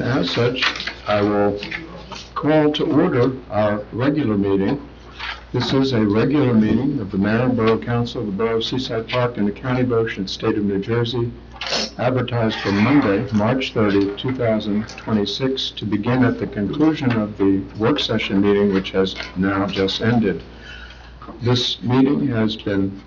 As such, I will call to order our regular meeting. This is a regular meeting of the Mayor and Borough Council of the Borough of Seaside Park in the County of Ocean, State of New Jersey, advertised for Monday, March 30, 2026, to begin at the conclusion of the work session meeting, which has now just ended. This meeting has been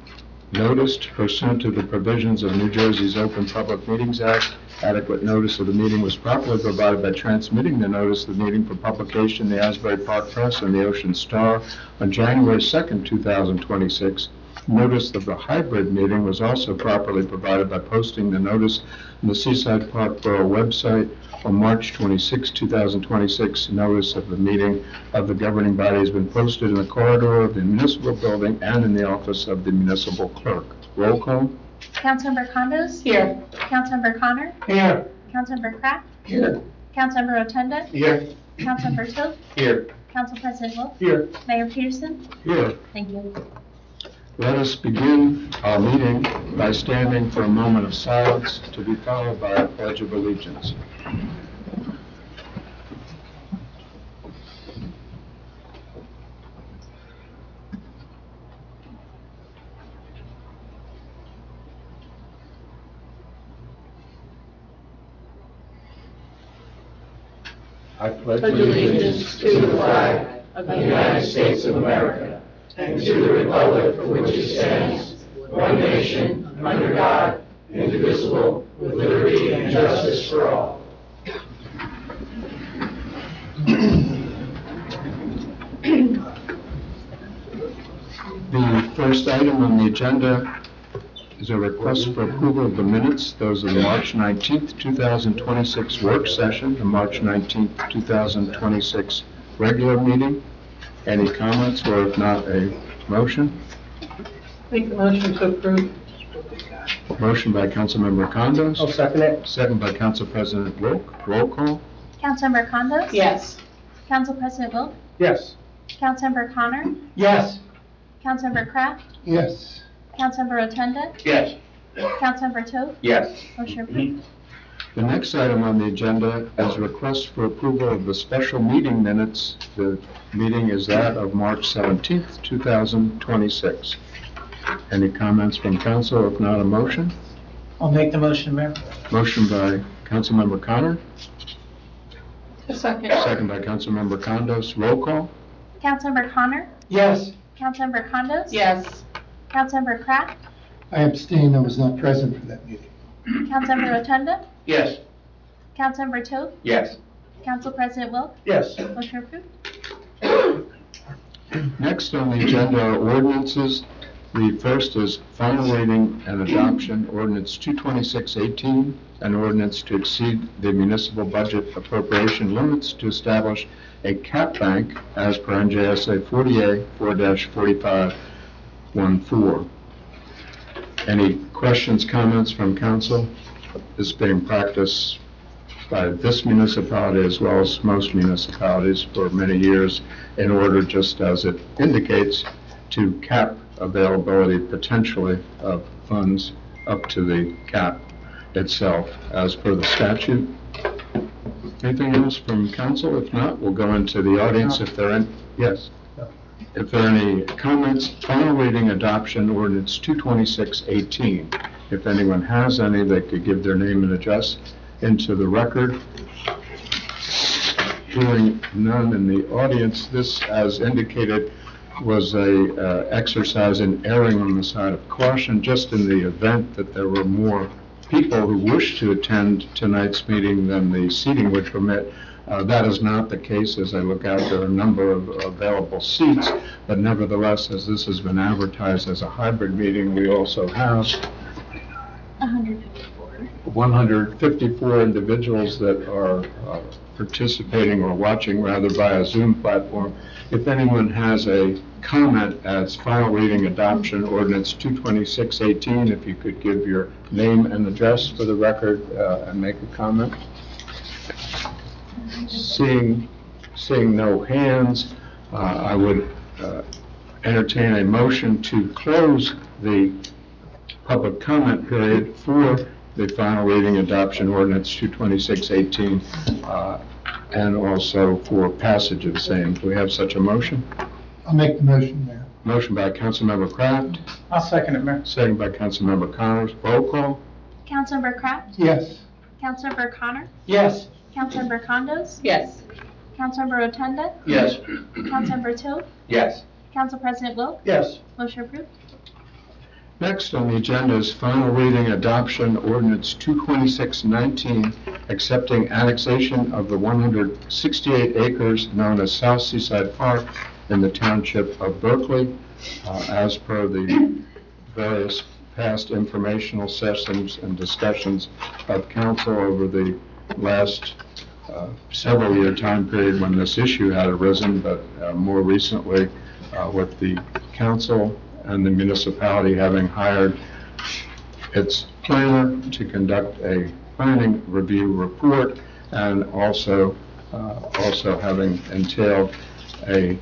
noticed pursuant to the provisions of New Jersey's Open Public Meetings Act. Adequate notice of the meeting was properly provided by transmitting the notice of the meeting for publication in the Asbury Park Press and the Ocean Star on January 2nd, 2026. Notice of the hybrid meeting was also properly provided by posting the notice on the Seaside Park Borough website on March 26, 2026. Notice of the meeting of the governing body has been posted in the corridor of the municipal building and in the office of the municipal clerk. Roll call. Councilmember Condos? Here. Councilmember Connor? Here. Councilmember Kraft? Here. Councilmember Rotunda? Here. Councilmember Toth? Here. Council President Wolf? Here. Mayor Peterson? Here. Thank you. Let us begin our meeting by standing for a moment of silence to be followed by a pledge of allegiance. I pledge Allegiance to the flag of the United States of America and to the republic for which it stands, one nation, under God, indivisible, with liberty and justice for all. The first item on the agenda is a request for approval of the minutes. Those are the March 19th, 2026 work session, the March 19th, 2026 regular meeting. Any comments, or if not, a motion? Make the motion to approve. Motion by Councilmember Condos. I'll second it. Second by Council President Wilk. Roll call. Councilmember Condos? Yes. Council President Wolf? Yes. Councilmember Connor? Yes. Councilmember Kraft? Yes. Councilmember Rotunda? Yes. Councilmember Toth? Yes. Motion approved. The next item on the agenda is request for approval of the special meeting minutes. The meeting is that of March 17th, 2026. Any comments from council? If not, a motion? I'll make the motion, Mayor. Motion by Councilmember Connor, A second. second by Councilmember Condos. Roll call. Councilmember Connor? Yes. Councilmember Condos? Yes. Councilmember Kraft? I abstain. I was not present for that meeting. Councilmember Rotunda? Yes. Councilmember Toth? Yes. Council President Wolf? Yes. Motion approved. Next on the agenda are ordinances. The first is final reading and adoption, ordinance 22618, an ordinance to exceed the municipal budget appropriation limits to establish a cap bank as per NJSA 40A/4-4514. Any questions, comments from council? This is being practiced by this municipality as well as most municipalities for many years in order, just as it indicates, to cap availability potentially of funds up to the cap itself as per the statute. Anything else from council? If not, we'll go into the audience if there are any. Yes. If there are any comments, final reading adoption ordinance 22618. If anyone has any, they could give their name and address into the record. Hearing none in the audience, this, as indicated, was a exercise in erring on the side of caution, just in the event that there were more people who wish to attend tonight's meeting than the seating would permit. That is not the case. As I look out, there are a number of available seats, but nevertheless, as this has been advertised as a hybrid meeting, we also have 154 individuals that are participating or watching rather via Zoom platform. If anyone has a comment as final reading adoption ordinance 22618, if you could give your name and address for the record and make a comment. Seeing no hands, I would entertain a motion to close the public comment period for the final reading adoption ordinance 22618, and also for passage of the same. Do we have such a motion? I'll make the motion, Mayor. Motion by Councilmember Kraft, I'll second it, Mayor. second by Councilmember Connors. Roll call? Councilmember Kraft, Yes. Councilmember Connor, Yes. Councilmember Condos, Yes. Councilmember Rotunda, Yes. Councilmember Toth, Yes. Council President Wilk, Yes. motion approved. Next on the agenda is final reading adoption ordinance 22619, accepting annexation of the 168 acres known as South Seaside Park in the township of Berkeley, as per the various past informational sessions and discussions of council over the last several year time period when this issue had arisen, but more recently with the council and the municipality having hired its planner to conduct a planning review report, and also having entailed a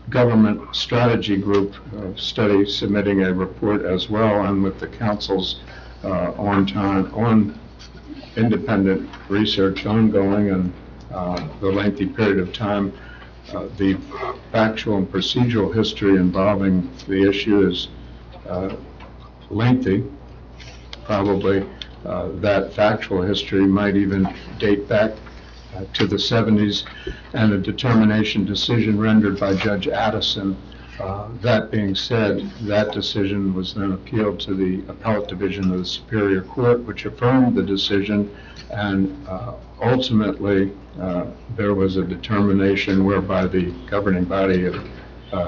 government strategy group study submitting a report as well, and with the council's on independent research ongoing and the lengthy period of time, the factual and procedural history involving the issue is lengthy. Probably that factual history might even date back to the 70s, and a determination decision rendered by Judge Addison. That being said, that decision was then appealed to the Appellate Division of the Superior Court, which affirmed the decision, and ultimately there was a determination whereby the governing body of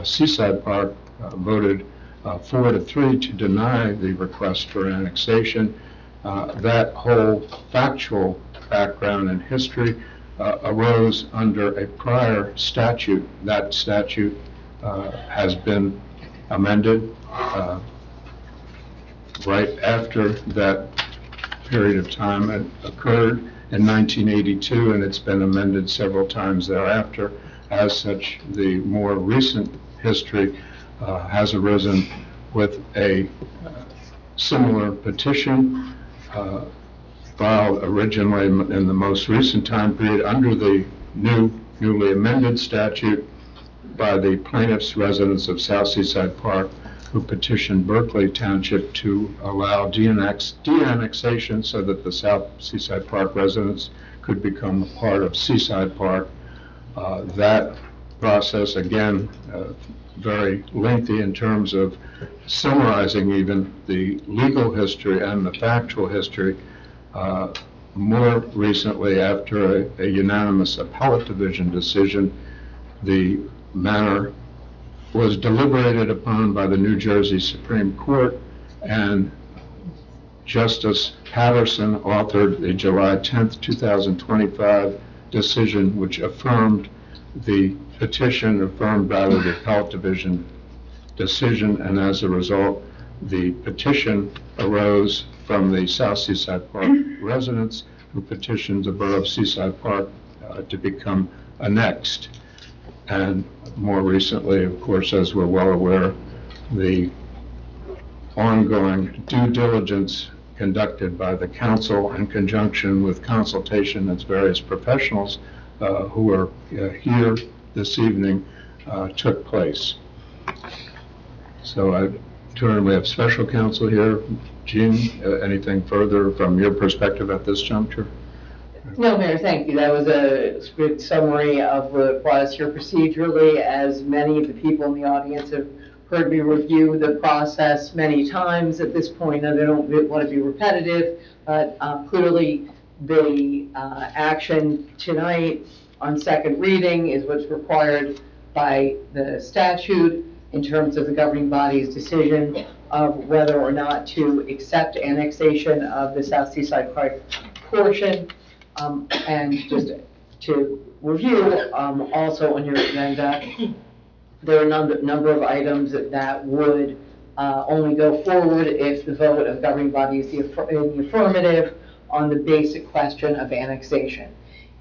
Seaside Park voted 4-3 to deny the request for annexation. That whole factual background and history arose under a prior statute. That statute has been amended right after that period of time occurred in 1982, and it's been amended several times thereafter. As such, the more recent history has arisen with a similar petition filed originally in the most recent time period under the newly amended statute by the plaintiffs' residents of South Seaside Park, who petitioned Berkeley Township to allow de-annexation so that the South Seaside Park residents could become a part of Seaside Park. That process, again, very lengthy in terms of summarizing even the legal history and the factual history. More recently, after a unanimous Appellate Division decision, the matter was deliberated upon by the New Jersey Supreme Court, and Justice Patterson authored the July 10th, 2025 decision, which affirmed the petition, affirmed rather the Appellate Division decision, and as a result, the petition arose from the South Seaside Park residents who petitioned the Borough of Seaside Park to become annexed. And more recently, of course, as we're well aware, the ongoing due diligence conducted by the council in conjunction with consultation of various professionals who are here this evening took place. So we have special counsel here. Jean, anything further from your perspective at this juncture? No, Mayor, thank you. That was a good summary of what brought us here procedurally. As many of the people in the audience have heard me review the process many times at this point, and I don't want to be repetitive, but clearly the action tonight on second reading is what's required by the statute in terms of the governing body's decision of whether or not to accept annexation of the South Seaside Park portion. And just to review, also on your agenda, there are a number of items that would only go forward if the vote of governing body is in the affirmative on the basic question of annexation.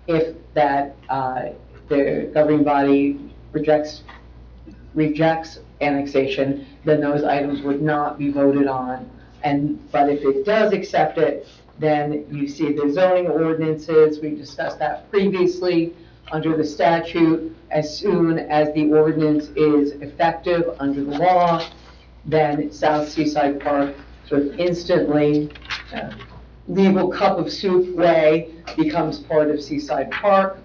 If that the governing body rejects annexation, then those items would not be voted on But if it does accept it, then you see the zoning ordinances, we discussed that previously, under the statute, as soon as the ordinance is effective under the law, then South Seaside Park sort of instantly, legal cup of soup way becomes part of Seaside Park.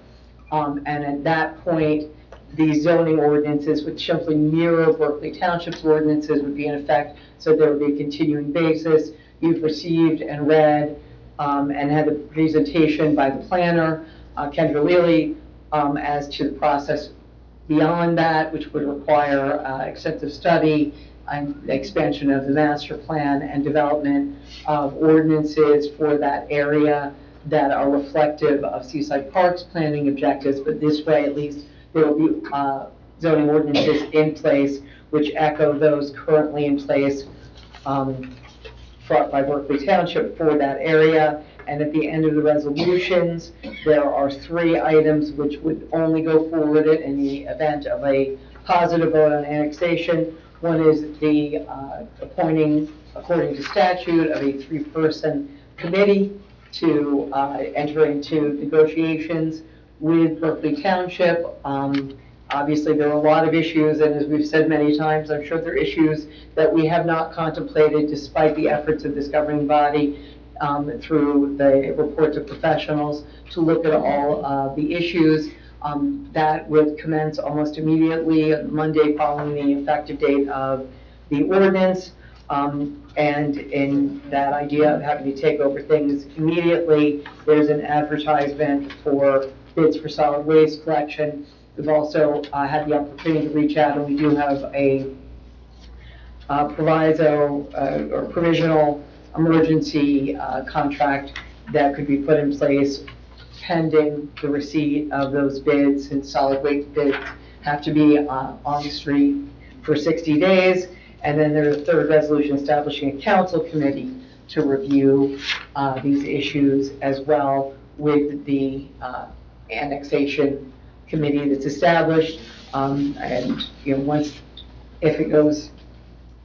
And at that point, the zoning ordinances, which simply mirror Berkeley Township's ordinances, would be in effect. So there would be a continuing basis. You've received and read and had a presentation by the planner, Kendra Leary, as to the process beyond that, which would require extensive study and expansion of the master plan and development of ordinances for that area that are reflective of Seaside Park's planning objectives. But this way, at least, there will be zoning ordinances in place which echo those currently in place brought by Berkeley Township for that area. And at the end of the resolutions, there are 3 items which would only go forward in the event of a positive vote on annexation. One is the appointing, according to statute, of a 3-person committee to enter into negotiations with Berkeley Township. Obviously, there are a lot of issues, and as we've said many times, I'm sure there are issues that we have not contemplated despite the efforts of this governing body through the reports of professionals to look at all the issues. That would commence almost immediately on Monday following the effective date of the ordinance. And in that idea of having to take over things immediately, there's an advertisement for bids for solid waste collection. We've also had the opportunity to reach out, and we do have a proviso or provisional emergency contract that could be put in place pending the receipt of those bids, and solid waste bids have to be on the street for 60 days. And then there's a 3rd resolution establishing a council committee to review these issues as well with the annexation committee that's established. And once, if it goes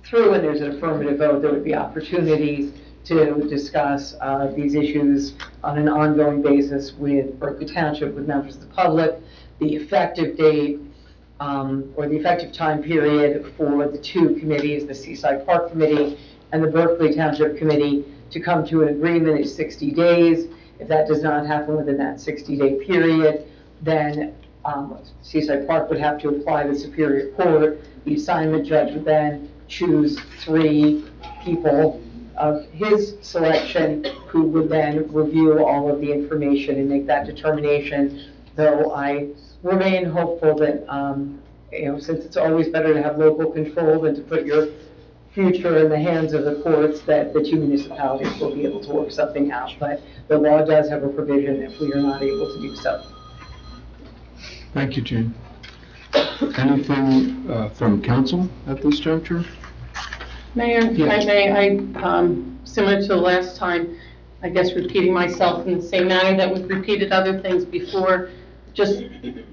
through and there's an affirmative vote, there would be opportunities to discuss these issues on an ongoing basis with Berkeley Township, with members of the public, the effective date or the effective time period for the 2 committees, the Seaside Park Committee and the Berkeley Township Committee, to come to an agreement is 60 days. If that does not happen within that 60-day period, then Seaside Park would have to apply to Superior Court. The assignment judge would then choose 3 people of his selection who would then review all of the information and make that determination. Though I remain hopeful that, since it's always better to have local control than to put your future in the hands of the courts, that the 2 municipalities will be able to work something out. But the law does have a provision if we are not able to do so. Thank you, Jane. Anything from council at this juncture? Mayor, if I may, similar to the last time, I guess repeating myself in the same manner that we've repeated other things before, just,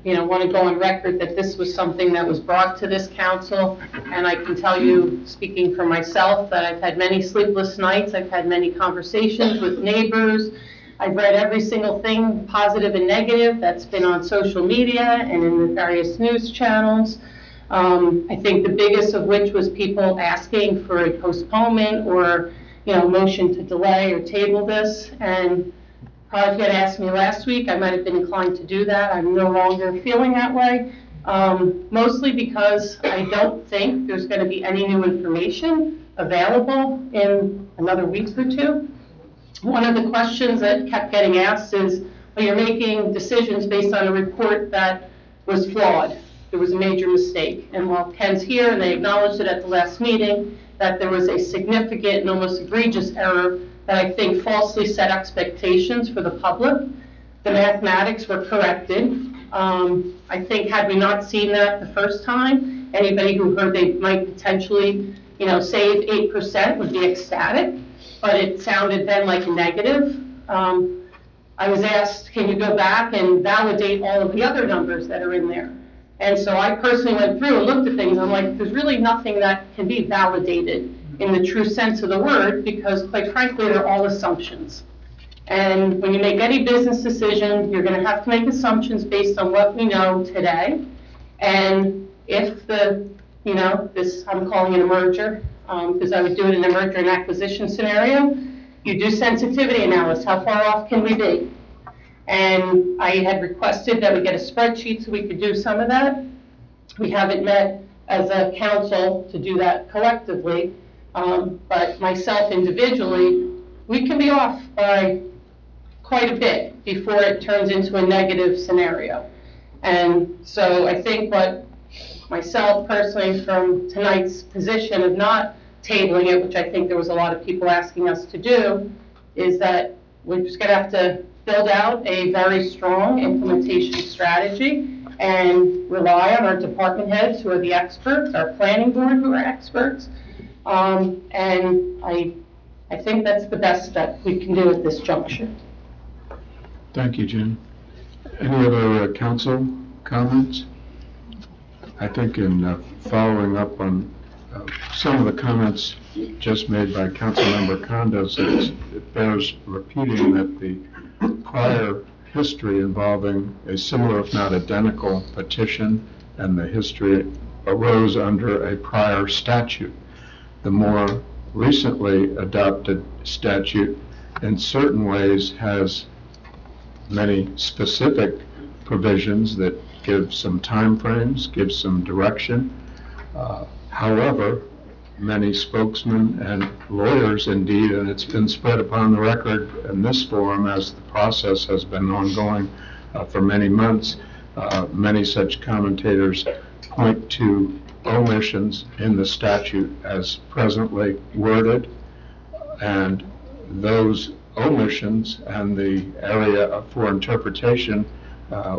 want to go on record that this was something that was brought to this council, and I can tell you, speaking for myself, that I've had many sleepless nights, I've had many conversations with neighbors, I've read every single thing, positive and negative, that's been on social media and in the various news channels. I think the biggest of which was people asking for a postponement or, motion to delay or table this. And probably if you had asked me last week, I might have been inclined to do that. I'm no longer feeling that way, mostly because I don't think there's going to be any new information available in another week or 2. One of the questions that kept getting asked is, well, you're making decisions based on a report that was flawed. There was a major mistake. And while Ken's here, and they acknowledged it at the last meeting, that there was a significant and almost egregious error that I think falsely set expectations for the public. The mathematics were corrected. I think had we not seen that the first time, anybody who heard they might potentially, save 8% would be ecstatic, but it sounded then like a negative. I was asked, can you go back and validate all of the other numbers that are in there? And so I personally went through and looked at things. I'm like, there's really nothing that can be validated in the true sense of the word, because quite frankly, they're all assumptions. And when you make any business decision, you're going to have to make assumptions based on what we know today. And if this, I'm calling it a merger, because I would do it in a merger and acquisition scenario, you do sensitivity analysis. How far off can we be? And I had requested that we get a spreadsheet so we could do some of that. We haven't met as a council to do that collectively, but myself individually, we can be off by quite a bit before it turns into a negative scenario. And so I think what myself personally from tonight's position of not tabling it, which I think there was a lot of people asking us to do, is that we're just gonna have to build out a very strong implementation strategy and rely on our department heads who are the experts, our planning board who are experts. And I think that's the best that we can do at this juncture. Thank you, Jen. Any other council comments? I think in following up on some of the comments just made by Councilmember Condos, it bears repeating that the prior history involving a similar, if not identical, petition and the history arose under a prior statute. The more recently adopted statute in certain ways has many specific provisions that give some time frames, give some direction. However, many spokesmen and lawyers indeed, and it's been spread upon the record in this forum as the process has been ongoing for many months, many such commentators point to omissions in the statute as presently worded, and those omissions and the area for interpretation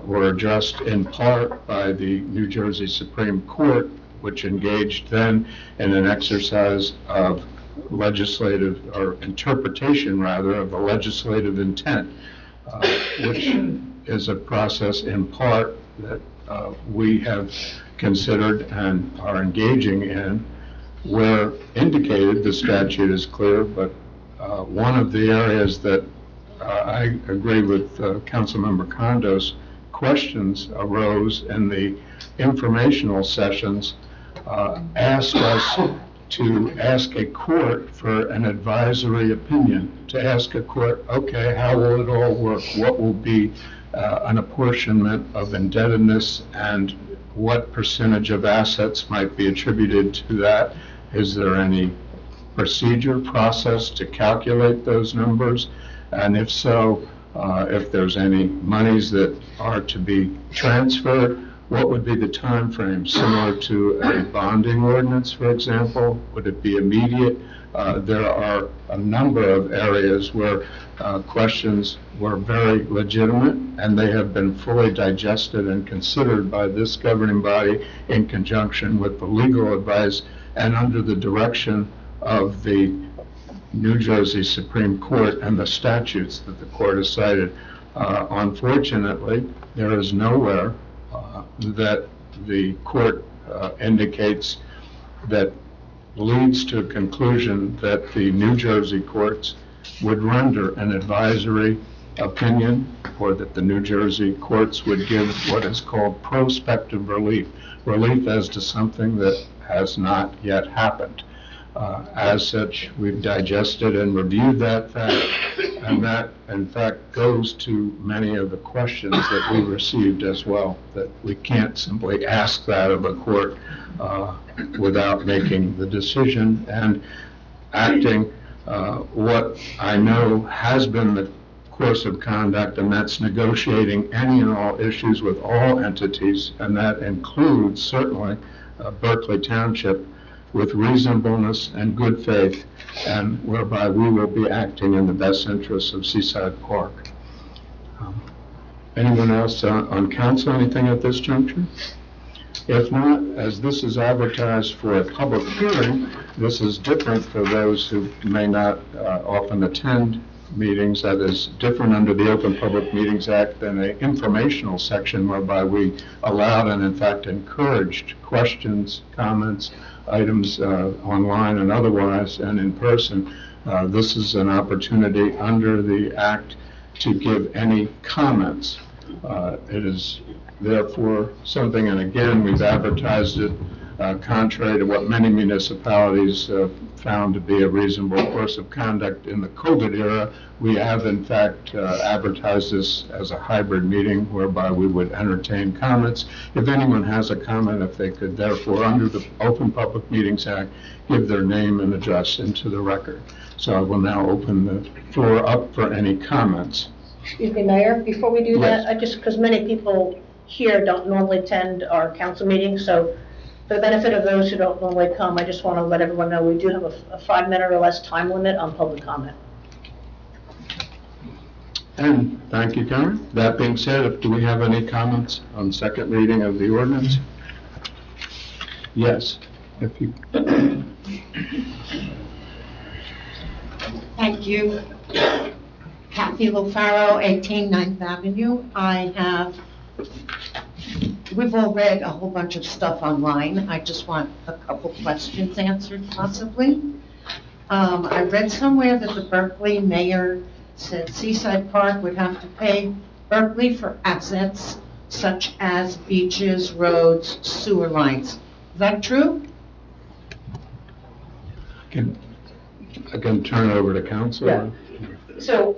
were addressed in part by the New Jersey Supreme Court, which engaged then in an exercise of legislative, or interpretation rather, of the legislative intent, which is a process in part that we have considered and are engaging in, where indicated the statute is clear, but one of the areas that I agree with Councilmember Condos, questions arose in the informational sessions, asked us to ask a court for an advisory opinion, to ask a court, okay, how will it all work? What will be an apportionment of indebtedness, and what percentage of assets might be attributed to that? Is there any procedure, process to calculate those numbers? And if so, if there's any monies that are to be transferred, what would be the time frame? Similar to a bonding ordinance, for example? Would it be immediate? There are a number of areas where questions were very legitimate, and they have been fully digested and considered by this governing body in conjunction with the legal advice and under the direction of the New Jersey Supreme Court and the statutes that the court has cited. Unfortunately, there is nowhere that the court indicates that leads to a conclusion that the New Jersey courts would render an advisory opinion, or that the New Jersey courts would give what is called prospective relief, relief as to something that has not yet happened. As such, we've digested and reviewed that fact, and that, in fact, goes to many of the questions that we received as well, that we can't simply ask that of a court without making the decision and acting what I know has been the course of conduct, and that's negotiating any and all issues with all entities, and that includes certainly Berkeley Township, with reasonableness and good faith, and whereby we will be acting in the best interests of Seaside Park. Anyone else on council, anything at this juncture? If not, as this is advertised for a public hearing, this is different for those who may not often attend meetings that is different under the Open Public Meetings Act than an informational section whereby we allowed and in fact encouraged questions, comments, items online and otherwise and in person. This is an opportunity under the Act to give any comments. It is therefore something, and again, we've advertised it contrary to what many municipalities found to be a reasonable course of conduct in the COVID era. We have in fact advertised this as a hybrid meeting whereby we would entertain comments. If anyone has a comment, if they could therefore, under the Open Public Meetings Act, give their name and address into the record. So I will now open the floor up for any comments. Excuse me, Mayor, before we do that, Yes. because many people here don't normally attend our council meetings, so for the benefit of those who don't normally come, I just want to let everyone know we do have a 5-minute or less time limit on public comment. And thank you, Karen. That being said, do we have any comments on second reading of the ordinance? Yes, if you. Thank you. Kathy LaFaro, 18 9th Avenue. We've all read a whole bunch of stuff online. I just want a couple questions answered possibly. I read somewhere that the Berkeley mayor said Seaside Park would have to pay Berkeley for assets such as beaches, roads, sewer lines. Is that true? I can turn it over to council. Yeah. So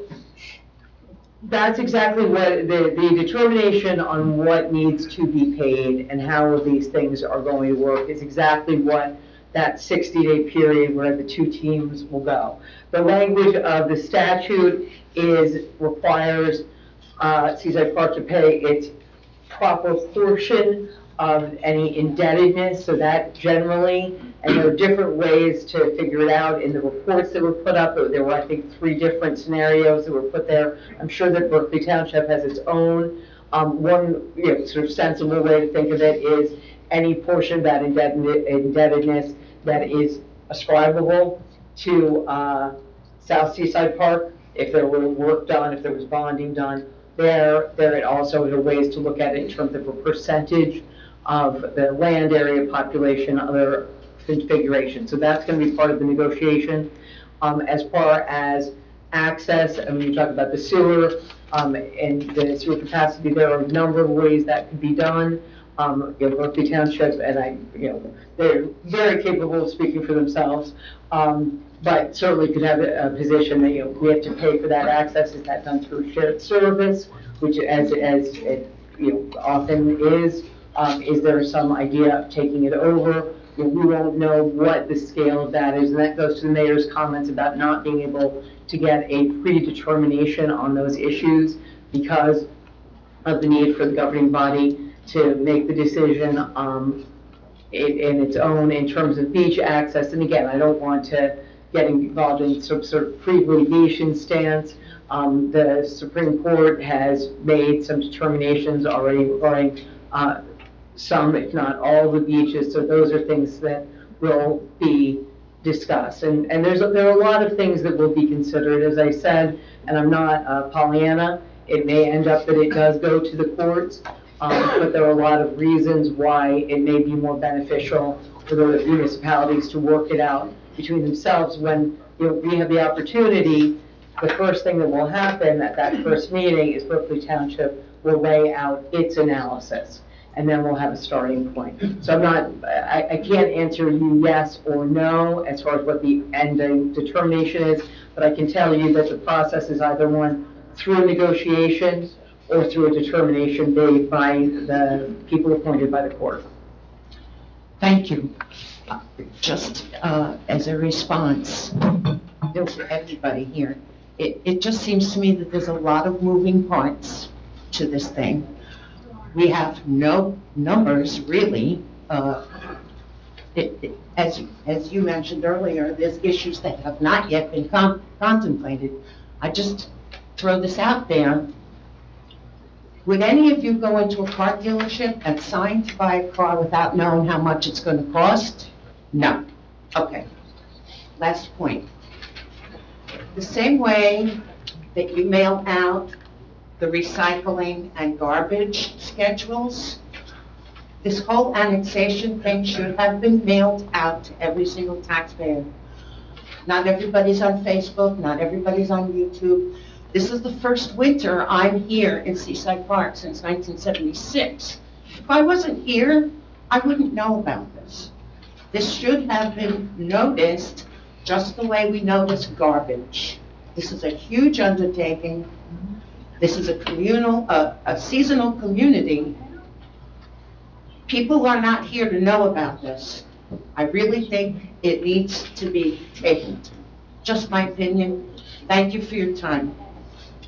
that's exactly what the determination on what needs to be paid and how these things are going to work is exactly what that 60-day period where the two teams will go. The language of the statute requires Seaside Park to pay its proper portion of any indebtedness, so that generally, and there are different ways to figure it out in the reports that were put up. There were, I think, 3 different scenarios that were put there. I'm sure that Berkeley Township has its own. One sort of sensible way to think of it is any portion of that indebtedness that is ascribable to South Seaside Park, if there were work done, if there was bonding done, there also are ways to look at it in terms of a percentage of the land area, population, other configuration. So that's going to be part of the negotiation. As far as access, I mean, you talk about the sewer and the sewer capacity. There are a number of ways that could be done. Berkeley Township, and they're very capable of speaking for themselves, but certainly could have a position that we have to pay for that access. Is that done through shared service, which as it often is? Is there some idea of taking it over? We won't know what the scale of that is, and that goes to the mayor's comments about not being able to get a predetermination on those issues because of the need for the governing body to make the decision in its own in terms of beach access. And again, I don't want to get involved in some sort of pre-litigation stance. The Supreme Court has made some determinations already regarding some, if not all, the beaches. So those are things that will be discussed. And there are a lot of things that will be considered, as I said, and I'm not Pollyanna. It may end up that it does go to the courts, but there are a lot of reasons why it may be more beneficial for the municipalities to work it out between themselves. When we have the opportunity, the first thing that will happen at that first meeting is Berkeley Township will lay out its analysis, and then we'll have a starting point. So I can't answer you yes or no as far as what the ending determination is, but I can tell you that the process is either one through negotiations or through a determination made by the people appointed by the court. Thank you. Just as a response to everybody here, it just seems to me that there's a lot of moving parts to this thing. We have no numbers, really. As you mentioned earlier, there's issues that have not yet been contemplated. I just throw this out there. Would any of you go into a car dealership and sign to buy a car without knowing how much it's going to cost? No. Okay. Last point. The same way that you mail out the recycling and garbage schedules. This whole annexation thing should have been mailed out to every single taxpayer. Not everybody's on Facebook, not everybody's on YouTube. This is the first winter I'm here in Seaside Park since 1976. If I wasn't here, I wouldn't know about this. This should have been noticed just the way we notice garbage. This is a huge undertaking. This is a seasonal community. People are not here to know about this. I really think it needs to be tabled. Just my opinion. Thank you for your time.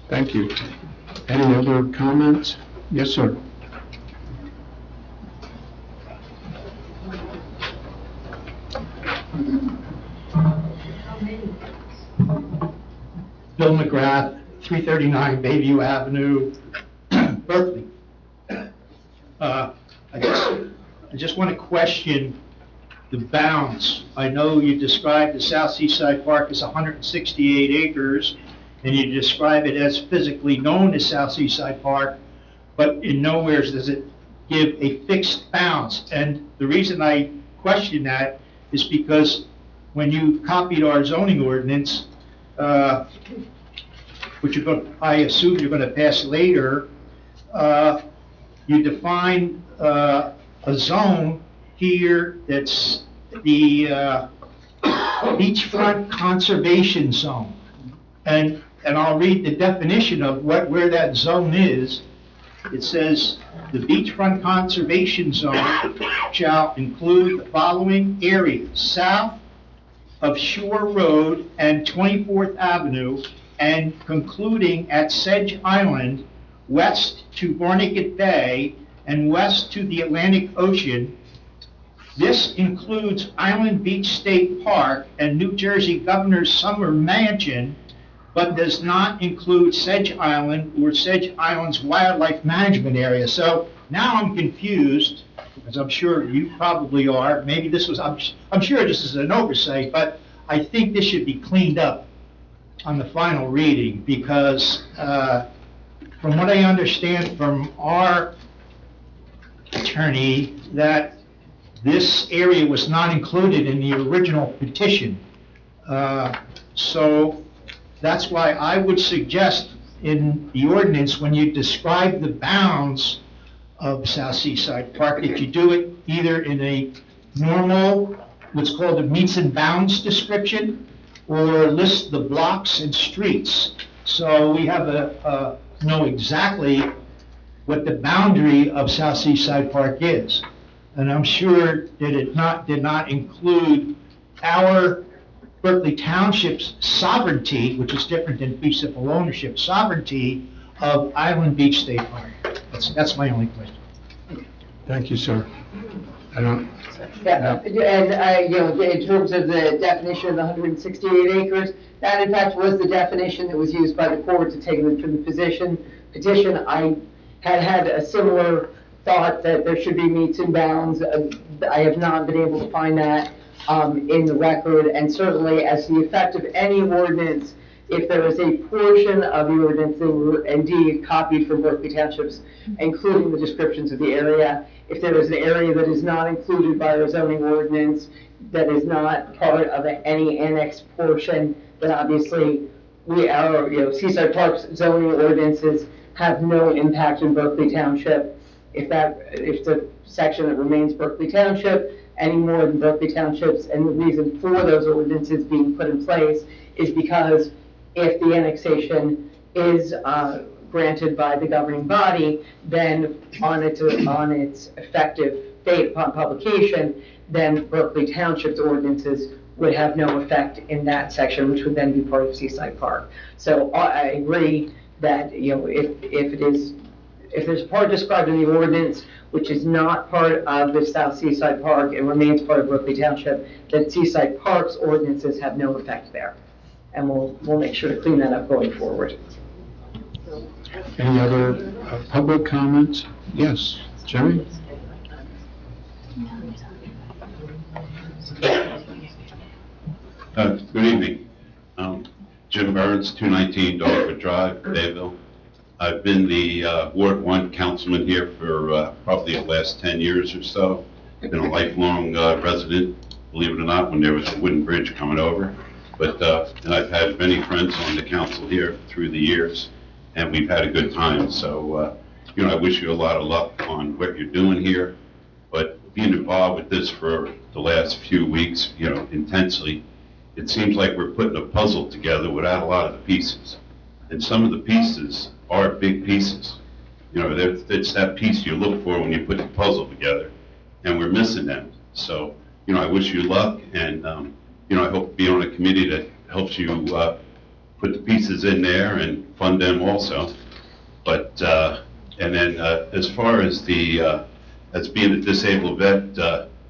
Thank you. Any other comments? Yes, sir. Bill McGrath, 339 Bayview Avenue, Berkeley. I just want to question the bounds. I know you described the South Seaside Park as 168 acres, and you describe it as physically known as South Seaside Park, but in nowhere does it give a fixed bounds. And the reason I question that is because when you copied our zoning ordinance, which I assume you're going to pass later, you define a zone here that's the beachfront conservation zone. And I'll read the definition of where that zone is. It says, the beachfront conservation zone shall include the following areas: south of Shore Road and 24th Avenue, and concluding at Sedge Island, west to Barnegat Bay, and west to the Atlantic Ocean. This includes Island Beach State Park and New Jersey Governor's Summer Mansion, but does not include Sedge Island or Sedge Island's wildlife management area. So now I'm confused, as I'm sure you probably are. Maybe this was, I'm sure this is an oversight, but I think this should be cleaned up on the final reading, because from what I understand from our attorney, that this area was not included in the original petition. So that's why I would suggest in the ordinance, when you describe the bounds of South Seaside Park, that you do it either in a normal, what's called a meets and bounds description, or list the blocks and streets. So we have know exactly what the boundary of South Seaside Park is. And I'm sure that it did not include our Berkeley Township's sovereignty, which is different than fee simple ownership, sovereignty of Island Beach State Park. That's my only question. Thank you, sir. I don't, Yeah, and, in terms of the definition of the 168 acres, that in fact was the definition that was used by the court to take them from the petition. I had a similar thought that there should be meets and bounds. I have not been able to find that in the record, and certainly as the effect of any ordinance, if there is a portion of the ordinance that were indeed copied from Berkeley Townships, including the descriptions of the area, if there is an area that is not included by our zoning ordinance, that is not part of any annexed portion, then obviously Seaside Park's zoning ordinances have no impact in Berkeley Township. If the section that remains Berkeley Township, any more than Berkeley Townships, and the reason for those ordinances being put in place is because if the annexation is granted by the governing body, then on its effective date upon publication, then Berkeley Township's ordinances would have no effect in that section, which would then be part of Seaside Park. So I agree that, if there's a part described in the ordinance which is not part of the South Seaside Park and remains part of Berkeley Township, then Seaside Park's ordinances have no effect there. And we'll make sure to clean that up going forward. any other public comments? Yes, Jimmy? Good evening. Jim Jim Burns, 219 Dogwood Drive, Bayville. I've been the Ward 1 councilman here for probably the last 10 years or so. Been a lifelong resident, believe it or not, when there was a wooden bridge coming over. But and I've had many friends on the council here through the years, and we've had a good time. So, you know, I wish you a lot of luck on what you're doing here. But being involved with this for the last few weeks, you know, intensely, it seems like we're putting a puzzle together without a lot of the pieces. And some of the pieces are big pieces. You know, it's that piece you look for when you put the puzzle together, and we're missing them. So, you know, I wish you luck, and, you know, I hope to be on a committee that helps you put the pieces in there and fund them also. But, and then as far as the, as being a disabled vet,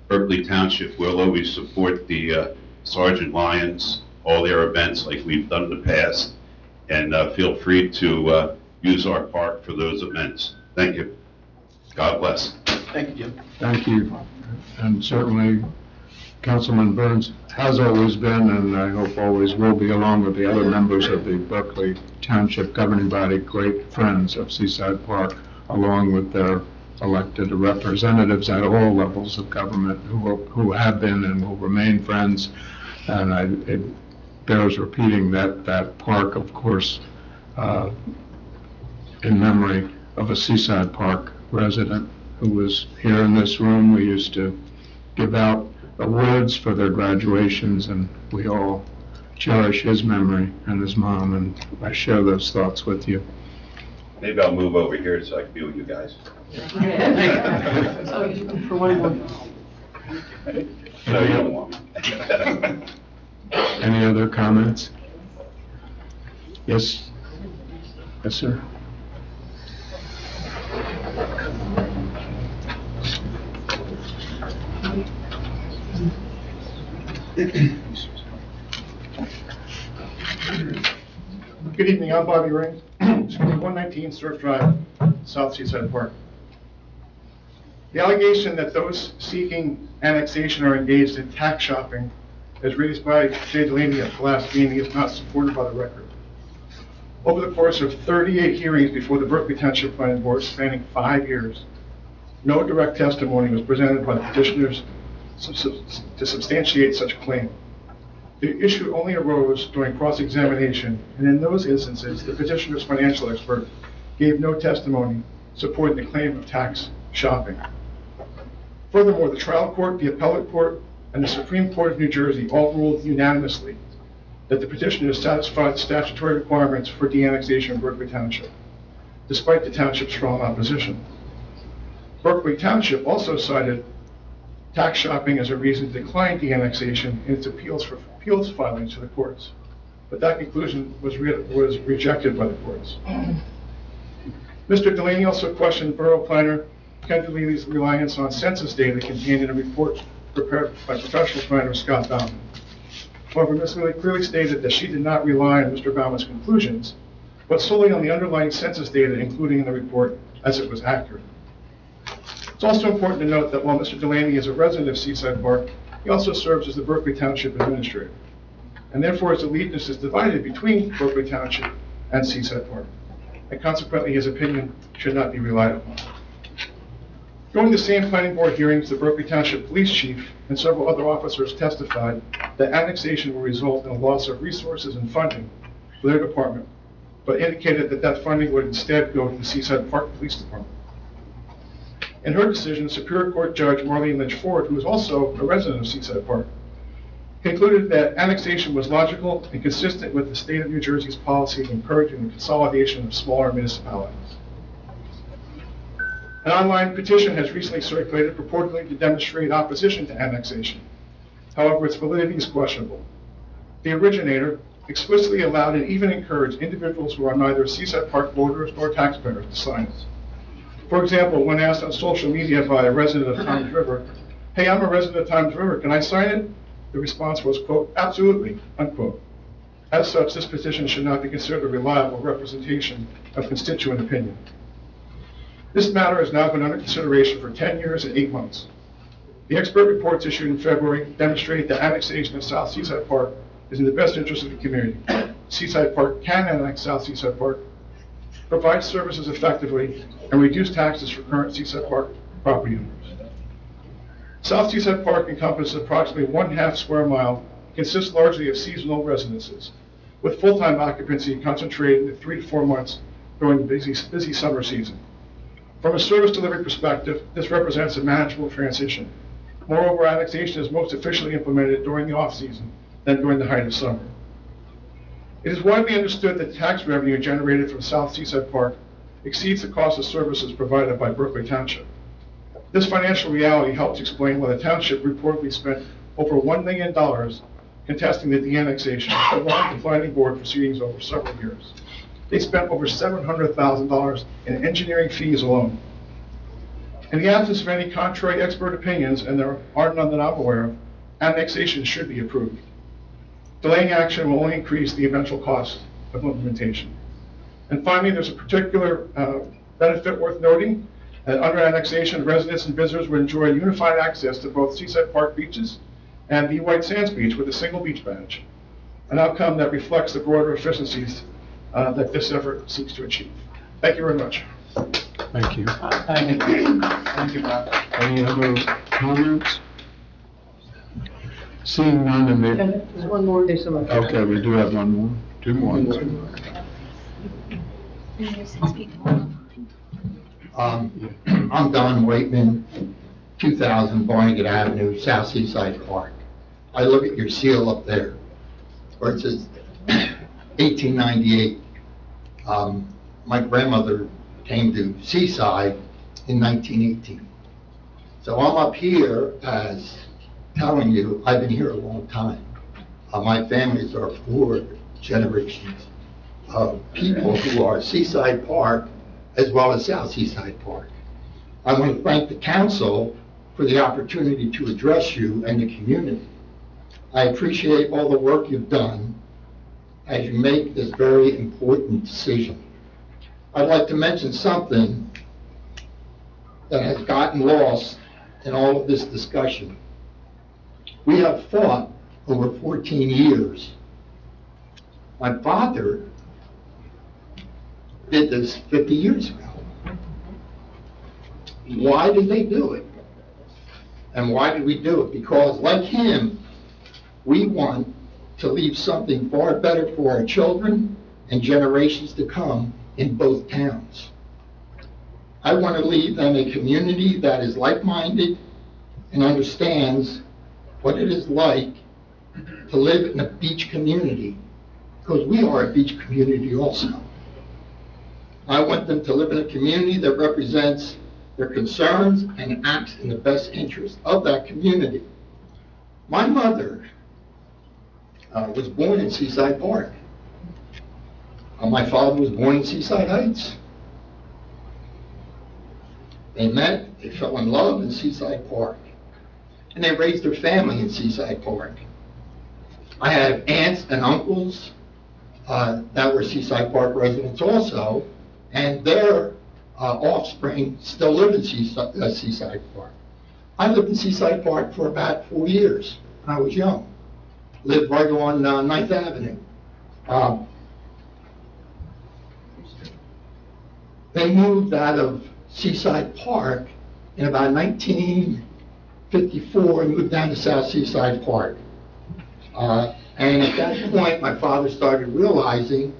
Berkeley Township will always support the Sergeant Lyons, all their events like we've done in the past, and feel free to use our park for those events. Thank you. God bless. Thank you, Jim. Thank you. And certainly, Councilman Burns has always been, and I hope always will be, along with the other members of the Berkeley Township governing body, great friends of Seaside Park, along with their elected representatives at all levels of government who have been and will remain friends. And it bears repeating that park, of course, in memory of a Seaside Park resident who was here in this room. We used to give out awards for their graduations, and we all cherish his memory and his mom, and I share those thoughts with you. Maybe I'll move over here so I can be with you guys. So, for one more. No, you don't want me. Any other comments? Yes? Yes, sir. Good evening, I'm Bobby Ring, 119 Surf Drive, South Seaside Park. The allegation that those seeking annexation are engaged in tax shopping, as raised by Jay Delaney at the last meeting, is not supported by the record. Over the course of 38 hearings before the Berkeley Township Planning Board spanning 5 years, no direct testimony was presented by the petitioners to substantiate such claim. The issue only arose during cross-examination, and in those instances, the petitioner's financial expert gave no testimony supporting the claim of tax shopping. Furthermore, the trial court, the appellate court, and the Supreme Court of New Jersey all ruled unanimously that the petitioner satisfied statutory requirements for de-annexation of Berkeley Township, despite the township's strong opposition. Berkeley Township also cited tax shopping as a reason to decline de-annexation in its appeals filings to the courts, but that conclusion was rejected by the courts. Mr. Delaney also questioned Borough Planner Ken Delaney's reliance on census data contained in a report prepared by professional planner Scott Bauman. However, Ms. Delaney clearly stated that she did not rely on Mr. Bauman's conclusions, but solely on the underlying census data included in the report, as it was accurate. It's also important to note that while Mr. Delaney is a resident of Seaside Park, he also serves as the Berkeley Township Administrator, and therefore his allegiance is divided between Berkeley Township and Seaside Park, and consequently his opinion should not be relied upon. During the same planning board hearings, the Berkeley Township Police Chief and several other officers testified that annexation will result in a loss of resources and funding for their department, but indicated that that funding would instead go to the Seaside Park Police Department. In her decision, Superior Court Judge Marlene Lynch Ford, who is also a resident of Seaside Park, concluded that annexation was logical and consistent with the state of New Jersey's policy of encouraging the consolidation of smaller municipalities. An online petition has recently circulated purportedly to demonstrate opposition to annexation. However, its validity is questionable. The originator explicitly allowed and even encouraged individuals who are neither Seaside Park voters nor taxpayers to sign it. For example, when asked on social media by a resident of Toms River, "Hey, I'm a resident of Toms River, can I sign it?" The response was, quote, "Absolutely," unquote. As such, this petition should not be considered a reliable representation of constituent opinion. This matter has now been under consideration for 10 years and 8 months. The expert reports issued in February demonstrate that annexation of South Seaside Park is in the best interest of the community. Seaside Park can annex South Seaside Park, provide services effectively, and reduce taxes for current Seaside Park property owners. South Seaside Park encompasses approximately 1/2 square mile, consists largely of seasonal residences, with full-time occupancy concentrated in 3 to 4 months during the busy summer season. From a service delivery perspective, this represents a manageable transition. Moreover, annexation is most efficiently implemented during the off-season than during the height of summer. It is widely understood that tax revenue generated from South Seaside Park exceeds the cost of services provided by Berkeley Township. This financial reality helps explain why the township reportedly spent over $1 million contesting the de-annexation along with the planning board proceedings over several years. They spent over $700,000 in engineering fees alone. In the absence of any contrary expert opinions, and there are none that I'm aware of, annexation should be approved. Delaying action will only increase the eventual cost of implementation. And finally, there's a particular benefit worth noting. Under annexation, residents and visitors would enjoy unified access to both Seaside Park beaches and the White Sands Beach with a single beach badge, an outcome that reflects the broader efficiencies that this effort seeks to achieve. Thank you very much. Thank you. Thank you. Thank you, Bob. Any other comments? Seeing none in the, There's one more. There's some. okay, we do have one more, 2 more. I'm Don Waitman, 2000 Barnegat Avenue, South Seaside Park. I look at your seal up there, where it says 1898. My grandmother came to Seaside in 1918. So I'm up here as telling you, I've been here a long time. My families are 4 generations of people who are Seaside Park as well as South Seaside Park. I want to thank the council for the opportunity to address you and the community. I appreciate all the work you've done as you make this very important decision. I'd like to mention something that has gotten lost in all of this discussion. We have fought over 14 years. My father did this 50 years ago. Why did they do it? And why did we do it? Because like him, we want to leave something far better for our children and generations to come in both towns. I want to leave them a community that is like-minded and understands what it is like to live in a beach community, because we are a beach community also. I want them to live in a community that represents their concerns and acts in the best interest of that community. My mother was born in Seaside Park. My father was born in Seaside Heights. They met, they fell in love in Seaside Park, and they raised their family in Seaside Park. I have aunts and uncles that were Seaside Park residents also, and their offspring still live in Seaside Park. I lived in Seaside Park for about 4 years when I was young. Lived right on 9th Avenue. They moved out of Seaside Park in about 1954 and moved down to South Seaside Park. And at that point, my father started realizing,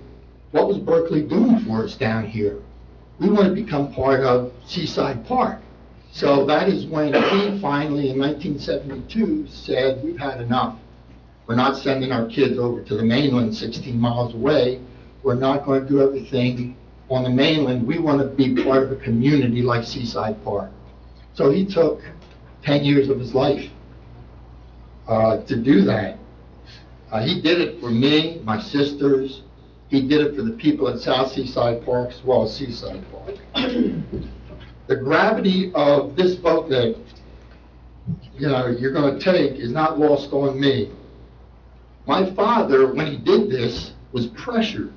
what was Berkeley doing for us down here? We want to become part of Seaside Park. So that is when he finally, in 1972, said, we've had enough. We're not sending our kids over to the mainland 16 miles away. We're not going to do everything on the mainland. We want to be part of a community like Seaside Park. So he took 10 years of his life to do that. He did it for me, my sisters. He did it for the people at South Seaside Park as well as Seaside Park. The gravity of this vote that you're going to take is not lost on me. My father, when he did this, was pressured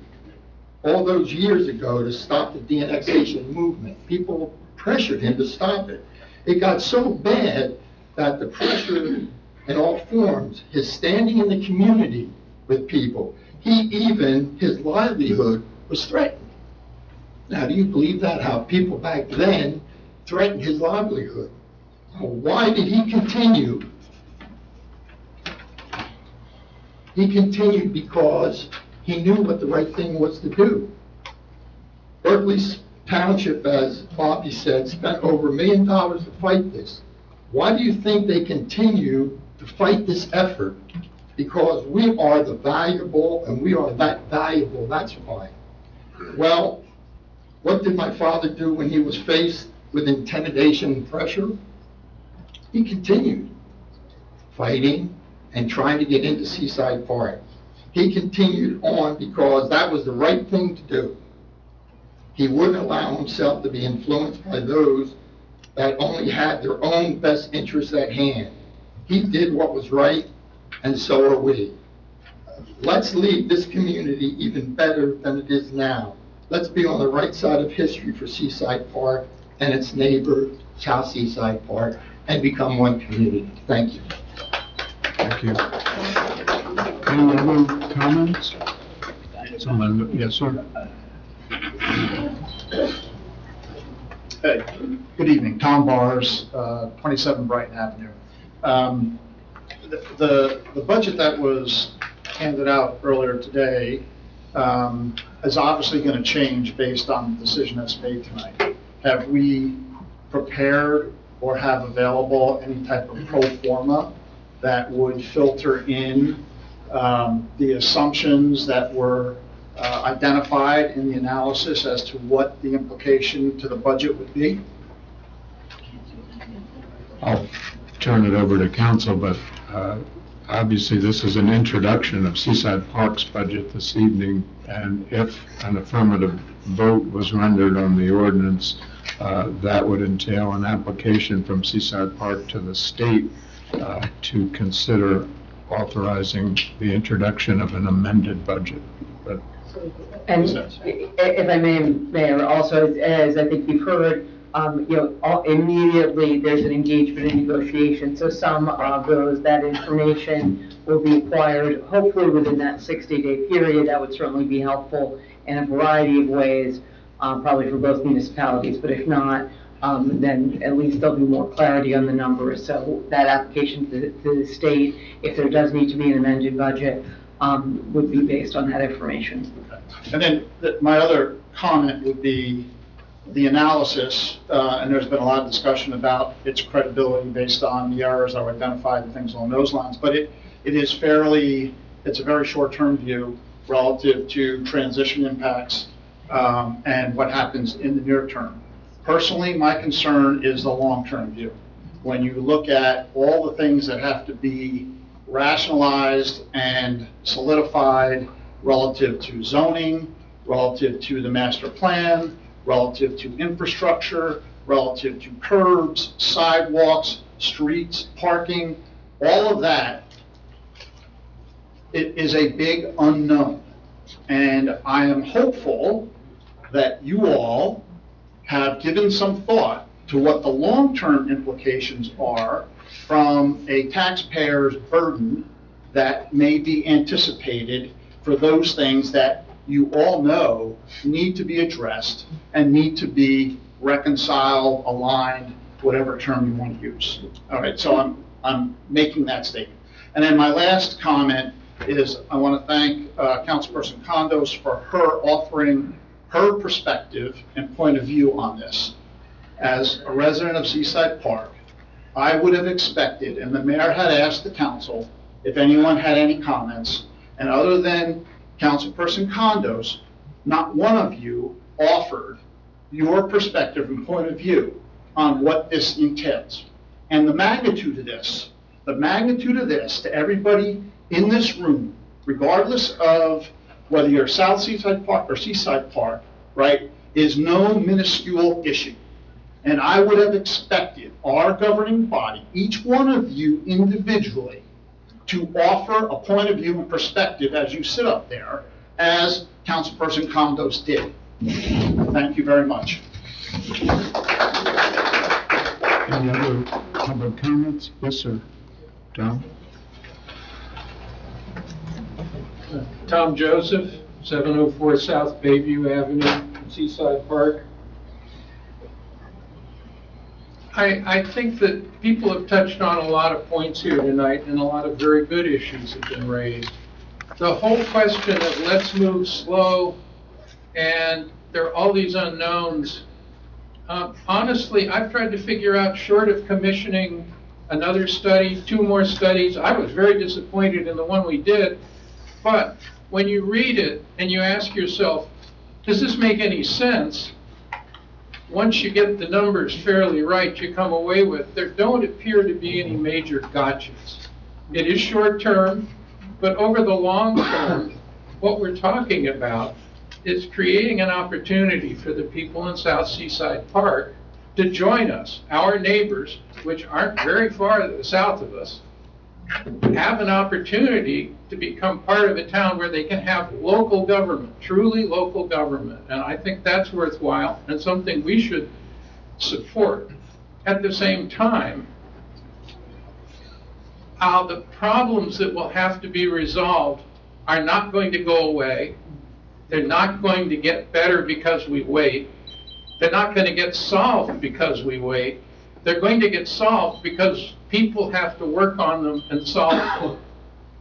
all those years ago to stop the de-annexation movement. People pressured him to stop it. It got so bad that the pressure in all forms, his standing in the community with people, his livelihood was threatened. Now, do you believe that, how people back then threatened his livelihood? Why did he continue? He continued because he knew what the right thing was to do. Berkeley Township, as Bobby said, spent over $1 million to fight this. Why do you think they continue to fight this effort? Because we are the valuable, and we are that valuable, that's why. Well, what did my father do when he was faced with intimidation and pressure? He continued fighting and trying to get into Seaside Park. He continued on because that was the right thing to do. He wouldn't allow himself to be influenced by those that only had their own best interests at hand. He did what was right, and so are we. Let's leave this community even better than it is now. Let's be on the right side of history for Seaside Park and its neighbor, South Seaside Park, and become one community. Thank you. Thank you. Any other comments? Someone, yes, sir. Hey, good evening. Tom Bars, 27 Brighton Avenue. The budget that was handed out earlier today is obviously going to change based on the decision that's made tonight. Have we prepared or have available any type of pro forma that would filter in the assumptions that were identified in the analysis as to what the implication to the budget would be? I'll turn it over to council, but obviously this is an introduction of Seaside Park's budget this evening, and if an affirmative vote was rendered on the ordinance, that would entail an application from Seaside Park to the state to consider authorizing the introduction of an amended budget. But And if I may, Mayor, also, as I think you've heard, immediately there's an engagement in negotiation. So some of that information will be acquired, hopefully within that 60-day period. That would certainly be helpful in a variety of ways, probably for both municipalities. But if not, then at least there'll be more clarity on the numbers. So that application to the state, if there does need to be an amended budget, would be based on that information. And then my other comment would be the analysis, and there's been a lot of discussion about its credibility based on the errors that were identified and things along those lines, but it's a very short-term view relative to transition impacts and what happens in the near term. Personally, my concern is the long-term view. When you look at all the things that have to be rationalized and solidified relative to zoning, relative to the master plan, relative to infrastructure, relative to curbs, sidewalks, streets, parking, all of that, it is a big unknown. And I am hopeful that you all have given some thought to what the long-term implications are from a taxpayer's burden that may be anticipated for those things that you all know need to be addressed and need to be reconciled, aligned, whatever term you want to use. All right, so I'm making that statement. And then my last comment is I want to thank Councilperson Condos for her offering her perspective and point of view on this. As a resident of Seaside Park, I would have expected, and the mayor had asked the council if anyone had any comments, and other than Councilperson Condos, not one of you offered your perspective and point of view on what this entails. And the magnitude of this to everybody in this room, regardless of whether you're South Seaside Park or Seaside Park, right, is no minuscule issue. And I would have expected our governing body, each one of you individually, to offer a point of view and perspective as you sit up there, as Councilperson Condos did. Thank you very much. any other public comments? Yes, sir. Tom? Tom Joseph, 704 South Bayview Avenue, Seaside Park. I think that people have touched on a lot of points here tonight, and a lot of very good issues have been raised. The whole question of let's move slow, and there are all these unknowns. Honestly, I've tried to figure out, short of commissioning another study, 2 more studies. I was very disappointed in the one we did, but when you read it and you ask yourself, does this make any sense? Once you get the numbers fairly right, you come away with, there don't appear to be any major gotchas. It is short term, but over the long term, what we're talking about is creating an opportunity for the people in South Seaside Park to join us. Our neighbors, which aren't very far south of us, have an opportunity to become part of a town where they can have local government, truly local government. And I think that's worthwhile and something we should support. At the same time, the problems that will have to be resolved are not going to go away. They're not going to get better because we wait. They're not going to get solved because we wait. They're going to get solved because people have to work on them and solve them.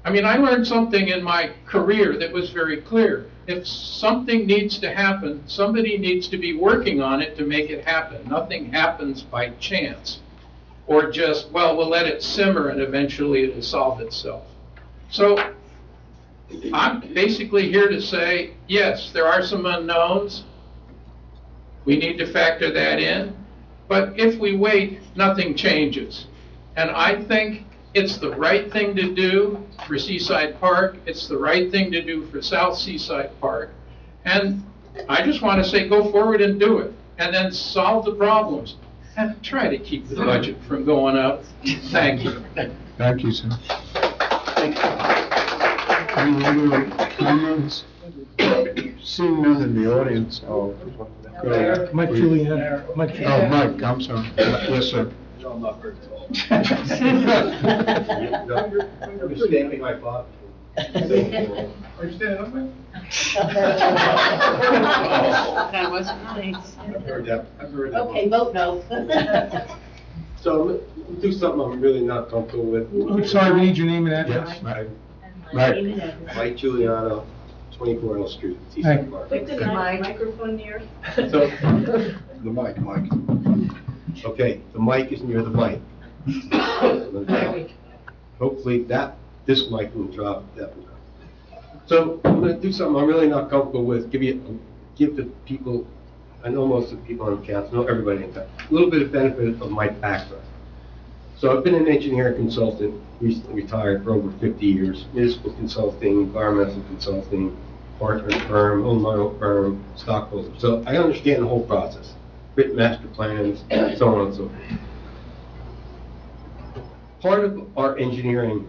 I mean, I learned something in my career that was very clear. If something needs to happen, somebody needs to be working on it to make it happen. Nothing happens by chance or just, well, we'll let it simmer and eventually it'll solve itself. So I'm basically here to say, yes, there are some unknowns. We need to factor that in. But if we wait, nothing changes. And I think it's the right thing to do for Seaside Park. It's the right thing to do for South Seaside Park. And I just want to say, go forward and do it. And then solve the problems. And try to keep the budget from going up. Thank you. Thank you, sir. Any other comments? Seeing none in the audience, I'll go. Mike Julian. Oh, Mike, I'm sorry. Yes, sir. No, I'm not very tall. You're mistaking my father. Are you standing up, man? That wasn't nice. I've heard that. Okay, vote no. So, we'll do something I'm really not comfortable with. I'm sorry, we need your name and address. Yes, Mike. Mike. Mike Giuliano, 24 L Street, Seaside Park. Put the microphone near. So, The mic. okay, the mic is near the mic. Hopefully this mic will drop that one. So I'm going to do something I'm really not comfortable with. Give the people, I know most of the people on the council, know everybody in town, a little bit of benefit of my background. So I've been an engineering consultant, recently retired for over 50 years, municipal consulting, environmental consulting, partner firm, own my own firm, stockholder. So I understand the whole process, written master plans, so on and so forth. Part of our engineering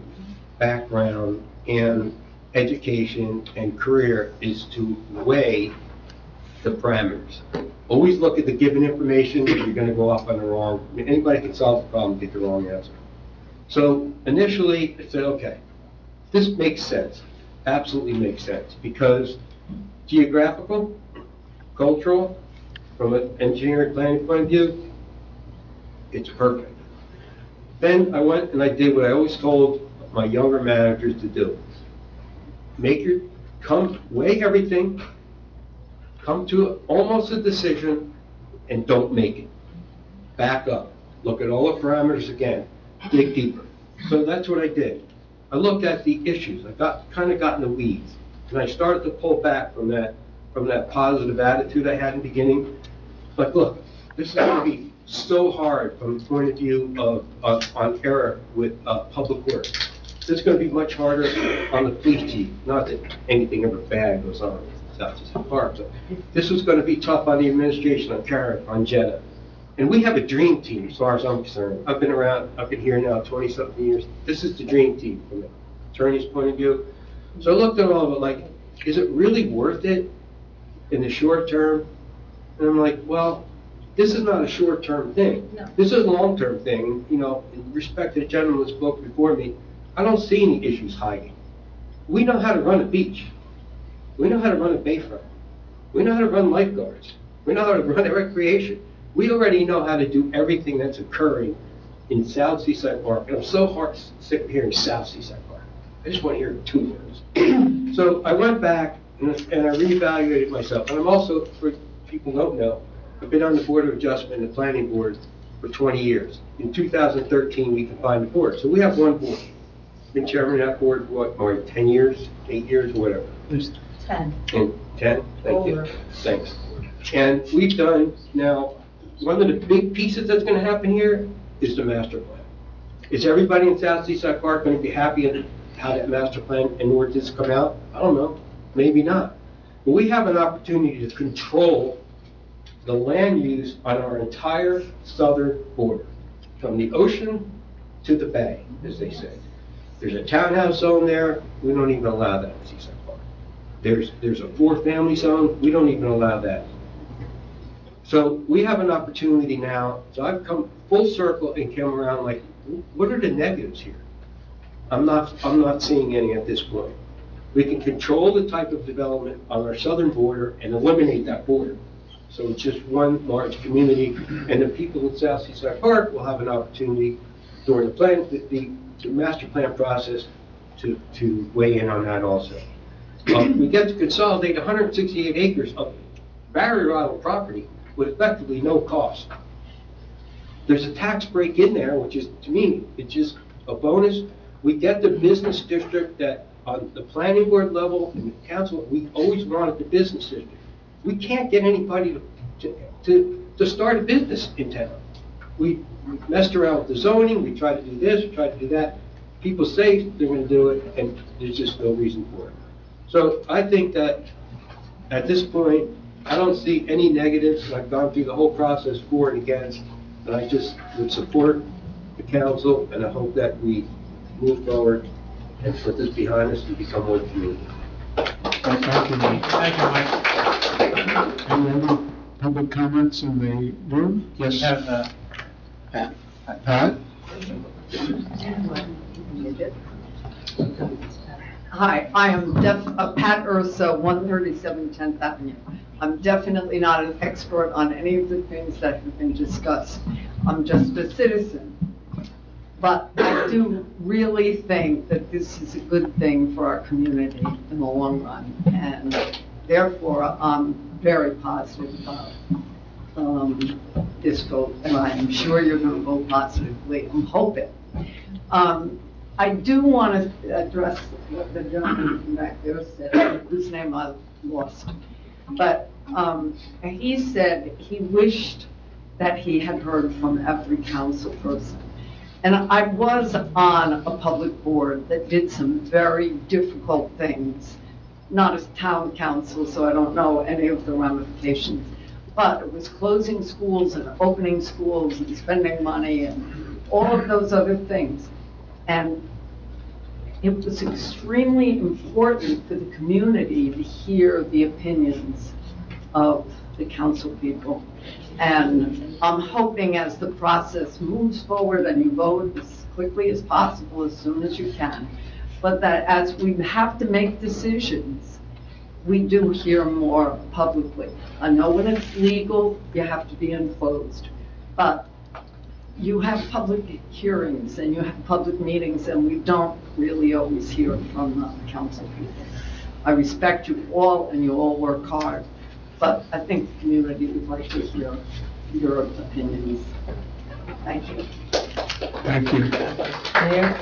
background and education and career is to weigh the parameters. Always look at the given information. If you're going to go off on the wrong, I mean, anybody can solve the problem, get the wrong answer. So initially, I said, okay, this makes sense. Absolutely makes sense, because geographical, cultural, from an engineering planning point of view, it's perfect. Then I went and I did what I always told my younger managers to do. Weigh everything, come to almost a decision, and don't make it. Back up, look at all the parameters again, dig deeper. So that's what I did. I looked at the issues. I kind of got in the weeds, and I started to pull back from that positive attitude I had in the beginning. Like, look, this is going to be so hard from the point of view of on error with public works. This is going to be much harder on the police chief. Not that anything ever bad goes on in South Seaside Park. So this was going to be tough on the administration, on Karen, on Jetta. And we have a dream team, as far as I'm concerned. I've been here now 20-something years. This is the dream team from the attorney's point of view. So I looked at all of it like, is it really worth it in the short term? And I'm like, well, this is not a short-term thing. No. This is a long-term thing. You know, in respect to the gentleman who spoke before me, I don't see any issues hiding. We know how to run a beach. We know how to run a bayfront. We know how to run lifeguards. We know how to run a recreation. We already know how to do everything that's occurring in South Seaside Park. And I'm so sick of hearing South Seaside Park. I just want to hear 2 words. So I went back and I reevaluated myself. And I'm also, for people who don't know, I've been on the Board of Adjustment and the Planning Board for 20 years. In 2013, we combined the board. So we have one board. Been chairman of that board for what, more than 10 years, 8 years, or whatever. 10. And 10? Thank you. Over. Thanks. And we've done, now, one of the big pieces that's going to happen here is the master plan. Is everybody in South Seaside Park going to be happy at how that master plan and ordinance come out? I don't know. Maybe not. But we have an opportunity to control the land use on our entire southern border, from the ocean to the bay, as they say. There's a townhouse zone there. We don't even allow that in Seaside Park. There's a 4-family zone. We don't even allow that. So we have an opportunity now. So I've come full circle and come around like, what are the negatives here? I'm not seeing any at this point. We can control the type of development on our southern border and eliminate that border. So it's just one large community, and the people in South Seaside Park will have an opportunity during the master plan process to weigh in on that also. We get to consolidate 168 acres of barrier island property with effectively no cost. There's a tax break in there, which is, to me, it's just a bonus. We get the business district that on the planning board level and the council, we always wanted the business district. We can't get anybody to start a business in town. We messed around with the zoning, we tried to do this, we tried to do that. People say they're going to do it, and there's just no reason for it. So I think that at this point, I don't see any negatives. I've gone through the whole process for and against, and I just would support the council, and I hope that we move forward and put this behind us and become one community. Thank you, Mike. Thank you, Mike. Any other public comments in the room? Yes. Pat? Hi, I am Pat Urso, 137 10th Avenue. I'm definitely not an expert on any of the things that have been discussed. I'm just a citizen. But I do really think that this is a good thing for our community in the long run. And therefore, I'm very positive about this vote. And I am sure you're going to vote positively. I'm hoping. I do want to address what the gentleman from back there said, whose name I lost. But he said he wished that he had heard from every council person. And I was on a public board that did some very difficult things, not as town council, so I don't know any of the ramifications, but it was closing schools and opening schools and spending money and all of those other things. And it was extremely important for the community to hear the opinions of the council people. And I'm hoping as the process moves forward and you vote as quickly as possible, as soon as you can, but that as we have to make decisions, we do hear more publicly. I know when it's legal, you have to be enclosed, but you have public hearings and you have public meetings, and we don't really always hear from the council people. I respect you all, and you all work hard, but I think the community would like to hear your opinions. Thank you. Thank you. Mayor,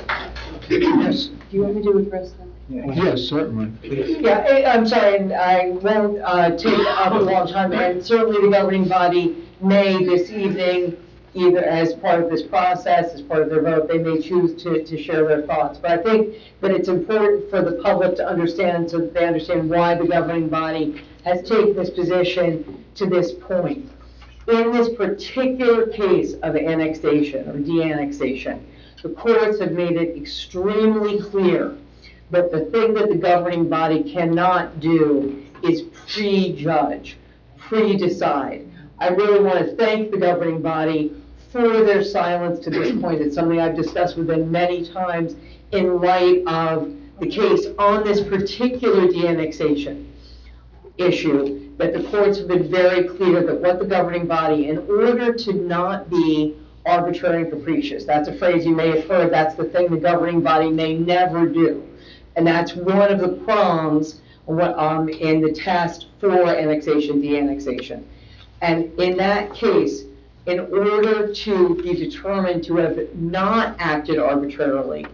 Yes. do you want me to address them? Yes, certainly. Yeah, I'm sorry, and I won't take up a long time, and certainly the governing body may this evening, either as part of this process, as part of their vote, they may choose to share their thoughts. But I think that it's important for the public to understand, so that they understand why the governing body has taken this position to this point. In this particular case of annexation or de-annexation, the courts have made it extremely clear that the thing that the governing body cannot do is prejudge, pre-decide. I really want to thank the governing body for their silence to this point. It's something I've discussed with them many times in light of the case on this particular de-annexation. issue, that the courts have been very clear that what the governing body, in order to not be arbitrary and capricious, that's a phrase you may have heard, that's the thing the governing body may never do. And that's one of the prongs in the test for annexation, de-annexation. And in that case, in order to be determined to have not acted arbitrarily,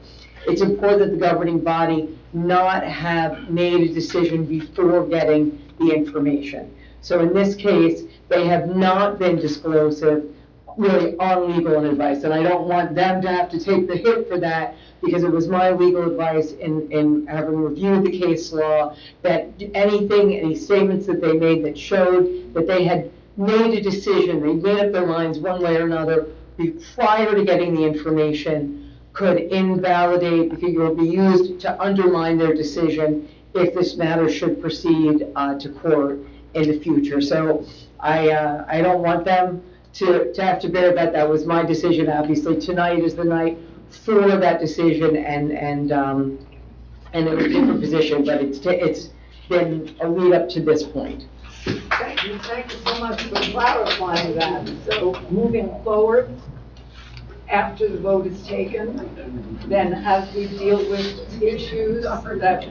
it's important that the governing body not have made a decision before getting the information. So in this case, they have not been disclosive really on legal advice, and I don't want them to have to take the hit for that, because it was my legal advice in having reviewed the case law, that any statements that they made that showed that they had made a decision, they made up their minds one way or another prior to getting the information, could invalidate, or be used to undermine their decision if this matter should proceed to court in the future. So I don't want them to have to bear that. That was my decision. Obviously, tonight is the night for that decision, and it was a different position, but it's been a lead up to this point. Thank you so much for clarifying that. So moving forward, after the vote is taken, then as we deal with issues that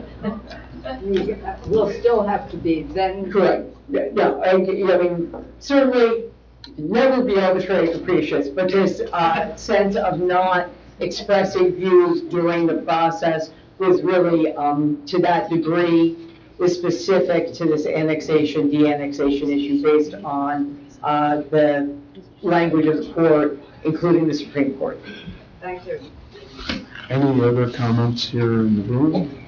will still have to be then. Correct. Yeah, I mean, certainly never be arbitrary and capricious, but this sense of not expressing views during the process was really, to that degree, is specific to this annexation, de-annexation issue based on the language of the court, including the Supreme Court. Thank you. Any other comments here in the room?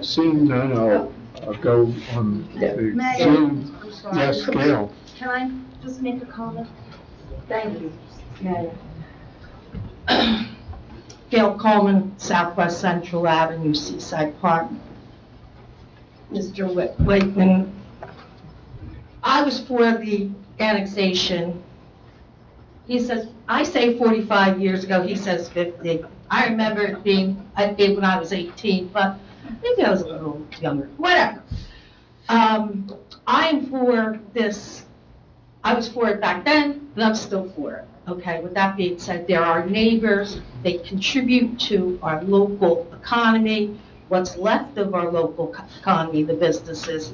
Seeing none, I'll go on the Zoom. Yes, Gail. Can I just make a comment? Thank you. Gail Coleman, Southwest Central Avenue, Seaside Park. Mr. Wakeman, I was for the annexation. He says, I say 45 years ago, he says 50. I remember it being, I think when I was 18, but maybe I was a little younger, whatever. I'm for this, I was for it back then, and I'm still for it. Okay, with that being said, there are neighbors, they contribute to our local economy, what's left of our local economy, the businesses.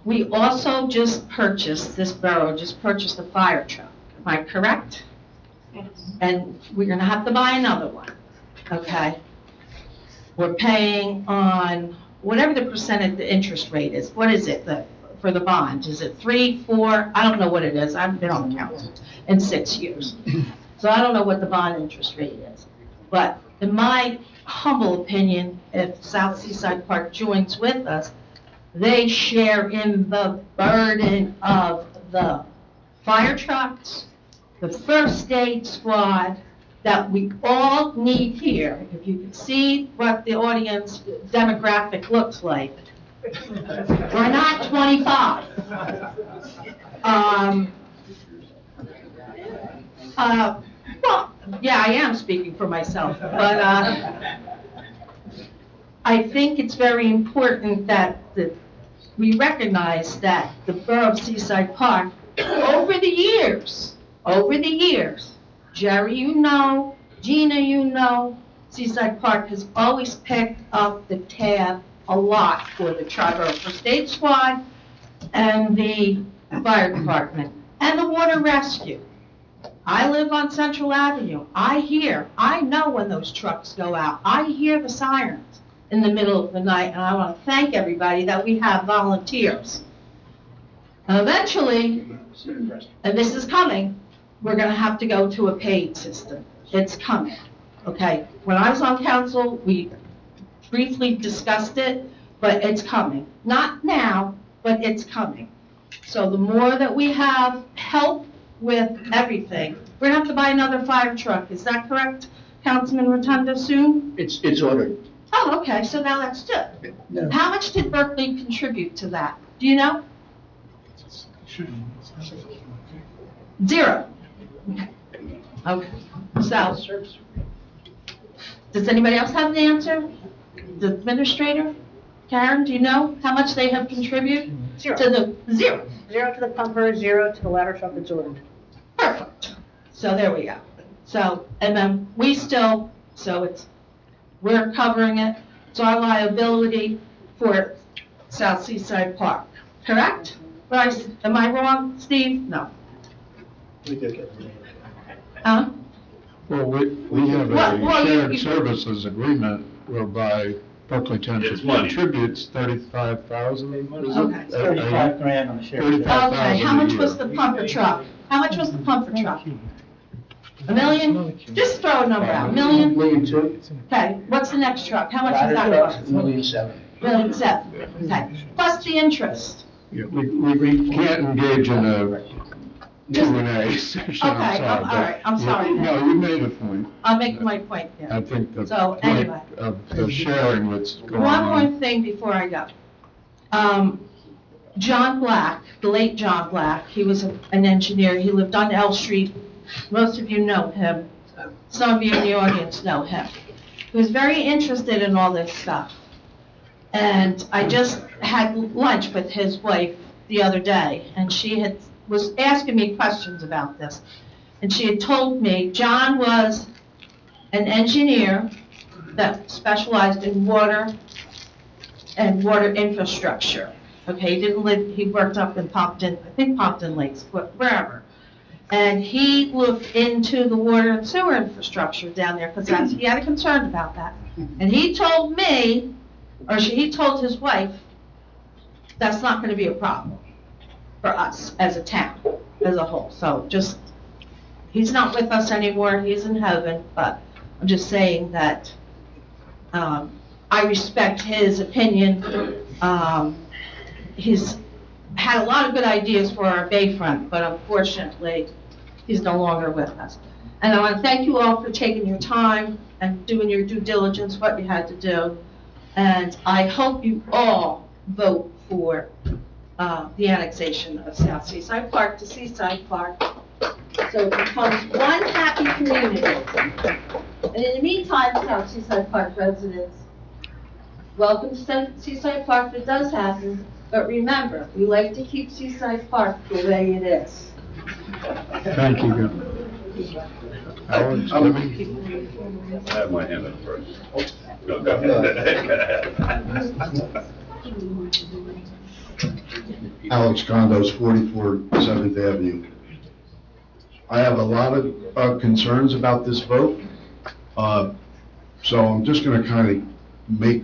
We also just purchased, this borough just purchased a fire truck, am I correct? Yes. And we're gonna have to buy another one, okay? We're paying on whatever the percentage, the interest rate is. What is it for the bond? Is it 3, 4? I don't know what it is. I haven't been on the council in 6 years. So I don't know what the bond interest rate is. But in my humble opinion, if South Seaside Park joins with us, they share in the burden of the fire trucks, the first aid squad that we all need here. If you can see what the audience demographic looks like, we're not 25. Well, yeah, I am speaking for myself, but I think it's very important that we recognize that the borough of Seaside Park, over the years, Jerry, you know, Gina, you know, Seaside Park has always picked up the tab a lot for the Tri-Borough First Aid Squad and the fire department and the water rescue. I live on Central Avenue. I know when those trucks go out. I hear the sirens in the middle of the night, and I want to thank everybody that we have volunteers. And eventually, and this is coming, we're going to have to go to a paid system. It's coming, okay? When I was on council, we briefly discussed it, but it's coming. Not now, but it's coming. So the more that we have help with everything, we're going to have to buy another fire truck. Is that correct, Councilman Rotundo, soon? It's ordered. Oh, okay, so now that's good. No. How much did Berkeley contribute to that? Do you know? 0. Okay. So, Does anybody else have an answer? The administrator? Karen, do you know how much they have contributed? Zero. To the, zero. Zero to the pumper, zero to the ladder truck that's ordered. Perfect. So there we go. So, and then we still, we're covering it. It's our liability for South Seaside Park, correct? Am I wrong, Steve? No. We did get Huh? Well, we have Well, a you- shared services agreement whereby Berkeley Township It's money. contributes 35,000. Okay. 35 grand on a share. Okay, how much was the pumper truck? How much was the pumper truck? $1 million? Just throw a number out, $1 million? $1,200,000. Okay, what's the next truck? How much does that cost? $1,700,000. $1,700,000, okay. Plus the interest. Yeah, we can't engage in a Q&A session, Okay, I'm sorry. all right, I'm sorry. No, you made a point. I'll make my point I there. think the So, point anyway. of the sharing what's going One on. more thing before I go. John Black, the late John Black, he was an engineer, he lived on L Street. Most of you know him. Some of you in the audience know him. He was very interested in all this stuff. And I just had lunch with his wife the other day, and she was asking me questions about this. And she had told me John was an engineer that specialized in water and water infrastructure. Okay, he worked up in Pompton, I think Pompton Lakes, wherever. And he looked into the water and sewer infrastructure down there, because he had a concern about that. And he told me, he told his wife, that's not gonna be a problem for us as a town, as a whole. So he's not with us anymore, he's in heaven, but I'm just saying that, I respect his opinion. He's had a lot of good ideas for our bayfront, but unfortunately, he's no longer with us. And I want to thank you all for taking your time and doing your due diligence, what you had to do. And I hope you all vote for the annexation of South Seaside Park to Seaside Park, so it becomes one happy community. And in the meantime, South Seaside Park residents, welcome to Seaside Park if it does happen, but remember, we like to keep Seaside Park the way it is. Thank you. Alex, I have my hand up first. Go ahead. Alex Condos, 44 7th Avenue. I have a lot of concerns about this vote, so I'm just going to kind of make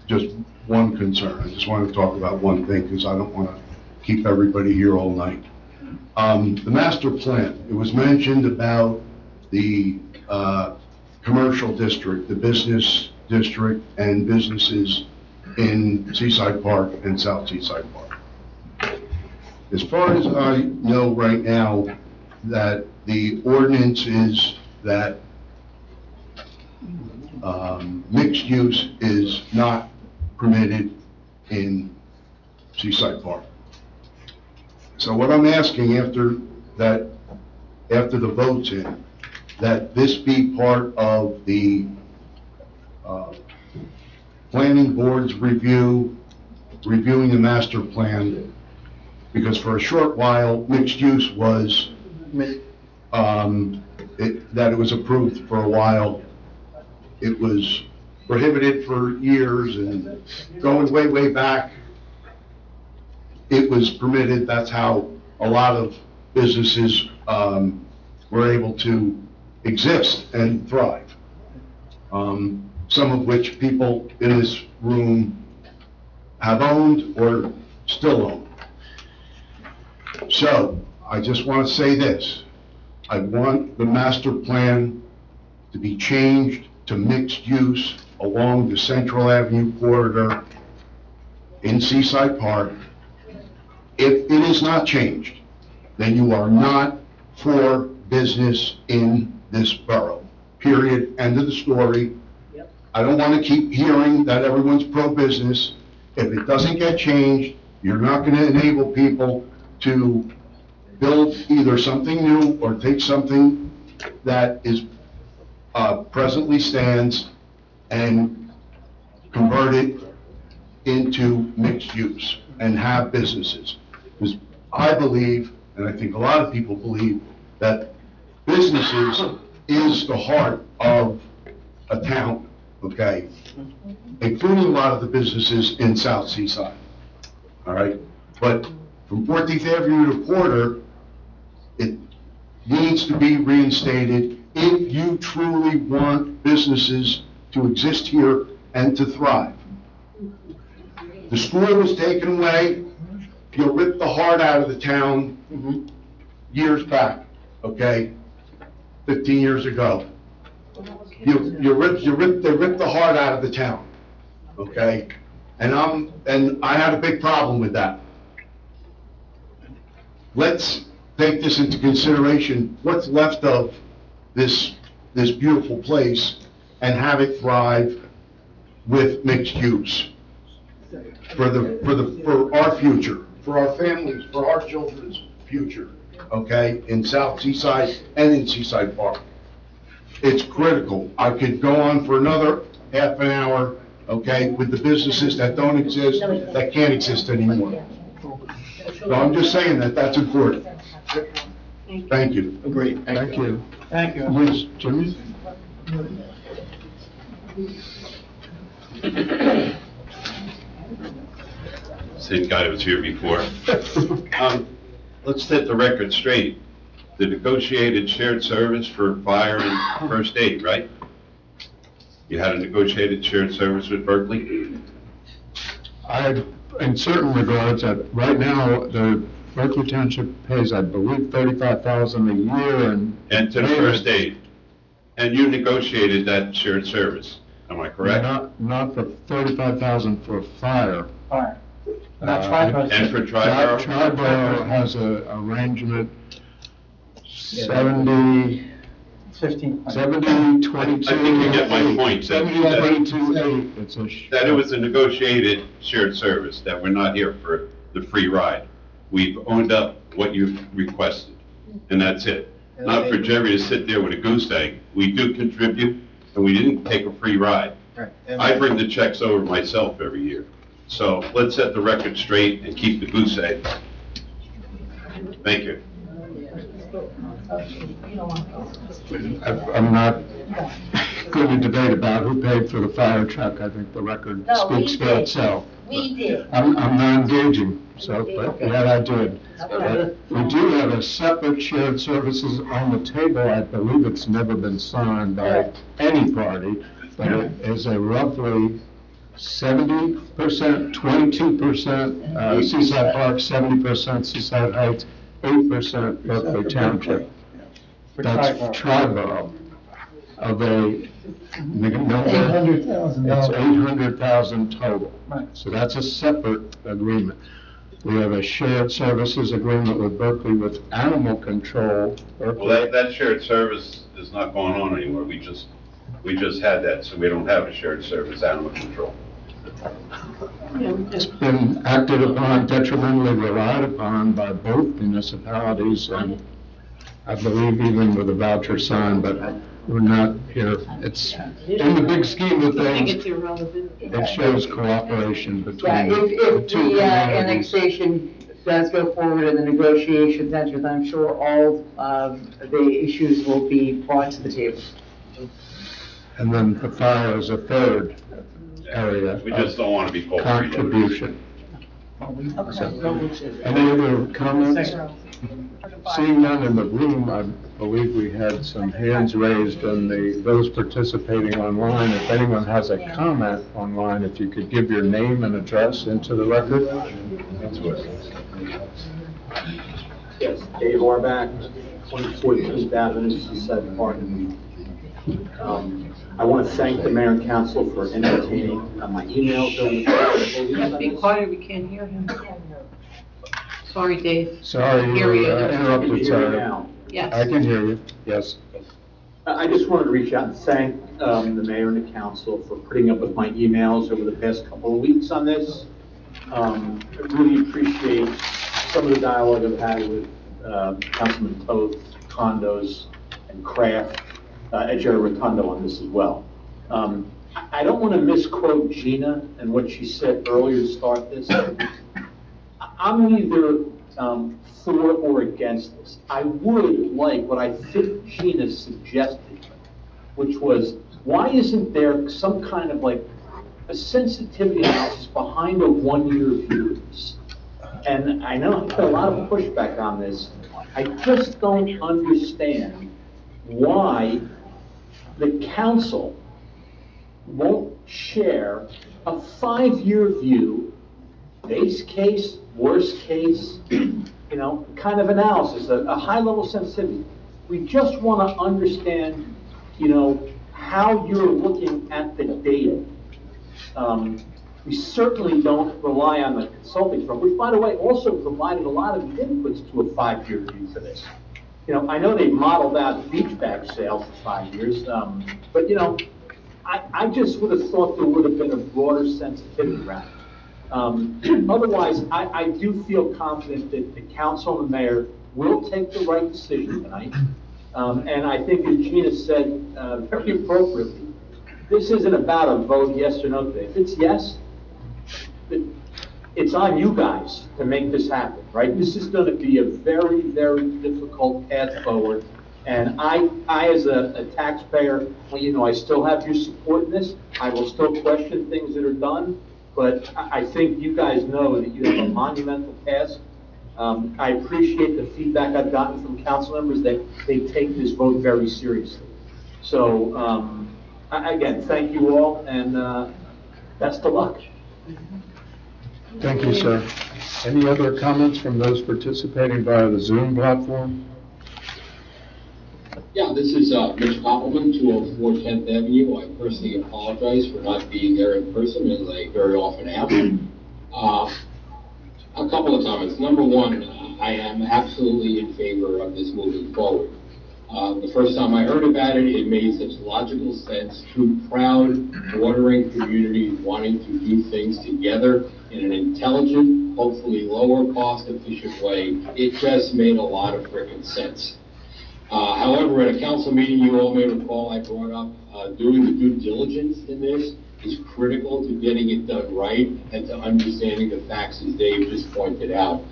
just one concern. I just want to talk about one thing because I don't want to keep everybody here all night. The master plan, it was mentioned about the commercial district, the business district, and businesses in Seaside Park and South Seaside Park. As far as I know right now, that the ordinance is that mixed use is not permitted in Seaside Park. So what I'm asking after the vote's in, that this be part of the planning board's reviewing the master plan, because for a short while, mixed use was, that it was approved for a while. It was prohibited for years, and going way, way back, it was permitted. That's how a lot of businesses were able to exist and thrive. Some of which people in this room have owned or still own. So, I just want to say this. I want the master plan to be changed to mixed use along the Central Avenue corridor in Seaside Park. If it is not changed, then you are not for business in this borough. Period. End of the story. I don't want to keep hearing that everyone's pro-business. If it doesn't get changed, you're not going to enable people to build either something new or take something that is presently stands and convert it into mixed use and have businesses. Because I believe, and I think a lot of people believe, that businesses is the heart of a town, okay? Including a lot of the businesses in South Seaside, all right? But from 14th Avenue to Porter, it needs to be reinstated if you truly want businesses to exist here and to thrive. The school was taken away, you ripped the heart out of the town years back, okay? 15 years ago. They ripped the heart out of the town, okay? And I had a big problem with that. Let's take this into consideration, what's left of this beautiful place, and have it thrive with mixed use for our future, for our families, for our children's future, okay, in South Seaside and in Seaside Park. It's critical. I could go on for another half an hour, okay, with the businesses that don't exist, that can't exist anymore. So I'm just saying that that's important. Thank you. Agreed. Thank you. Thank you. Yes, Jimmy? Same guy that was here before. Let's set the record straight. The negotiated shared service for fire and first aid, right? You had a negotiated shared service with Berkeley? In certain regards, right now, the Berkeley Township pays, I believe, $35,000 a year And to the first aid. And you negotiated that shared service, am I correct? Not for $35,000 for fire. Fire. Not Triborough. And for Triborough? Triborough has an arrangement, 70, 15. 70, 22. I think you get my point. 70, 22, 8. That it was a negotiated shared service, that we're not here for the free ride. We've owned up what you've requested, and that's it. Not for Jerry to sit there with a goose egg. We do contribute, and we didn't take a free ride. I bring the checks over myself every year. So let's set the record straight and keep the goose egg. Thank you. I'm not going to debate about who paid for the fire truck. I think the record speaks for itself. We did. I'm not engaging, so, but yeah, I did. But we do have a separate shared services on the table. I believe it's never been signed by any party, but it is a roughly 70%, 22% Seaside Park, 70% Seaside Heights, 8% Berkeley Township. That's Triborough of a number. $800,000. It's 800,000 total. Right. So that's a separate agreement. We have a shared services agreement with Berkeley with animal control. Well, that shared service is not going on anymore. We just had that, so we don't have a shared service animal control. It's been acted upon, detrimentally relied upon by both municipalities, and I believe even with a voucher signed, but we're not here. It's, in the big scheme of things, it shows cooperation between the If two the communities. annexation does go forward in the negotiations, then I'm sure all of the issues will be brought to the table. And then the fire is a third area We just don't want to be called free. contribution. Any other comments? Seeing none in the room, I believe we had some hands raised and those participating online. If anyone has a comment online, if you could give your name and address into the record. Yes, Dave Orbach, 14th Avenue, Seaside Park. I want to thank the mayor and council for entertaining my emails over the past. Be quiet, we can't hear him. Sorry, Dave. Sorry, Hear you you. interrupted, Can you hear me sorry. now? Yes. I can hear you, yes. I just wanted to reach out and thank the mayor and the council for putting up with my emails over the past couple of weeks on this. I really appreciate some of the dialogue I've had with Councilman Toth, Condos, and Kraft, at Jerry Rotundo on this as well. I don't want to misquote Gina and what she said earlier to start this. I'm neither for or against this. I would like what I think Gina suggested, which was, why isn't there some kind of like a sensitivity analysis behind a 1-year view of this? And I know I put a lot of pushback on this. I just don't understand why the council won't share a 5-year view, base case, worst case, kind of analysis, a high-level sensitivity. We just want to understand, how you're looking at the data. We certainly don't rely on the consulting firm, which, by the way, also provided a lot of inputs to a 5-year view for this. I know they modeled out beach bag sales for 5 years, but I just would have thought there would have been a broader sensitivity around it. Otherwise, I do feel confident that the council and the mayor will take the right decision tonight. And I think, as Gina said very appropriately, this isn't about a vote yes or no today. If it's yes, it's on you guys to make this happen, right? This is going to be a very, very difficult path forward. And I as a taxpayer, I still have your support in this. I will still question things that are done, but I think you guys know that you have a monumental task. I appreciate the feedback I've gotten from council members that they take this vote very seriously. So, again, thank you all, and best of luck. Thank you, sir. Any other comments from those participating via the Zoom platform? Yeah, this is Mitch Koppelman, 204 10th Avenue. I personally apologize for not being there in person, as I very often am. A couple of comments. Number one, I am absolutely in favor of this moving forward. The first time I heard about it, it made such logical sense. Two proud, bordering communities wanting to do things together in an intelligent, hopefully lower cost, efficient way. It just made a lot of freaking sense. However, at a council meeting, you all may recall, I brought up doing the due diligence in this is critical to getting it done right and to understanding the facts, as Dave just pointed out.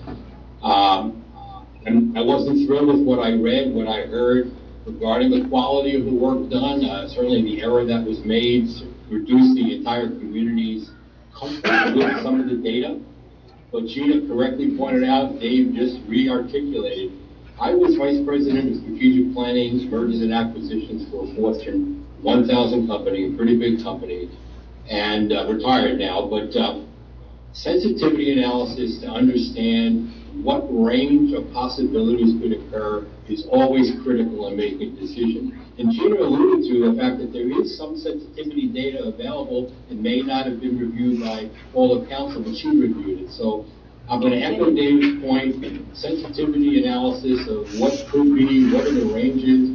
And I wasn't thrilled with what I read, what I heard regarding the quality of the work done, certainly the error that was made to reduce the entire community's comfort with some of the data. But Gina correctly pointed out, Dave just re-articulated. I was Vice President of Strategic Planning, Mergers and Acquisitions for a Fortune 1,000 company, a pretty big company, and retired now, but sensitivity analysis to understand what range of possibilities could occur is always critical in making a decision. And Gina alluded to the fact that there is some sensitivity data available and may not have been reviewed by all of council, but she reviewed it. So I'm going to echo Dave's point, sensitivity analysis of what could be, what are the ranges,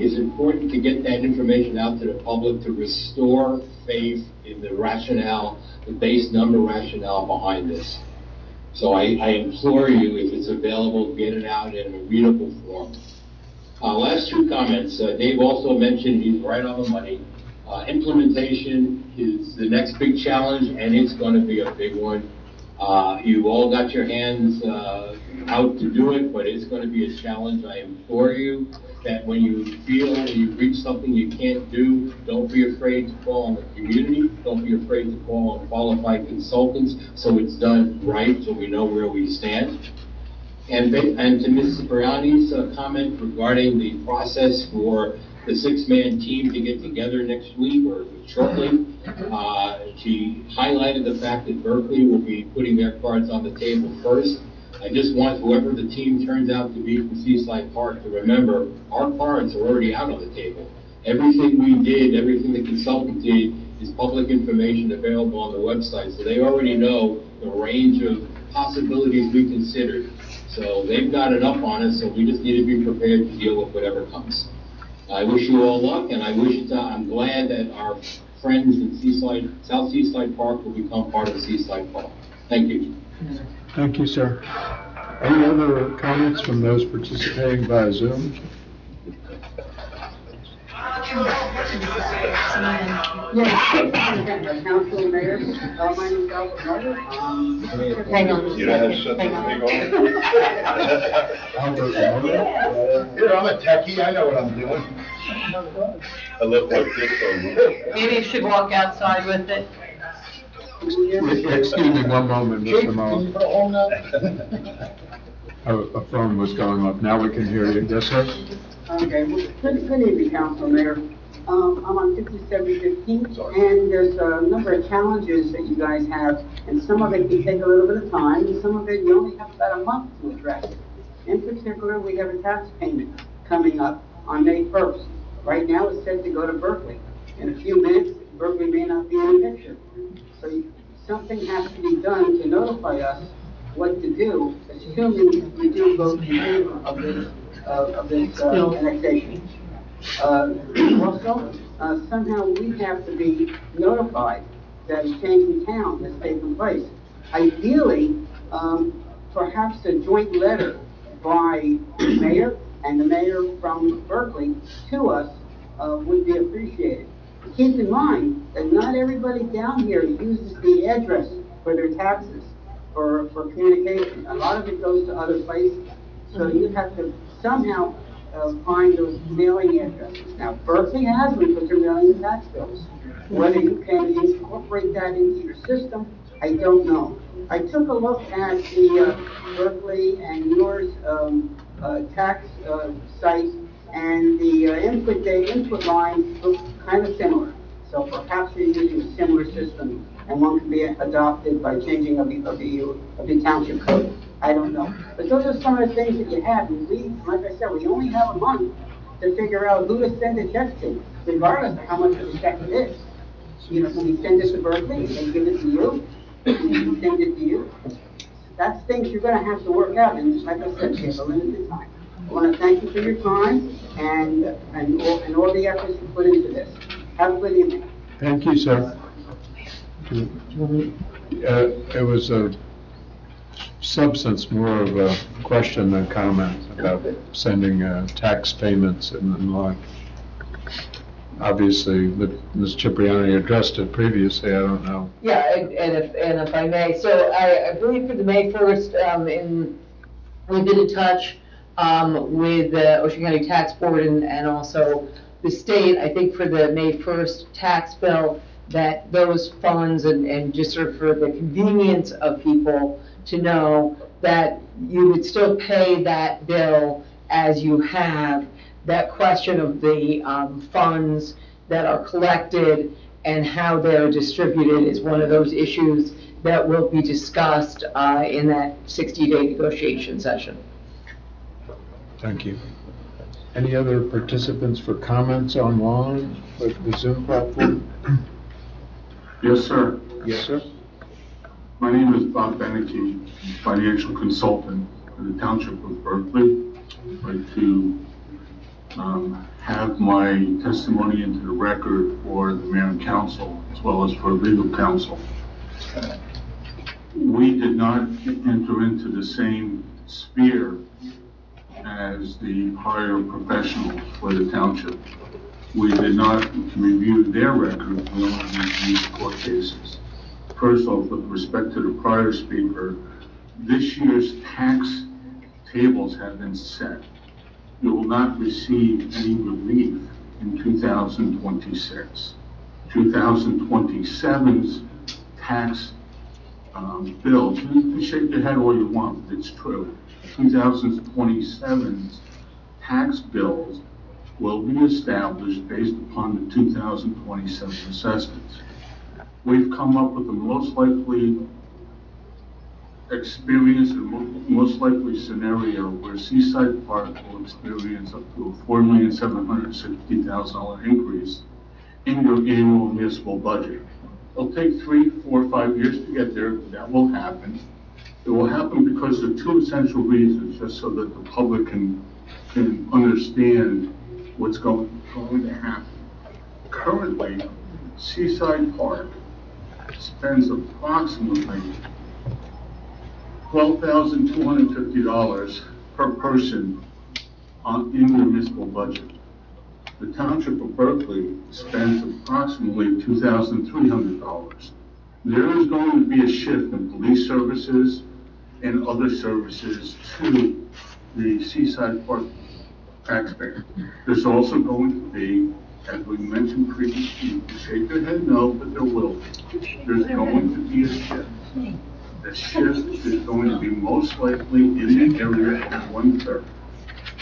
is important to get that information out to the public to restore faith in the rationale, the base number rationale behind this. So I implore you, if it's available, get it out in a readable form. Last two comments. Dave also mentioned, he's right on the money. Implementation is the next big challenge, and it's going to be a big one. You've all got your hands out to do it, but it's going to be a challenge. I implore you that when you feel you've reached something you can't do, don't be afraid to call on the community. Don't be afraid to call on qualified consultants so it's done right, so we know where we stand. And to Mrs. Briani's comment regarding the process for the 6-man team to get together next week or shortly, she highlighted the fact that Berkeley will be putting their cards on the table first. I just want whoever the team turns out to be from Seaside Park to remember our cards are already out on the table. Everything we did, everything the consultant did is public information available on the website, so they already know the range of possibilities we considered. So they've got it up on us, so we just need to be prepared to deal with whatever comes. I wish you all luck, and I'm glad that our friends in Seaside, South Seaside Park will become part of Seaside Park. Thank you. Thank you, sir. Any other comments from those participating via Zoom? Council Mayor, my name is Albert Miller. Hang on a You don't have second, such a hang on. big I'm a techie, I know what I'm doing. I look like this. Maybe you should walk outside with it. Excuse me one moment, Mr. Muller. Go home now? A phone was going off. Now we can hear you. Yes, sir? Okay, well, good evening, Council Mayor. I'm on 5715, and there's a number of challenges that you guys have, and some of it can take a little bit of time, and some of it you only have about a month to address. In particular, we have a tax payment coming up on May 1st. Right now, it's set to go to Berkeley. In a few minutes, Berkeley may not be in the picture. So something has to be done to notify us what to do, assuming we do vote in favor of this annexation. Also, somehow we have to be notified that a change in town has taken place. Ideally, perhaps a joint letter by the mayor and the mayor from Berkeley to us would be appreciated. Keep in mind that not everybody down here uses the address for their taxes for communication. A lot of it goes to other places. So you have to somehow find those mailing addresses. Now, Berkeley has them because they're mailing tax bills. Whether you can incorporate that into your system, I don't know. I took a look at the Berkeley and yours tax site, and the input line looks kind of similar. So perhaps you're using a similar system, and one can be adopted by changing of the township code. I don't know. But those are some of the things that you have. And we, like I said, we only have a month to figure out who to send a check to, regardless of how much of a check it is. You know, when we send it to Berkeley, they give it to you, we send it to you. That's things you're going to have to work out, and like I said, we have a limited time. I want to thank you for your time and all the efforts you put into this. Have a good evening. Thank you, sir. It was a substance, more of a question than comment about sending tax payments and the like. Obviously, Ms. Cipriani addressed it previously, I don't know. Yeah, and if I may, so I believe for the May 1st, we've been in touch with the Ocean County Tax Board and also the state. I think for the May 1st tax bill, that those funds and just sort of for the convenience of people to know that you would still pay that bill as you have. That question of the funds that are collected and how they're distributed is one of those issues that will be discussed in that 60-day negotiation session. Thank you. Any other participants for comments online with the Zoom platform? Yes, sir. Yes, sir. My name is Bob Beneke, financial consultant for the Township of Berkeley. I'd like to have my testimony into the record for the mayor and council, as well as for legal counsel. We did not enter into the same sphere as the higher professionals for the township. We did not review their record, we only reviewed the court cases. First off, with respect to the prior speaker, this year's tax tables have been set. You will not receive any relief in 2026. 2027's tax bills, you shake your head all you want, but it's true. 2027's tax bills will be established based upon the 2027 assessments. We've come up with the most likely experience and most likely scenario where Seaside Park will experience up to a $4,760,000 increase in your annual municipal budget. It'll take 3, 4, 5 years to get there, but that will happen. It will happen because of two essential reasons, just so that the public can understand what's going to happen. Currently, Seaside Park spends approximately $12,250 per person in the municipal budget. the Township of Berkeley spends approximately $2,300. There is going to be a shift in police services and other services to the Seaside Park taxpayer. There's also going to be, as we mentioned previously, you can shake your head no, but there will be. There's going to be a shift. The shift is going to be most likely in the area of 1/3.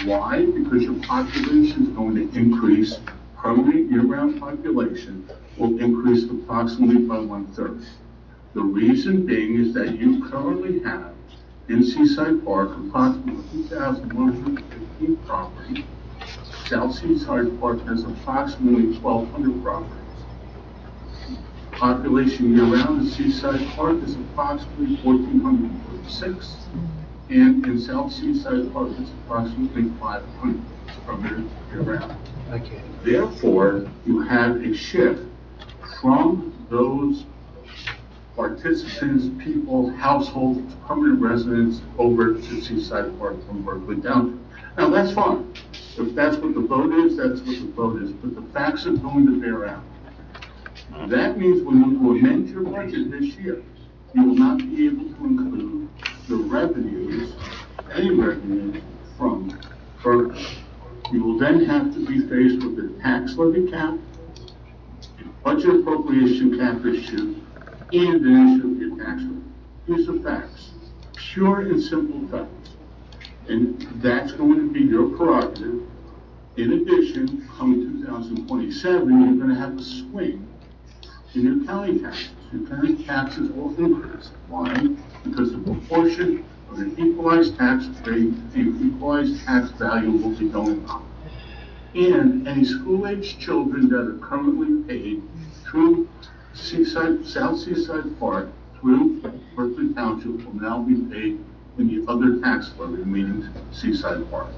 Why? Because your population is going to increase, permanent year-round population will increase approximately by 1/3. The reason being is that you currently have in Seaside Park approximately 2,115 properties. South Seaside Park has approximately 1,200 properties. Population year-round in Seaside Park is approximately 1,446, and in South Seaside Park it's approximately 500 permanent year-round. Okay. Therefore, you have a shift from those participants, people, households, permanent residents over to Seaside Park from Berkeley Township. Now, that's fine. If that's what the vote is, that's what the vote is, but the facts are going to bear out. That means when you amend your budget this year, you will not be able to include the revenues, any revenues from Berkeley. You will then have to be faced with a tax levy cap, a budget appropriation cap issue, and an issue of your tax rate. These are facts, pure and simple facts. And that's going to be your prerogative. In addition, come 2027, you're going to have a swing in your county taxes. Your county taxes will increase. Why? Because the proportion of an equalized tax rate and equalized tax value will be going up. And any school-aged children that are currently paid through South Seaside Park through Berkeley Township will now be paid in the other tax levy, meaning Seaside Park.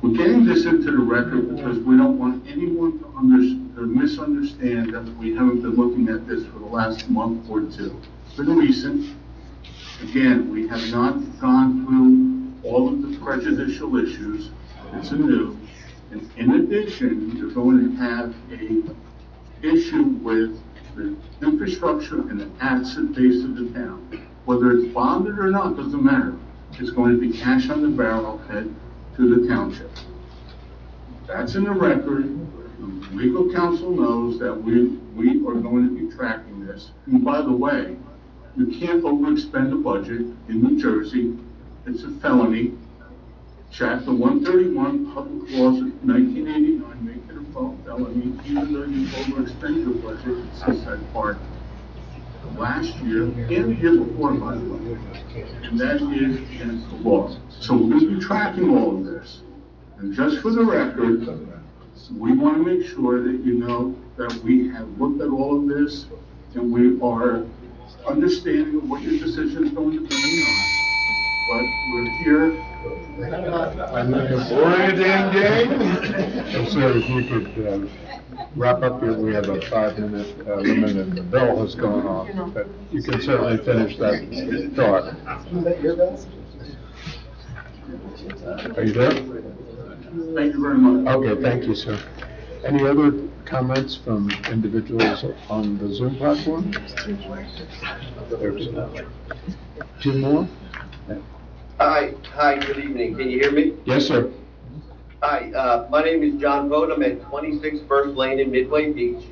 We're getting this into the record because we don't want anyone to misunderstand that we haven't been looking at this for the last month or two. It's been recent. Again, we have not gone through all of the prejudicial issues. It's anew. And in addition, you're going to have a issue with the infrastructure and the asset base of the town. Whether it's bonded or not, doesn't matter. It's going to be cash on the barrelhead to the township. That's in the record. The legal counsel knows that we are going to be tracking this. And by the way, you can't overexpend a budget in New Jersey. It's a felony. Chapter 131, Public Laws of 1989, make it a felony, even though you overexpend your budget at Seaside Park last year and the year before, by the way. And that is against the law. So we're going to be tracking all of this. And just for the record, we want to make sure that you know that we have looked at all of this and we are understanding of what your decision is going to be on. But we're here. So if you could wrap up here, we have a 5-minute limit and the bell has gone off, but you can certainly finish that thought. Are you there? Thank you very much. Okay, thank you, sir. Any other comments from individuals on the Zoom platform? There's two more. Hi, good evening. Can you hear me? Yes, sir. Hi, my name is John Vogt. I'm at 26 First Lane in Midway Beach.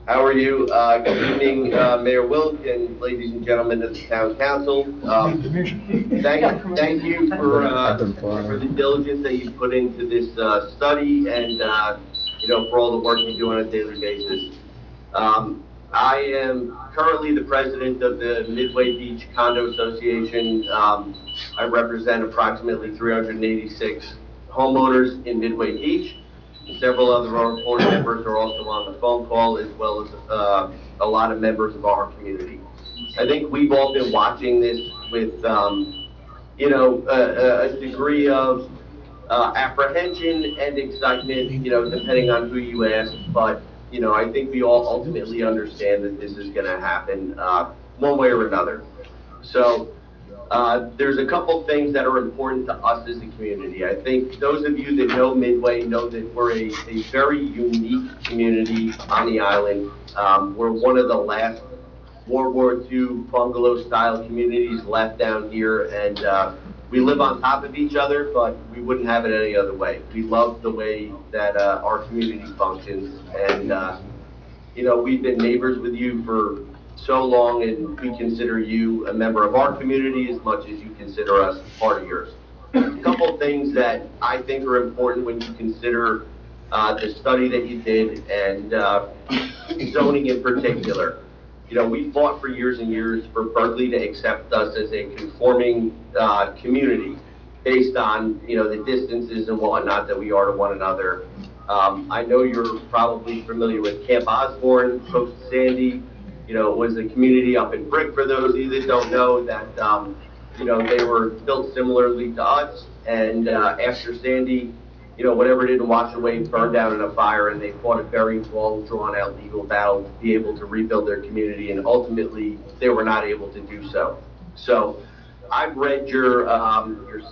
How are you? Good evening, Mayor Wilk and ladies and gentlemen of the Town Council. Thank you for the diligence that you put into this study and for all the work you do on a daily basis. I am currently the president of the Midway Beach Condo Association. I represent approximately 386 homeowners in Midway Beach. Several other of our board members are also on the phone call, as well as a lot of members of our community. I think we've all been watching this with, a degree of apprehension and excitement, depending on who you ask. But, I think we all ultimately understand that this is going to happen one way or another. So, There's a couple things that are important to us as a community. I think those of you that know Midway know that we're a very unique community on the island. We're one of the last World War II bungalow-style communities left down here, and we live on top of each other, but we wouldn't have it any other way. We love the way that our community functions, and we've been neighbors with you for so long, and we consider you a member of our community as much as you consider us part of yours. A couple things that I think are important when you consider the study that you did, and zoning in particular. We fought for years and years for Berkeley to accept us as a conforming community based on, the distances and whatnot that we are to one another. I know you're probably familiar with Camp Osborne, Coast Sandy, was a community up in Brick, for those of you that don't know, that, they were built similarly to us, and after Sandy, whatever didn't wash away burned down in a fire, and they fought a very long, drawn-out legal battle to be able to rebuild their community, and ultimately, they were not able to do so. So, I've read your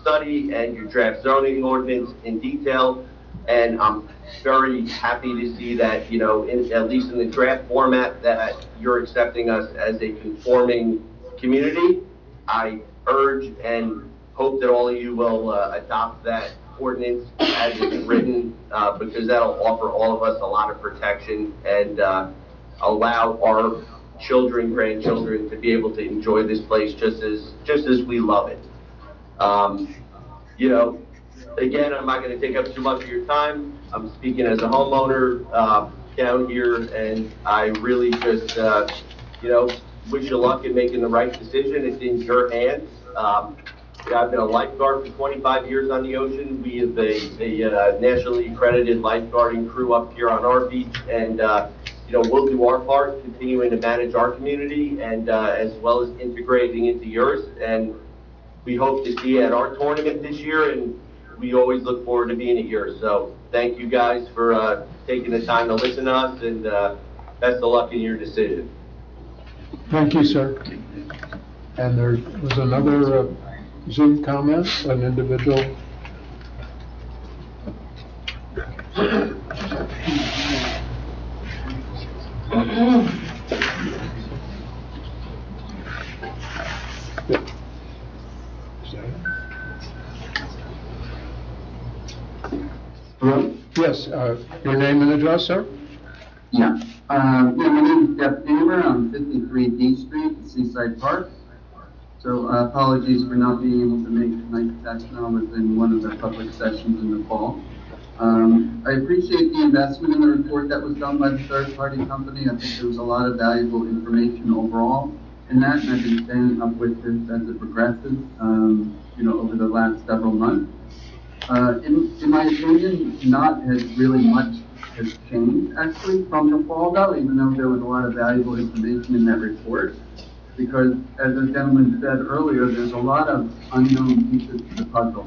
study and your draft zoning ordinance in detail, and I'm very happy to see that, at least in the draft format, that you're accepting us as a conforming community. I urge and hope that all of you will adopt that ordinance as it's written, because that'll offer all of us a lot of protection and allow our children, grandchildren to be able to enjoy this place just as we love it. Again, I'm not going to take up too much of your time. I'm speaking as a homeowner down here, and I really just, wish you luck in making the right decision. It's in your hands. I've been a lifeguard for 25 years on the ocean. We have a nationally accredited lifeguarding crew up here on our beach, and we'll do our part, continuing to manage our community, and as well as integrating into yours. And we hope to see you at our tournament this year, and we always look forward to being at yours. So thank you guys for taking the time to listen to us, and best of luck in your decision. Thank you, sir. And there was another Zoom comment, an individual. Hello? Yes, your name and address, sir? Yeah. My name is Jeff Damer. I'm 53 D Street, Seaside Park. So apologies for not being able to make tonight's session. I was in one of the public sessions in the fall. I appreciate the investment in the report that was done by the third-party company. I think there was a lot of valuable information overall in that, and I've been staying up with this as it progresses, over the last several months. In my opinion, not as really much has changed actually from the fall, though, even though there was a lot of valuable information in that report. Because, as the gentleman said earlier, there's a lot of unknown pieces to the puzzle.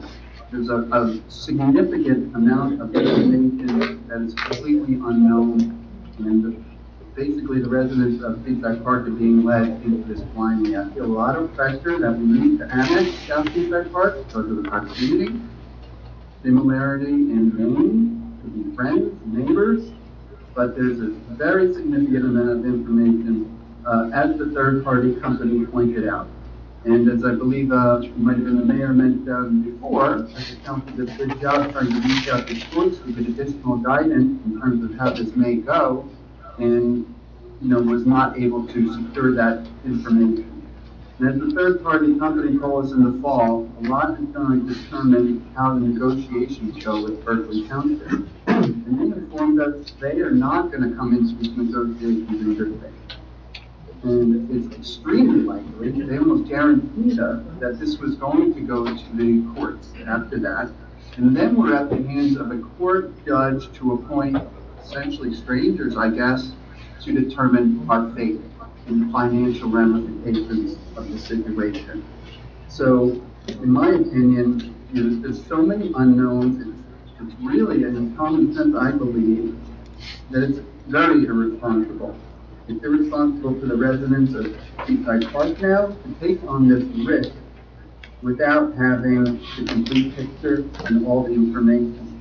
There's a significant amount of information that is completely unknown, and basically the residents of Seaside Park are being led into this blindly. I feel a lot of pressure that we need to annex South Seaside Park because of the proximity, similarity in name, to be friends, neighbors, but there's a very significant amount of information as the third-party company pointed out. And as I believe it might have been the mayor mentioned before, the council did a good job trying to reach out to schools to get additional guidance in terms of how this may go, and was not able to secure that information. And as the third-party company told us in the fall, a lot is going to determine how the negotiations go with Berkeley Township. And they informed us they are not going to come into these negotiations in good faith. And it's extremely likely, they almost guaranteed us that this was going to go to the courts after that. And then we're at the hands of a court judge to appoint essentially strangers, I guess, to determine our fate and the financial ramifications of the situation. So, in my opinion, there's so many unknowns. It's really, in common sense, I believe, that it's very irresponsible. It's irresponsible for the residents of Seaside Park now to take on this risk without having the complete picture and all the information.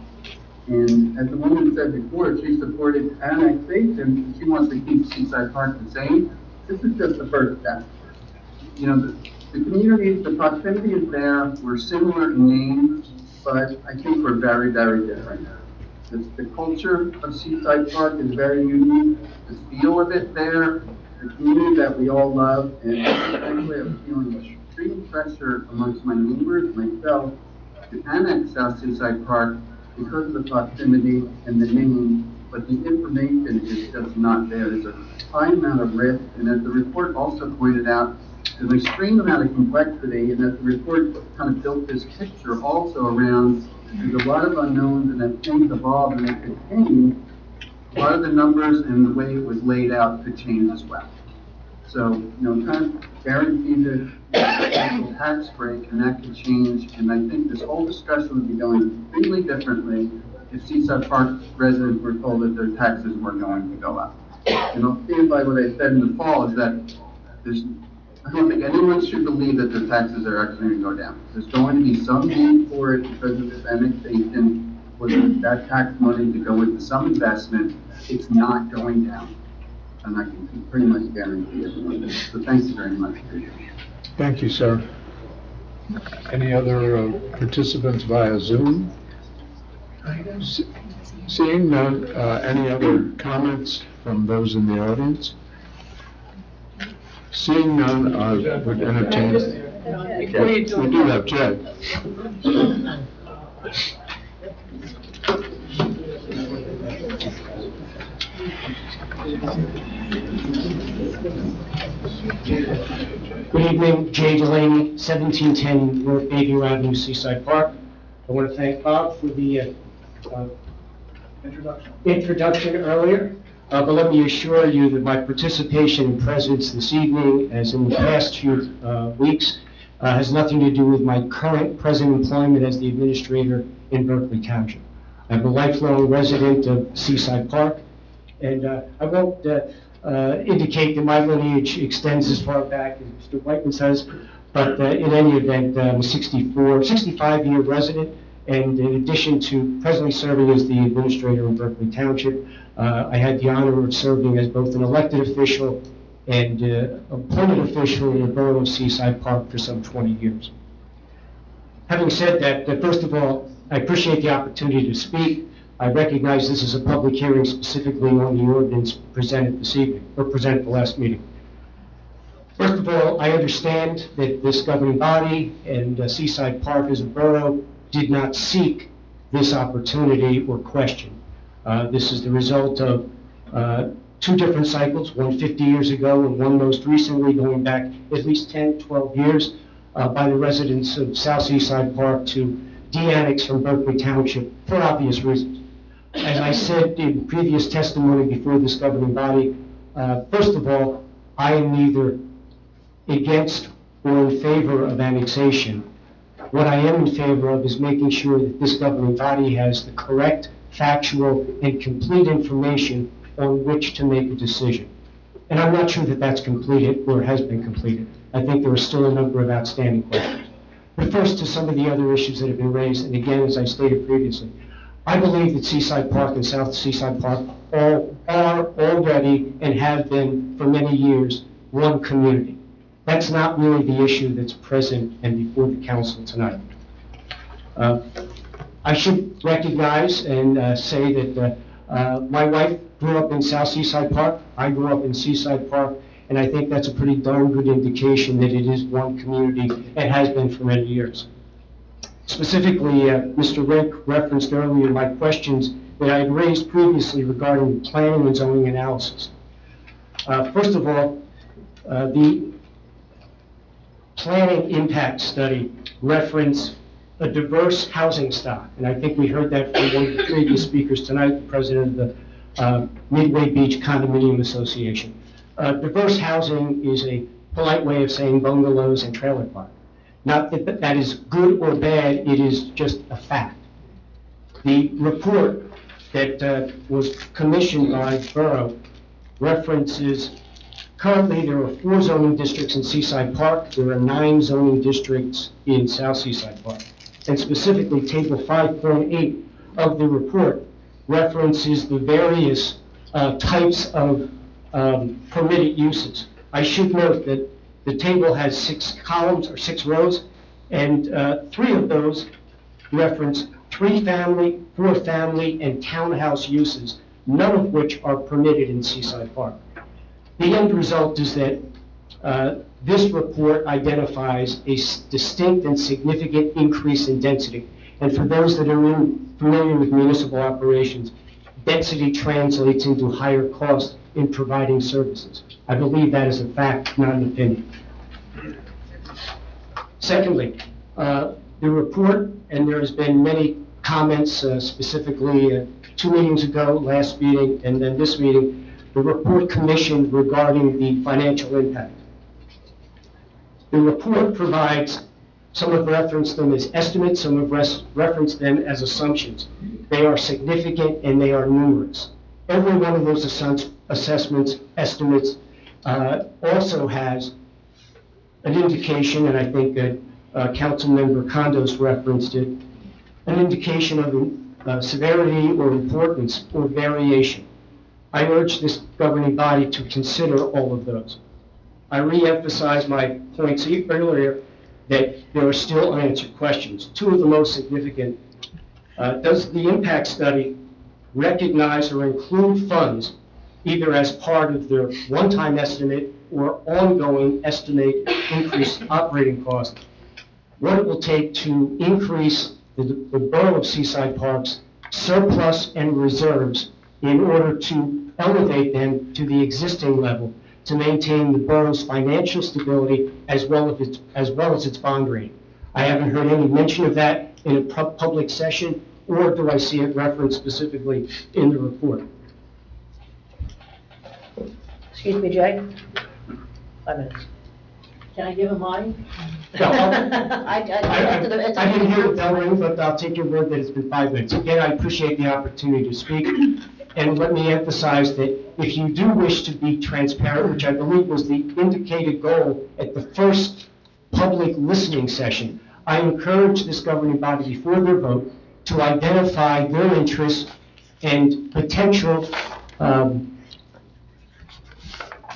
And as the woman said before, she supported annexation, she wants to keep Seaside Park the same. This is just the first step. You know, the community, the proximity is there, we're similar in name, but I think we're very, very different. The culture of Seaside Park is very unique, the feel of it there, the community that we all love, and frankly, I'm feeling extreme pressure amongst my neighbors, myself, to annex South Seaside Park because of the proximity and the name, but the information is just not there. There's a high amount of risk, and as the report also pointed out, there's an extreme amount of complexity, and as the report kind of built this picture also around, there's a lot of unknowns, and as things evolve and they could change, a lot of the numbers and the way it was laid out could change as well. So, you know, kind of guaranteed a tax break, and that could change, and I think this whole discussion would be going completely differently if Seaside Park residents were told that their taxes were going to go up. And I'll stand by what I said in the fall, is that I don't think anyone should believe that their taxes are actually going to go down. There's going to be some need for it because of this annexation, for that tax money to go into some investment. It's not going down. And I can pretty much guarantee everyone. So thank you very much. Thank you, sir. Any other participants via Zoom? Seeing none, any other comments from those in the audience? Seeing none, I would entertain. We do have Jed. Good evening, Jay Delaney, 1710 North Bayview Avenue, Seaside Park. I want to thank Bob for the introduction earlier. But let me assure you that my participation and presence this evening, as in the past few weeks, has nothing to do with my current present employment as the administrator in Berkeley Township. I'm a lifelong resident of Seaside Park, and I won't indicate that my lineage extends as far back as Mr. Whiteman says, but in any event, I'm a 65-year resident, and in addition to presently serving as the administrator in Berkeley Township, I had the honor of serving as both an elected official and appointed official in the borough of Seaside Park for some 20 years. Having said that, first of all, I appreciate the opportunity to speak. I recognize this is a public hearing specifically on the ordinance presented this evening, or presented the last meeting. First of all, I understand that this governing body and Seaside Park as a borough did not seek this opportunity or question. This is the result of two different cycles, one 50 years ago and one most recently going back at least 10, 12 years by the residents of South Seaside Park to de-annex from Berkeley Township for obvious reasons. As I said in previous testimony before this governing body, first of all, I am neither against or in favor of annexation. What I am in favor of is making sure that this governing body has the correct, factual, and complete information on which to make a decision. And I'm not sure that that's completed or has been completed. I think there are still a number of outstanding questions. But first to some of the other issues that have been raised, and again, as I stated previously, I believe that Seaside Park and South Seaside Park are already and have been for many years one community. That's not really the issue that's present and before the council tonight. I should recognize and say that my wife grew up in South Seaside Park. I grew up in Seaside Park, and I think that's a pretty darn good indication that it is one community and has been for many years. Specifically, Mr. Rink referenced earlier my questions that I had raised previously regarding planning and zoning analysis. First of all, the planning impact study referenced a diverse housing stock, and I think we heard that from one of the previous speakers tonight, the president of the Midway Beach Condominium Association. Diverse housing is a polite way of saying bungalows and trailer park. Not that that is good or bad, it is just a fact. The report that was commissioned by Borough references Currently, there are 4 zoning districts in Seaside Park. There are 9 zoning districts in South Seaside Park. And specifically, Table 5.8 of the report references the various types of permitted uses. I should note that the table has 6 columns or 6 rows, and 3 of those reference 3-family, 4-family, and townhouse uses, none of which are permitted in Seaside Park. The end result is that this report identifies a distinct and significant increase in density. And for those that are familiar with municipal operations, density translates into higher cost in providing services. I believe that is a fact, not an opinion. Secondly, the report, and there has been many comments specifically 2 meetings ago, last meeting, and then this meeting, the report commissioned regarding the financial impact. The report provides, some have referenced them as estimates, some have referenced them as assumptions. They are significant and they are numerous. Every one of those assessments, estimates, also has an indication, and I think that Councilmember Condos referenced it, an indication of severity or importance or variation. I urge this governing body to consider all of those. I re-emphasize my points earlier that there are still unanswered questions. 2 of the most significant. Does the impact study recognize or include funds either as part of their one-time estimate or ongoing estimate increased operating cost? What it will take to increase the Borough of Seaside Park's surplus and reserves in order to elevate them to the existing level to maintain the borough's financial stability as well as its bond rating. I haven't heard any mention of that in a public session, or do I see it referenced specifically in the report. Excuse me, Jay? 5 minutes. Can I give him mine? No, I didn't hear the bell ring, but I'll take your word that it's been 5 minutes. Again, I appreciate the opportunity to speak, and let me emphasize that if you do wish to be transparent, which I believe was the indicated goal at the first public listening session, I encourage this governing body before their vote to identify their interests and potential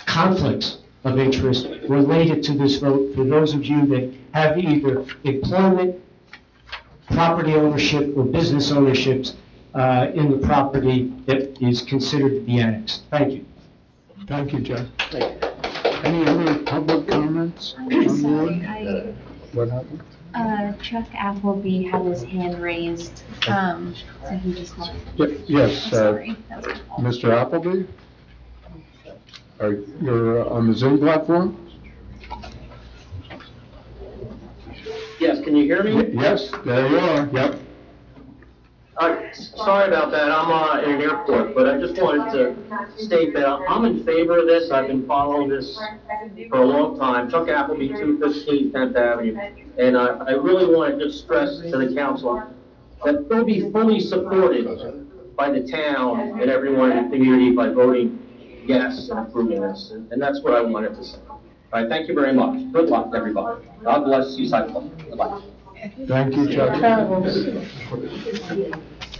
conflicts of interest related to this vote for those of you that have either employment, property ownership, or business ownerships in the property that is considered to be annexed. Thank you. Thank you, Jeff. Any other public comments? Sorry, What happened? Chuck Appleby had his hand raised, so he just left. Yes, I'm sorry, that's my fault. Mr. Appleby? You're on the Zoom platform? Yes, can you hear me? Yes, there you are, yep. Sorry about that, I'm in an airport, but I just wanted to state that I'm in favor of this. I've been following this for a long time. Chuck Appleby, 215 10th Avenue. And I really want to just stress to the council that they'll be fully supported by the town and everyone in the community by voting yes and approving this. And that's what I wanted to say. All right, thank you very much. Good luck, everybody. God bless Seaside Park. Goodbye. Thank you, Chuck.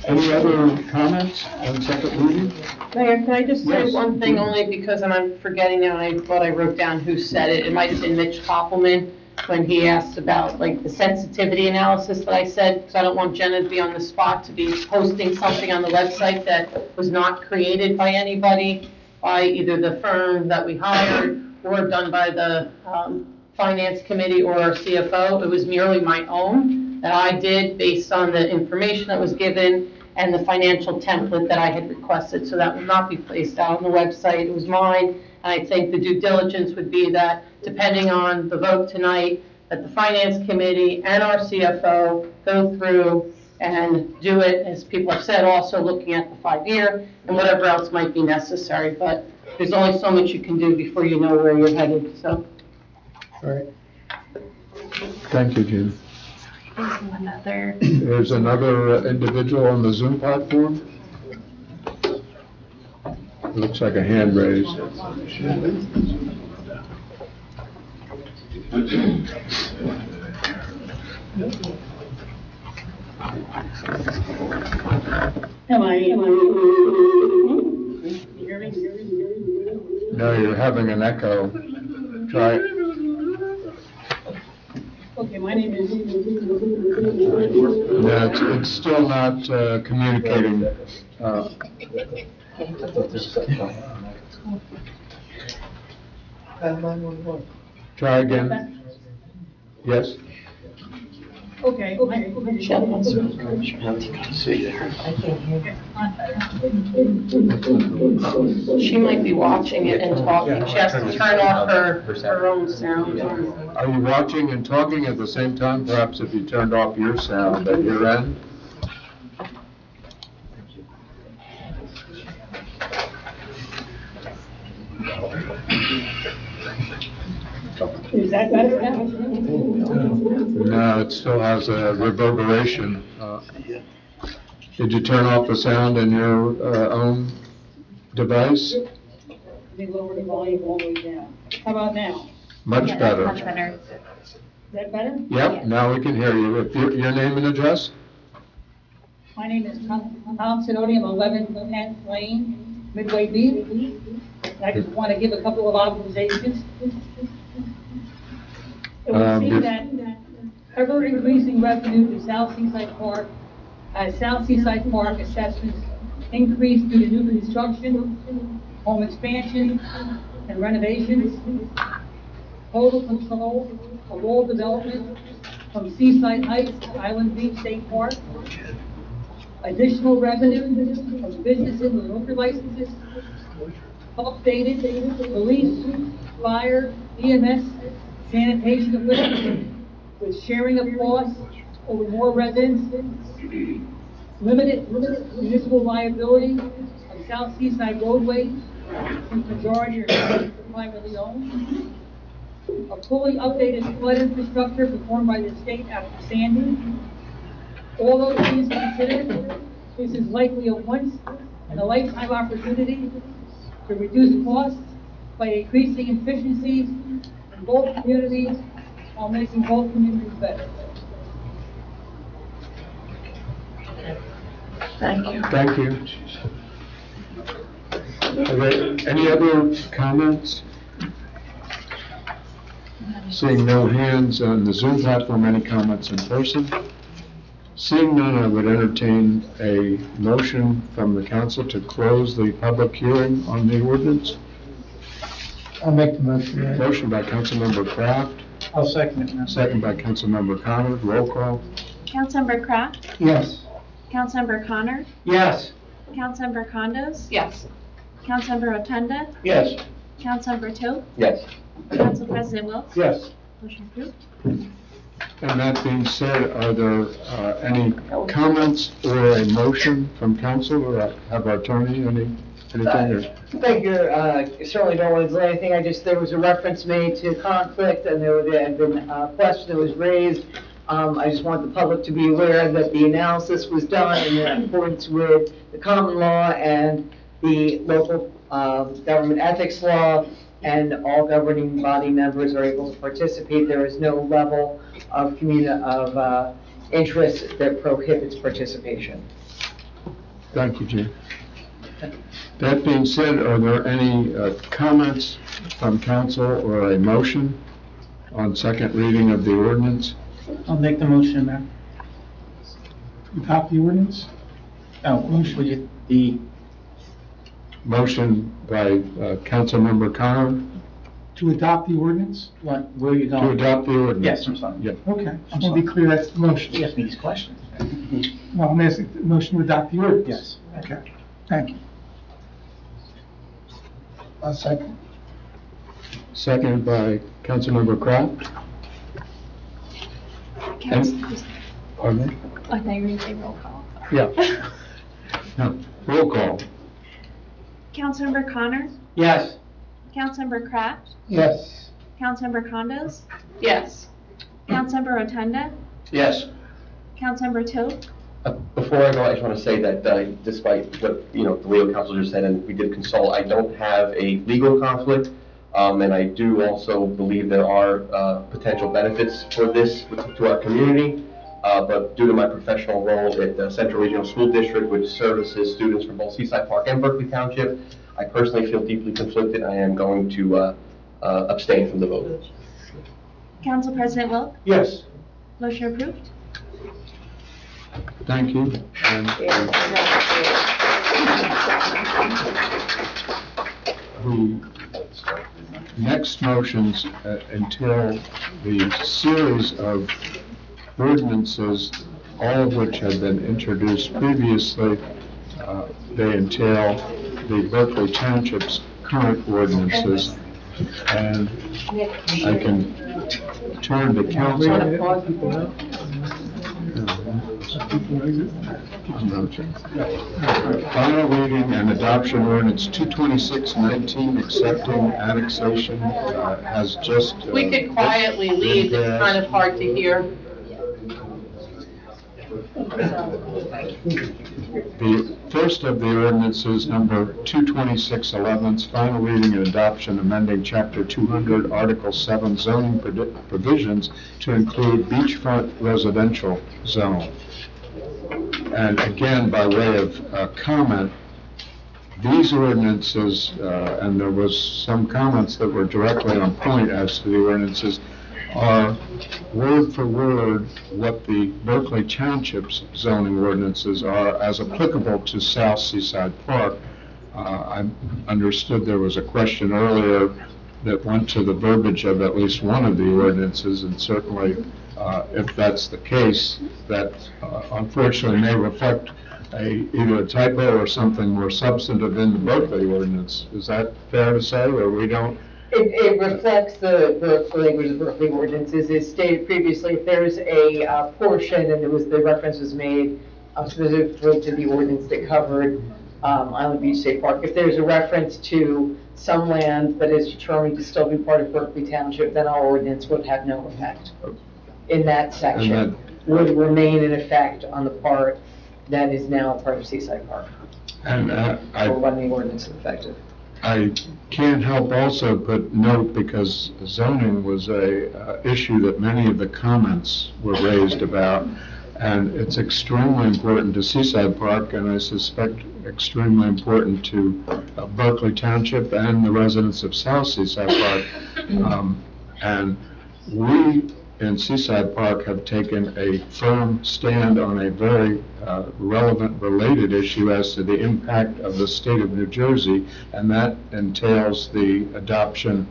Any other comments on second reading? Mayor, can I just say Yes. one thing only because I'm forgetting now, I thought I wrote down who said it. It might have been Mitch Koppelman when he asked about like the sensitivity analysis that I said, because I don't want Jenna to be on the spot to be posting something on the website that was not created by anybody, by either the firm that we hired or done by the finance committee or our CFO. It was merely my own that I did based on the information that was given and the financial template that I had requested. So that will not be placed out on the website. It was mine. And I think the due diligence would be that depending on the vote tonight, that the finance committee and our CFO go through and do it, as people have said, also looking at the 5-year and whatever else might be necessary. But there's only so much you can do before you know where you're headed, so. All right. Thank you, Jim. There's another individual on the Zoom platform. Looks like a hand raised. No, you're having an echo. Try it. Okay, my name is. No, it's still not communicating. Try again. Yes? Okay. She might be watching it and talking. She has to turn off her own sound. Are you watching and talking at the same time? Perhaps if you turned off your sound at your end? Is that better now? No, it still has a reverberation. Did you turn off the sound in your own device? Let me lower the volume all the way down. How about now? Much Yeah, better. Much better. Is that better? Yep, now we can hear you. Your name and address? My name is Tom Sidoti, I'm 11 10th Lane, Midway Beach. I just want to give a couple of observations. It would seem that ever increasing revenue to South Seaside Park, South Seaside Park assessments increase due to new construction, home expansion, and renovations. Total control of all development from Seaside Heights to Island Beach State Park. Additional revenue from businesses with liquor licenses. Updated police, fire, EMS, sanitation equipment with sharing of costs over more residents. Limited municipal liability on South Seaside roadways, since majority are privately owned. A fully updated flood infrastructure performed by the state after Sandy. All those things considered, this is likely a once in a lifetime opportunity to reduce costs by increasing efficiencies in both communities while making both communities better. Thank you. Thank you. Are there any other comments? Seeing no hands on the Zoom platform, any comments in person? Seeing none, I would entertain a motion from the council to close the public hearing on the ordinance. I'll make the motion. Motion by Councilmember Kraft, I'll second it. second by Councilmember Connor. Roll call. Councilmember Kraft, Yes. Councilmember Connor, Yes. Councilmember Condos, Yes. Councilmember Rotunda, Yes. Councilmember Toth, Yes. Council President Wilks. Yes. Motion approved. And that being said, are there any comments or a motion from council, or have our attorney anything? Or- Thank you. Certainly don't want to delay anything. There was a reference made to conflict, and there had been a question that was raised. I just want the public to be aware that the analysis was done in accordance with the common law and the local government ethics law, and all governing body members are able to participate. There is no level of interest that prohibits participation. Thank you, Jim. That being said, are there any comments from council or a motion on second reading of the ordinance? I'll make the motion, Mayor. Adopt the ordinance? Oh, motion. The Motion by Councilmember Connor To adopt the ordinance? What, where are you going? to adopt the ordinance. Yes, I'm sorry. Yep. Okay, I'm gonna be clear, that's the motion. You asked me these questions. Well, I'm asking the motion to adopt the ordinance. Yes. Okay, thank you. A second. Seconded by Councilmember Kraft. Pardon me? I thought you were going to say roll call. Yeah. No, roll call. Councilmember Connor, Yes. Councilmember Kraft, Yes. Councilmember Condos, Yes. Councilmember Rotunda, Yes. Councilmember Toth, Before I go, I just want to say that despite what, the legal counsel just said, and we did consult, I don't have a legal conflict. And I do also believe there are potential benefits for this to our community. But due to my professional role at the Central Regional School District, which services students from both Seaside Park and Berkeley Township, I personally feel deeply conflicted. I am going to abstain from the vote. Council President Wilk? Yes. Motion approved? Thank you. And the next motions entail the series of ordinances, all of which have been introduced previously. They entail the Berkeley Township's current ordinances, and I can turn to council. Final reading and adoption ordinance 226-19, accepting annexation, has just. We could quietly leave, it's kind of hard to hear. The first of the ordinances, number 22611, final reading and adoption, amending Chapter 200, Article 7, zoning provisions to include beachfront residential zone. And again, by way of comment, these ordinances, and there was some comments that were directly on point as to the ordinances, are word for word what the Berkeley Township's zoning ordinances are as applicable to South Seaside Park. I understood there was a question earlier that went to the verbiage of at least one of the ordinances, and certainly if that's the case, that unfortunately may reflect either a typo or something more substantive in the Berkeley ordinance. Is that fair to say, or we don't? It reflects the language of the Berkeley ordinances. As stated previously, if there's a portion, and the reference was made specifically to the ordinance that covered Island Beach State Park, if there's a reference to some land that is determined to still be part of Berkeley Township, then our ordinance would have no effect in that section. Would remain in effect on the part that is now part of Seaside Park. And or when the ordinance is effective. I can't help also but note, because zoning was a issue that many of the comments were raised about, and it's extremely important to Seaside Park, and I suspect extremely important to Berkeley Township and the residents of South Seaside Park. And we in Seaside Park have taken a firm stand on a very relevant, related issue as to the impact of the state of New Jersey, and that entails the adoption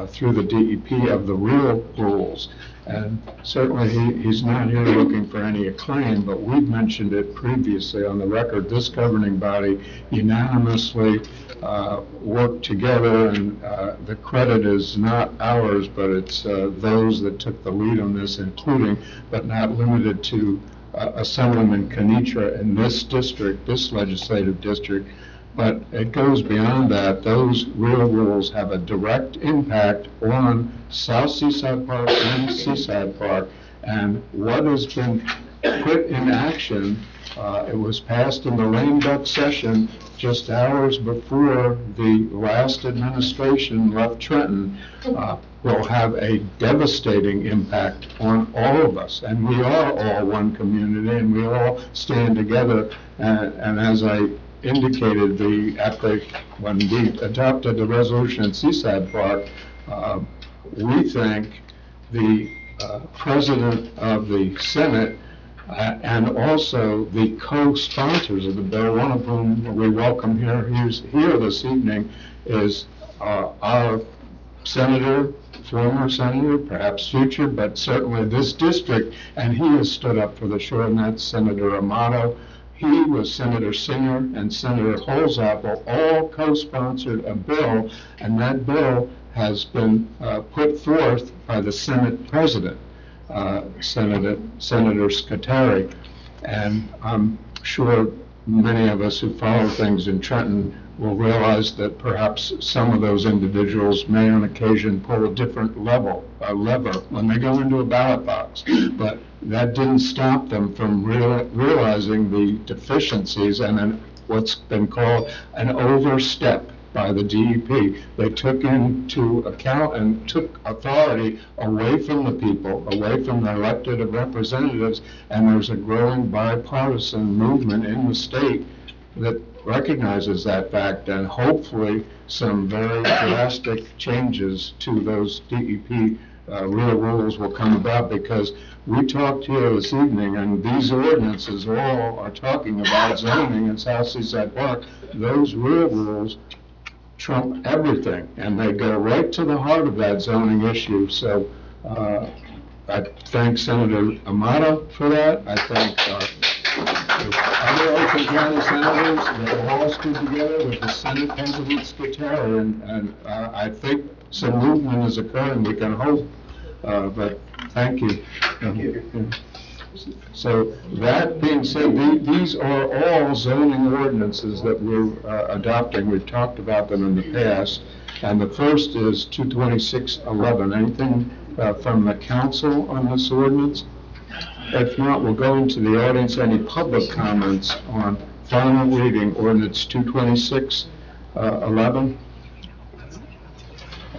through the DEP of the real rules. And certainly he's not here looking for any acclaim, but we've mentioned it previously on the record. This governing body unanimously worked together, and the credit is not ours, but it's those that took the lead on this, including, but not limited to, Assemblyman Kenitra in this district, this legislative district. But it goes beyond that. Those real rules have a direct impact on South Seaside Park and Seaside Park. And what has been put in action, it was passed in the lame duck session just hours before the last administration left Trenton, will have a devastating impact on all of us. And we are all one community, and we all stand together. And as I indicated, when we adopted the resolution in Seaside Park, we thank the President of the Senate and also the co-sponsors of the bill, one of whom we welcome here. He's here this evening, is our senator, former senator, perhaps future, but certainly this district, and he has stood up for the shore, and that's Senator Amato. He was Senator Singer and Senator Holzapfel, all co-sponsored a bill, and that bill has been put forth by the Senate President, Senator Scutari. And I'm sure many of us who follow things in Trenton will realize that perhaps some of those individuals may on occasion pull a different lever when they go into a ballot box. But that didn't stop them from realizing the deficiencies and what's been called an overstep by the DEP. They took into account and took authority away from the people, away from the elected representatives, and there's a growing bipartisan movement in the state that recognizes that fact, and hopefully some very drastic changes to those DEP real rules will come about, because we talked here this evening, and these ordinances all are talking about zoning in South Seaside Park. Those real rules trump everything, and they go right to the heart of that zoning issue. So I thank Senator Amato for that. I thank the other Oakland County senators that all stood together with the Senate President Scutari, and I think some movement is occurring. We can hope, but thank you. Thank you. So that being said, these are all zoning ordinances that we're adopting. We've talked about them in the past. And the first is 22611. Anything from the council on this ordinance? If not, we'll go into the audience. Any public comments on final reading ordinance 22611?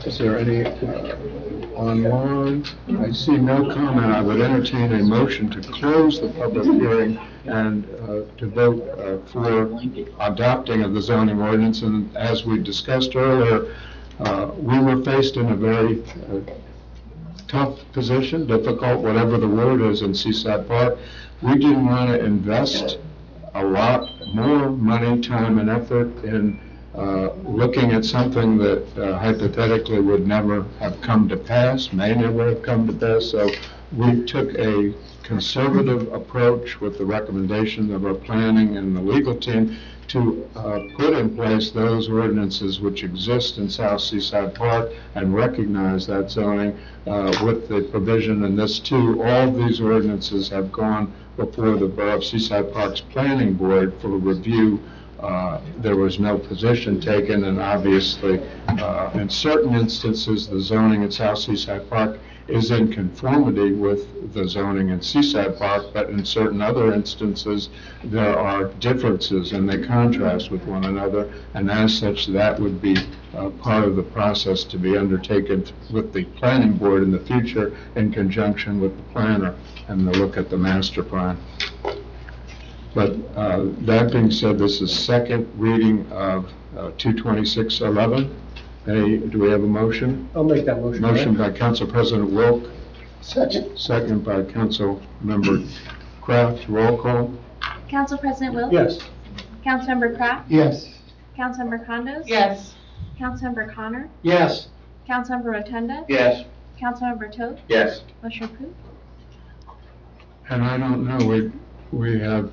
Is there any online? I see no comment. I would entertain a motion to close the public hearing and to vote for adopting of the zoning ordinance. And as we discussed earlier, we were faced in a very tough position, difficult, whatever the word is, in Seaside Park. We didn't want to invest a lot more money, time, and effort in looking at something that hypothetically would never have come to pass, may never have come to pass. So we took a conservative approach with the recommendations of our planning and the legal team to put in place those ordinances which exist in South Seaside Park and recognize that zoning with the provision in this too. All of these ordinances have gone before the Borough of Seaside Park's Planning Board for review. There was no position taken, and obviously in certain instances the zoning in South Seaside Park is in conformity with the zoning in Seaside Park, but in certain other instances there are differences and they contrast with one another, and as such that would be part of the process to be undertaken with the planning board in the future in conjunction with the planner and the look at the master plan. But that being said, this is second reading of 22611. Do we have a motion? I'll make that motion. Motion by Council President Wilk. Second. Second by Council Member Kraft. Roll call. Council President Wilk? Yes. Councilmember Kraft? Yes. Councilmember Condos? Yes. Councilmember Connor? Yes. Councilmember Rotunda? Yes. Councilmember Toth? Yes. Motion approved. And I don't know, we have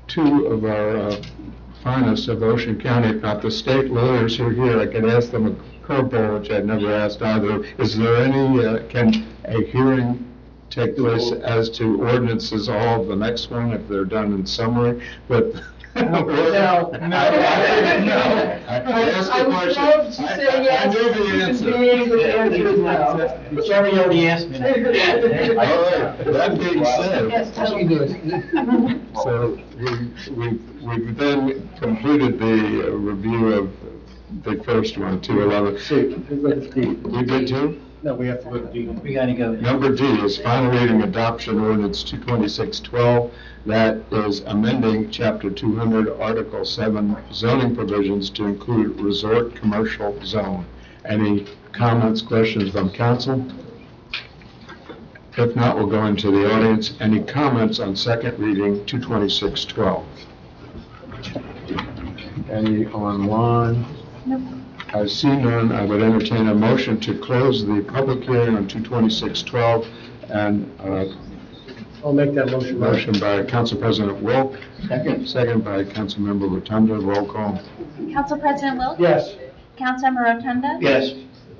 two of our finest of Ocean County, if not the state lawyers who are here. I could ask them a curveball, which I'd never asked either. Is there any, can a hearing take place as to ordinances, all of the next one, if they're done in summary? But No. I would love to say yes. I knew the answer. The answer is no. Jerry already asked me that. All right, that being said, Yes, tell me. so we've then completed the review of the first one, 211. We did too? No, we have to go to D. We gotta go. Number D is final reading adoption ordinance 22612. That is amending Chapter 200, Article 7 zoning provisions to include resort commercial zone. Any comments, questions from council? If not, we'll go into the audience. Any comments on second reading 22612? Any online? Nope. I see none. I would entertain a motion to close the public hearing on 22612, and I'll make that motion. motion by Council President Wilk. Second. Second by Council Member Rotunda. Roll call. Council President Wilk? Yes. Councilmember Rotunda? Yes.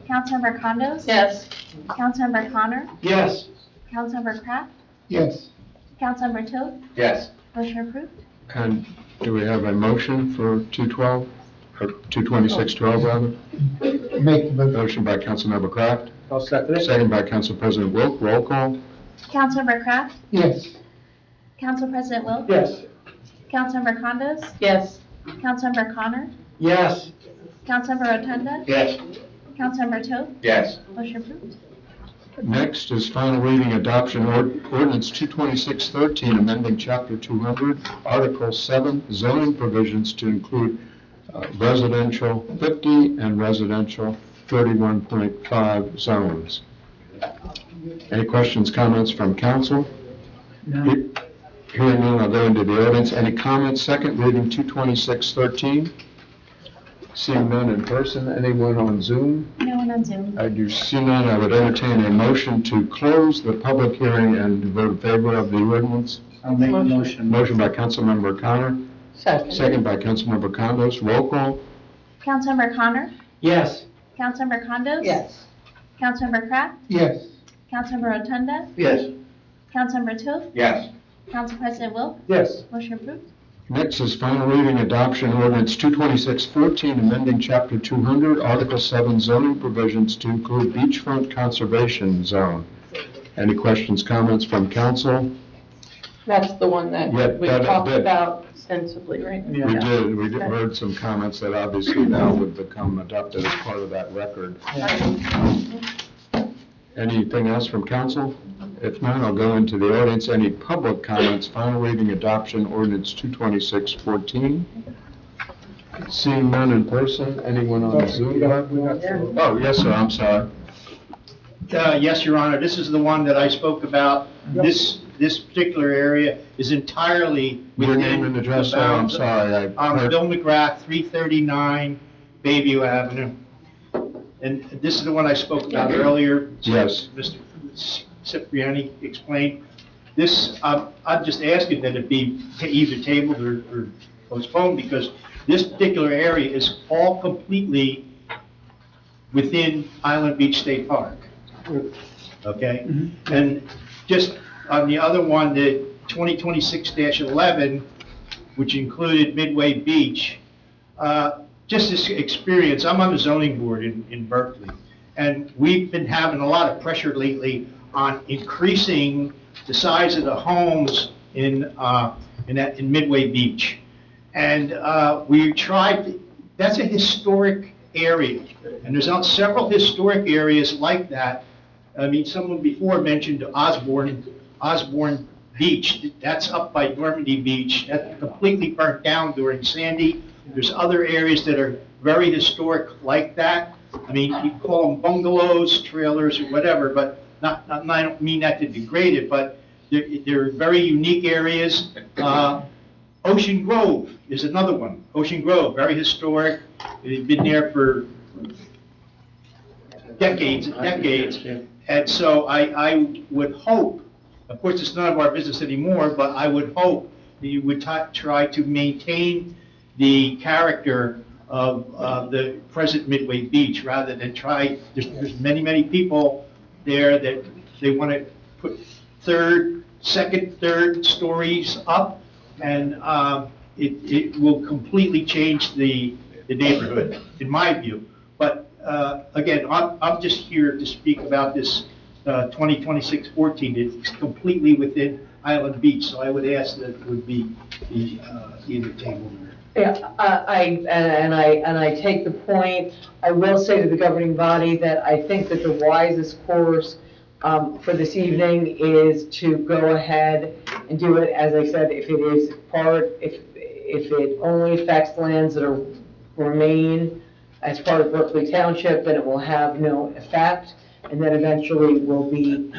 Councilmember Condos? Yes. Councilmember Connor? Yes. Councilmember Kraft? Yes. Councilmember Toth? Yes. Motion approved. And do we have a motion for 212, or 22612 rather? Make the Motion by Councilmember Kraft, I'll second it. second by Council President Wilk. Roll call. Councilmember Kraft, Yes. Council President Wilk, Yes. Councilmember Condos, Yes. Councilmember Connor, Yes. Councilmember Rotunda, Yes. Councilmember Toth, Yes. motion approved. Next is final reading adoption ordinance 22613, amending Chapter 200, Article 7, zoning provisions to include residential 50 and residential 31.5 zones. Any questions, comments from council? No. Hearing none, I'll go into the audience. Any comments? Second reading 22613. Seeing none in person, anyone on Zoom? No one on Zoom. I do see none. I would entertain a motion to close the public hearing and vote in favor of the ordinance. I'll make the motion. Motion by Councilmember Connor, Second. second by Councilmember Condos. Roll call. Councilmember Connor, Yes. Councilmember Condos, Yes. Councilmember Kraft, Yes. Councilmember Rotunda, Yes. Councilmember Toth, Yes. Council President Wilk, Yes. motion approved. Next is final reading adoption ordinance 22614, amending Chapter 200, Article 7 zoning provisions to include beachfront conservation zone. Any questions, comments from council? That's the one that Yeah, we that- talked that- about extensively, right? We did heard some comments that obviously now would become adopted as part of that record. Anything else from council? If not, I'll go into the audience. Any public comments? Final reading adoption ordinance 22614. Seeing none in person, anyone on Zoom? Oh, yes, sir, I'm sorry. Yes, Your Honor, this is the one that I spoke about. This particular area is entirely Your within name and the address, sir, I'm bounds of- sorry. Bill McGrath, 339 Bayview Avenue. And this is the one I spoke about earlier. Yes. Mr. Cipriani explained. This, I'm just asking that it be either tabled or postponed, because this particular area is all completely within Island Beach State Park. Okay? And just on the other one, the 2026-11, which included Midway Beach, just this experience, I'm on the zoning board in Berkeley, and we've been having a lot of pressure lately on increasing the size of the homes in Midway Beach. And we tried, that's a historic area, and there's several historic areas like that. I mean, someone before mentioned Osborne Beach, that's up by Normandy Beach, that completely burnt down during Sandy. There's other areas that are very historic like that. I mean, you call them bungalows, trailers, or whatever, but I don't mean that to degrade it, but they're very unique areas. Ocean Grove is another one. Ocean Grove, very historic. It's been there for decades and decades. And so I would hope, of course, it's none of our business anymore, but I would hope that you would try to maintain the character of the present Midway Beach, rather than there's many people there that they want to put second, third stories up, and it will completely change the neighborhood, in my view. But again, I'm just here to speak about this 2026-14. It's completely within Island Beach, so I would ask that it would be either tabled or... Yeah, I take the point. I will say to the governing body that I think that the wisest course for this evening is to go ahead and do it, as I said, if it is if it only affects lands that remain as part of Berkeley Township, then it will have no effect, and then eventually will be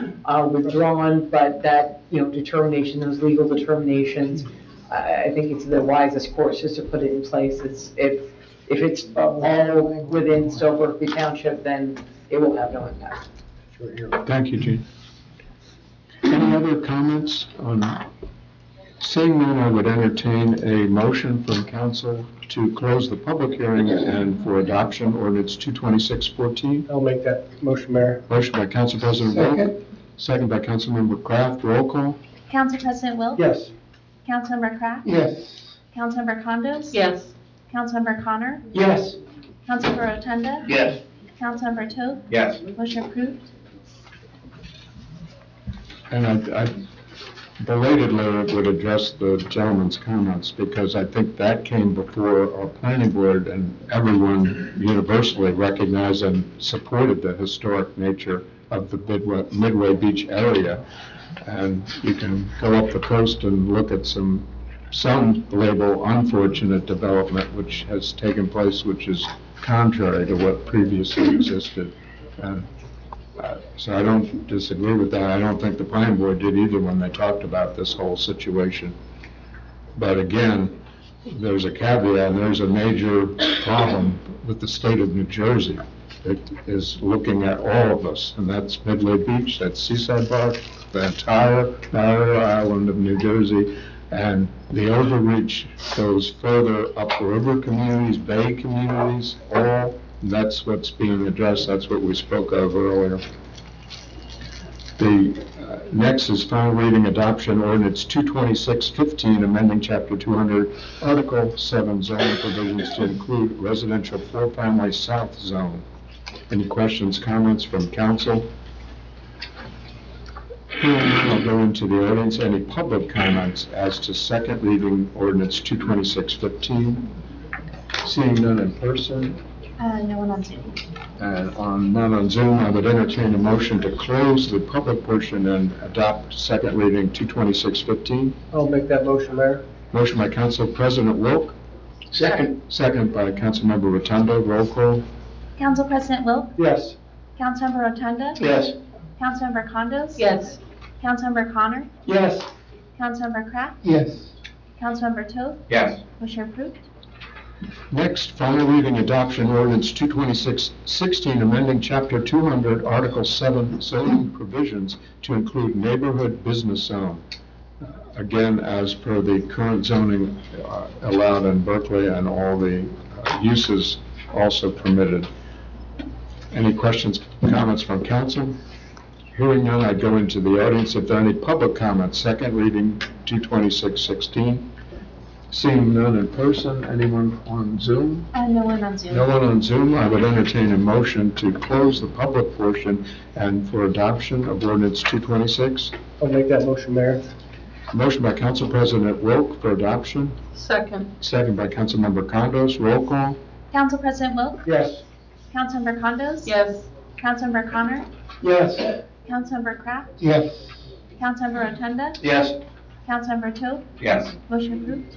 withdrawn. But that, determination, those legal determinations, I think it's the wisest course just to put it in place. If it's all within still Berkeley Township, then it will have no impact. Thank you, Gene. Any other comments on? Seeing none, I would entertain a motion from council to close the public hearing and for adoption ordinance 22614. I'll make that motion, Mayor. Motion by Council President Wilk. Second by Councilmember Kraft. Roll call. Council President Wilk, Yes. Councilmember Kraft? Yes. Councilmember Condos? Yes. Councilmember Connor? Yes. Councilmember Rotunda? Yes. Councilmember Toth? Yes. Motion approved. And I belatedly would address the gentleman's comments, because I think that came before our planning board, and everyone universally recognized and supported the historic nature of the Midway Beach area. And you can go up the coast and look at some label unfortunate development which has taken place, which is contrary to what previously existed. So I don't disagree with that. I don't think the planning board did either when they talked about this whole situation. But again, there's a caveat, and there's a major problem with the state of New Jersey that is looking at all of us, and that's Midway Beach, that's Seaside Park, the entire barrier island of New Jersey, and the overreach goes further up the river communities, bay communities, all. That's what's being addressed. That's what we spoke of earlier. The next is final reading adoption ordinance 22615, amending chapter 200, article 7 zoning provisions to include residential 4-family south zone. Any questions, comments from council? I'll go into the audience. Any public comments as to second reading ordinance 22615? Seeing none in person. No one on Zoom. And none on Zoom, I would entertain a motion to close the public portion and adopt second reading 22615. I'll make that motion, Mayor. Motion by Council President Wilk. Second. Second by Councilmember Rotundo. Roll call. Council President Wilk? Yes. Councilmember Rotunda? Yes. Councilmember Condos? Yes. Councilmember Connor? Yes. Councilmember Kraft? Yes. Councilmember Toth? Yes. Motion approved. Next, final reading adoption ordinance 22616, amending chapter 200, article 7 zoning provisions to include neighborhood business zone. Again, as per the current zoning allowed in Berkeley, and all the uses also permitted. Any questions, comments from council? Hearing none, I go into the audience. If there are any public comments, second reading 22616. Seeing none in person, anyone on Zoom? No one on Zoom. No one on Zoom. I would entertain a motion to close the public portion and for adoption of ordinance 226. I'll make that motion, Mayor. Motion by Council President Wilk for adoption. Second. Second by Councilmember Condos. Roll call. Council President Wilk? Yes. Councilmember Condos? Yes. Councilmember Connor? Yes. Councilmember Kraft? Yes. Councilmember Rotunda? Yes. Councilmember Toth? Yes. Motion approved.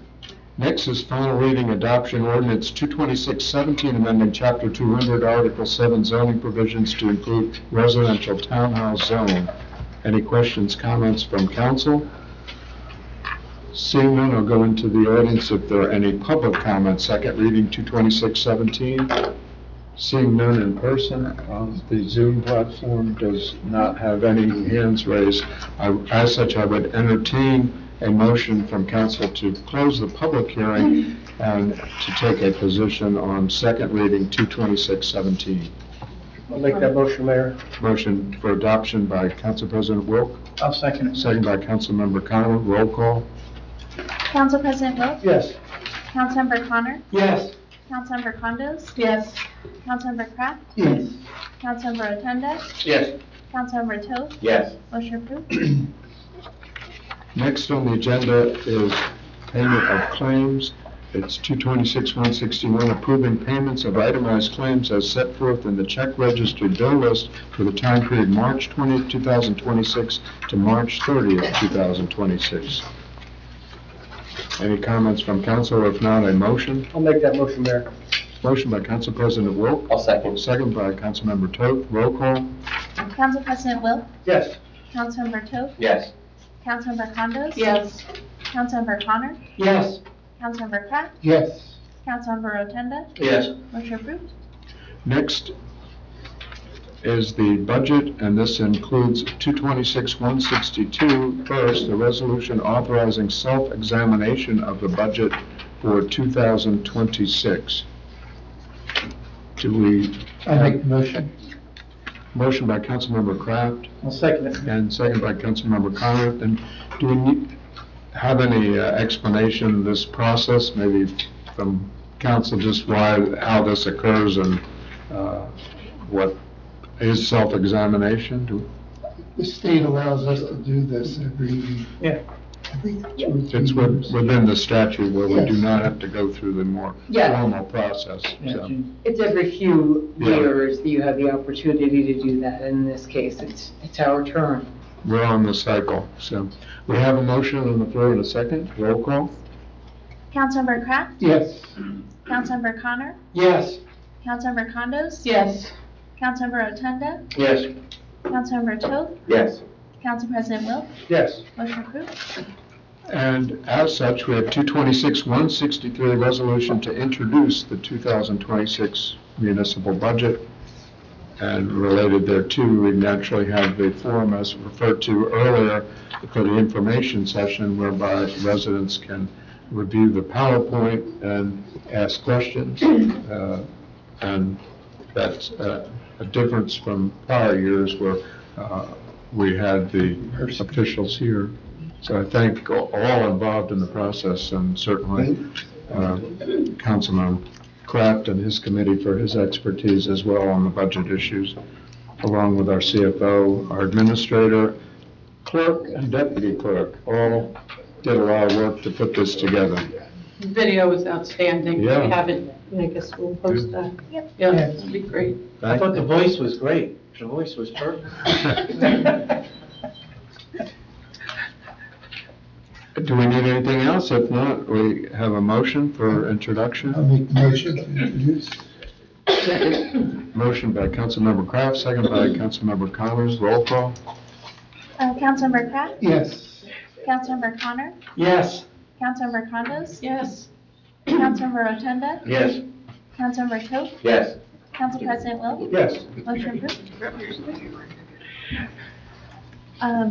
Next is final reading adoption ordinance 22617, amending chapter 200, article 7 zoning provisions to include residential townhouse zone. Any questions, comments from council? Seeing none, I'll go into the audience if there are any public comments. Second reading 22617. Seeing none in person, the Zoom platform does not have any hands raised. As such, I would entertain a motion from council to close the public hearing and to take a position on second reading 22617. I'll make that motion, Mayor. Motion for adoption by Council President Wilk. I'll second it. Second by Councilmember Connor. Roll call. Council President Wilk? Yes. Councilmember Connor? Yes. Councilmember Condos? Yes. Councilmember Kraft? Yes. Councilmember Rotunda? Yes. Councilmember Toth? Yes. Motion approved. Next on the agenda is payment of claims. It's 226-161, approving payments of itemized claims as set forth in the check register bill list for the time period March 20th, 2026 to March 30th, 2026. Any comments from council? If not, a motion? I'll make that motion, Mayor. Motion by Council President Wilk. I'll second. Second by Councilmember Toth. Roll call. Council President Wilk? Yes. Councilmember Toth? Yes. Councilmember Condos? Yes. Councilmember Connor? Yes. Councilmember Kraft? Yes. Councilmember Rotunda? Yes. Motion approved. Next is the budget, and this includes 226-162. First, the resolution authorizing self-examination of the budget for 2026. Do we? I make the motion. Motion by Councilmember Kraft I'll second it. and second by Councilmember Connor. And do we need, have any explanation of this process, maybe from council, just how this occurs and what is self-examination? The state allows us to do this every. Yeah. It's within the statute where we do Yes. not have to go through the more Yeah. formal process. So. It's every few Yeah. years that you have the opportunity to do that. In this case, it's our turn. We're on the cycle, so we have a motion on the floor in a second. Roll call. Councilmember Kraft? Yes. Councilmember Connor? Yes. Councilmember Condos? Yes. Councilmember Rotunda? Yes. Councilmember Toth? Yes. Council President Wilk? Yes. Motion approved. And as such, we have 226-163, resolution to introduce the 2026 municipal budget. And related thereto, we naturally have the forum, as referred to earlier, for the information session whereby residents can review the PowerPoint and ask questions. And that's a difference from prior years where we had the officials here. So I thank all involved in the process, and certainly Councilman Kraft and his committee for his expertise as well on the budget issues, along with our CFO, our administrator, clerk, and deputy clerk, all did a lot of work to put this together. The video is outstanding. Yeah. We have it, I guess we'll post that. Yep. Yeah, it'd be great. I thought the voice was great. The voice was perfect. Do we need anything else? If not, we have a motion for introduction. I'll make the motion to introduce. Motion by Councilmember Kraft, second by Councilmember Connors. Roll call. Councilmember Kraft? Yes. Councilmember Connor? Yes. Councilmember Condos? Yes. Councilmember Rotunda? Yes. Councilmember Toth? Yes. Council President Wilk? Yes. Motion approved.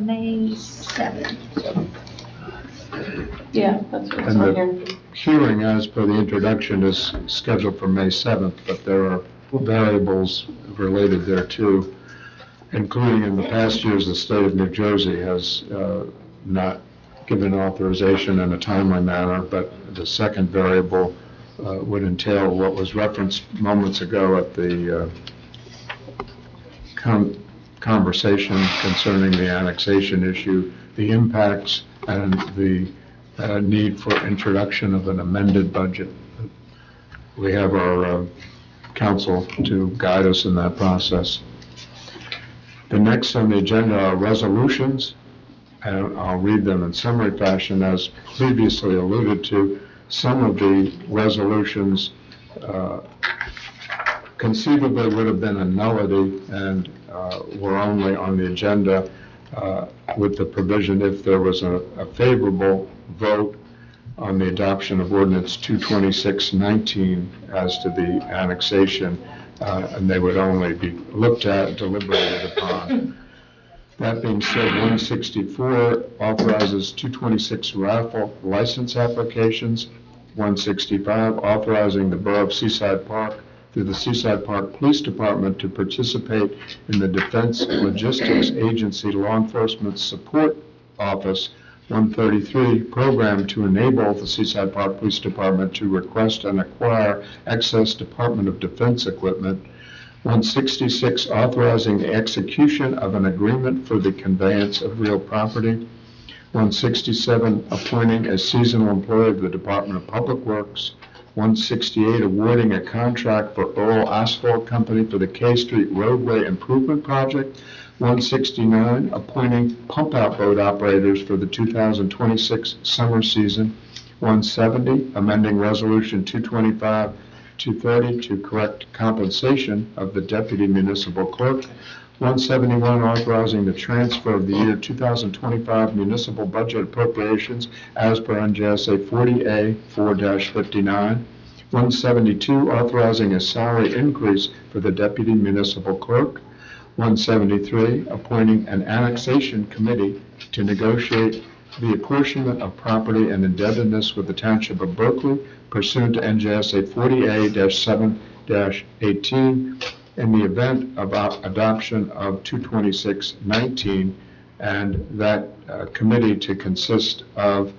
May 7th. Yeah, that's what's And on the here. hearing, as per the introduction, is scheduled for May 7th, but there are variables related thereto, including in the past years, the state of New Jersey has not given authorization in a timely manner, but the second variable would entail what was referenced moments ago at the conversation concerning the annexation issue, the impacts and the need for introduction of an amended budget. We have our council to guide us in that process. The next on the agenda are resolutions, and I'll read them in summary fashion. As previously alluded to, some of the resolutions conceivably would have been a nullity and were only on the agenda with the provision if there was a favorable vote on the adoption of ordinance 226-19 as to the annexation, and they would only be looked at and deliberated upon. That being said, 164 authorizes 226 raffle license applications, 165 authorizing the Borough of Seaside Park through the Seaside Park Police Department to participate in the Defense Logistics Agency Law Enforcement Support Office 133 program to enable the Seaside Park Police Department to request and acquire excess Department of Defense equipment. 166 authorizing the execution of an agreement for the conveyance of real property. 167 appointing a seasonal employee of the Department of Public Works. 168 awarding a contract for Earl Asphalt Company for the K Street Roadway Improvement Project. 169 appointing pump-out boat operators for the 2026 summer season. 170 amending Resolution 225-230 to correct compensation of the Deputy Municipal Clerk. 171 authorizing the transfer of the year 2025 municipal budget appropriations as per NJSA 40A 4-59. 172 authorizing a salary increase for the Deputy Municipal Clerk. 173 appointing an annexation committee to negotiate the apportionment of property and indebtedness with the Township of Berkeley pursuant to NJSA 40A-7-18 in the event of adoption of 226-19, and that committee to consist of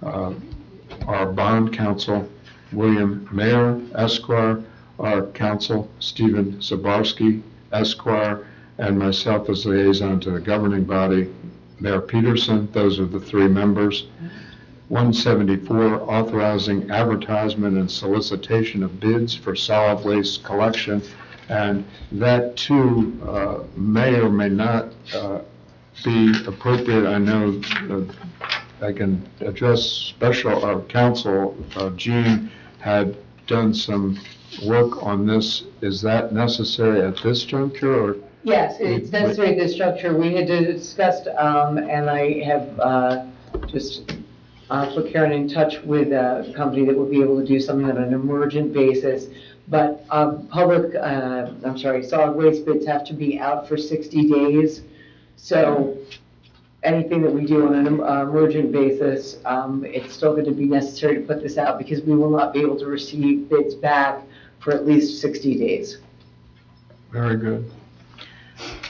our bond counsel, William Mayer, Esquire, our counsel, Stephen Zabarski, Esquire, and myself as liaison to the governing body, Mayor Peterson. Those are the three members. 174, authorizing advertisement and solicitation of bids for solid waste collection. And that too may or may not be appropriate. I know I can address special counsel. Gene had done some work on this. Is that necessary at this juncture, or? Yes, it's necessary at this juncture. We had discussed, and I have just put Karen in touch with a company that would be able to do something on an emergent basis. But solid waste bids have to be out for 60 days. So anything that we do on an emergent basis, it's still going to be necessary to put this out because we will not be able to receive bids back for at least 60 days. Very good.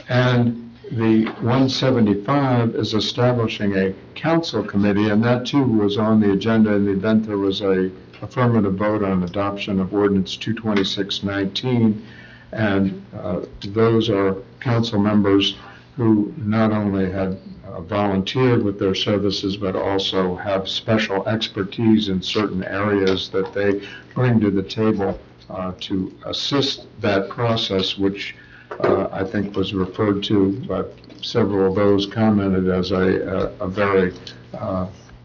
And the 175 is establishing a council committee, and that too was on the agenda in the event there was a affirmative vote on adoption of ordinance 22619. And those are council members who not only had volunteered with their services, but also have special expertise in certain areas that they bring to the table to assist that process, which I think was referred to by several of those commented as a very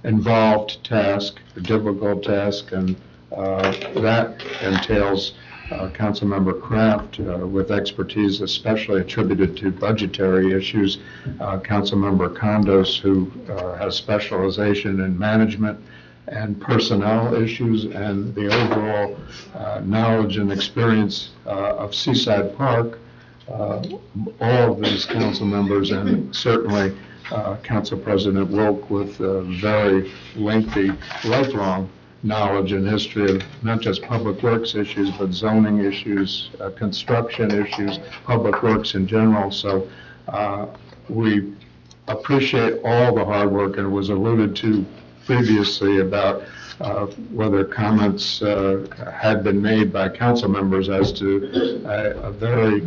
involved task, a difficult task, and that entails Councilmember Kraft with expertise especially attributed to budgetary issues, Councilmember Condos who has specialization in management and personnel issues, and the overall knowledge and experience of Seaside Park. All of these council members, and certainly Council President Wilk with very lengthy, lifelong knowledge and history of not just public works issues, but zoning issues, construction issues, public works in general. So we appreciate all the hard work, and it was alluded to previously about whether comments had been made by council members as to a very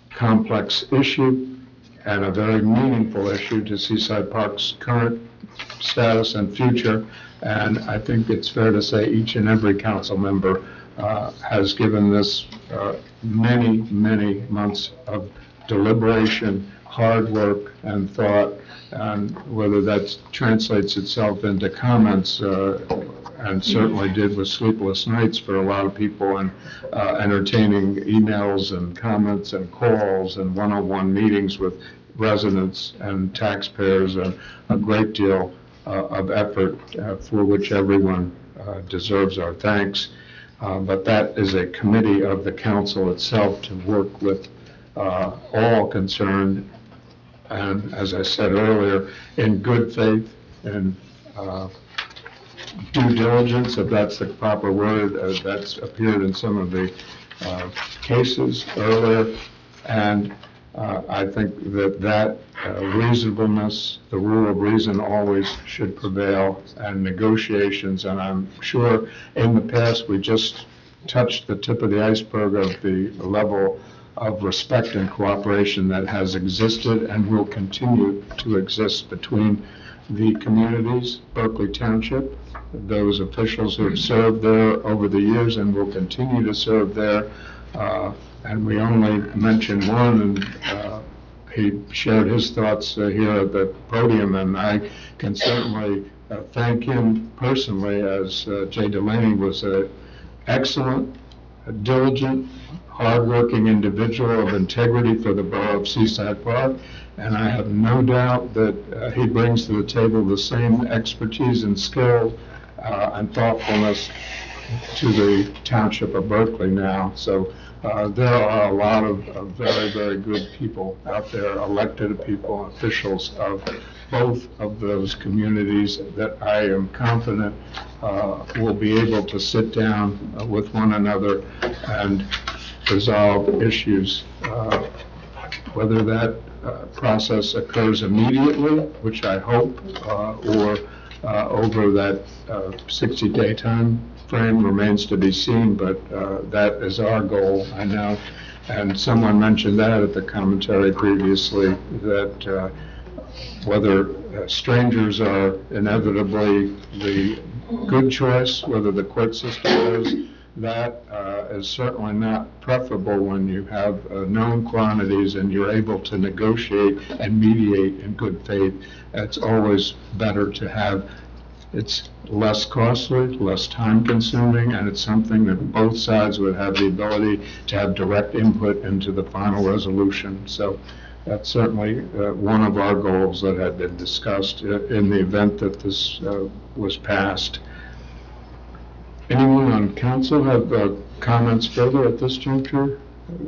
complex issue and a very meaningful issue to Seaside Park's current status and future. And I think it's fair to say each and every council member has given this many, many months of deliberation, hard work, and thought, and whether that translates itself into comments, and certainly did with sleepless nights for a lot of people, and entertaining emails and comments and calls and one-on-one meetings with residents and taxpayers, and a great deal of effort for which everyone deserves our thanks. But that is a committee of the council itself to work with all concerned, and as I said earlier, in good faith and due diligence, if that's the proper word, that's appeared in some of the cases earlier. And I think that reasonableness, the rule of reason always should prevail, and negotiations. And I'm sure in the past we just touched the tip of the iceberg of the level of respect and cooperation that has existed and will continue to exist between the communities, Berkeley Township, those officials who have served there over the years and will continue to serve there. And we only mentioned one, and he shared his thoughts here at the podium, and I can certainly thank him personally, as Jay Delaney was an excellent, diligent, hardworking individual of integrity for the borough of Seaside Park, and I have no doubt that he brings to the table the same expertise and skill and thoughtfulness to the township of Berkeley now. So there are a lot of very, very good people out there, elected people, officials of both of those communities that I am confident will be able to sit down with one another and resolve issues, whether that process occurs immediately, which I hope, or over that 60-day time frame remains to be seen, but that is our goal, I know. And someone mentioned that at the commentary previously, that whether strangers are inevitably the good choice, whether the court system is, that is certainly not preferable when you have known quantities and you're able to negotiate and mediate in good faith. It's always better to have. It's less costly, less time consuming, and it's something that both sides would have the ability to have direct input into the final resolution. So that's certainly one of our goals that had been discussed in the event that this was passed. Anyone on council have comments further at this juncture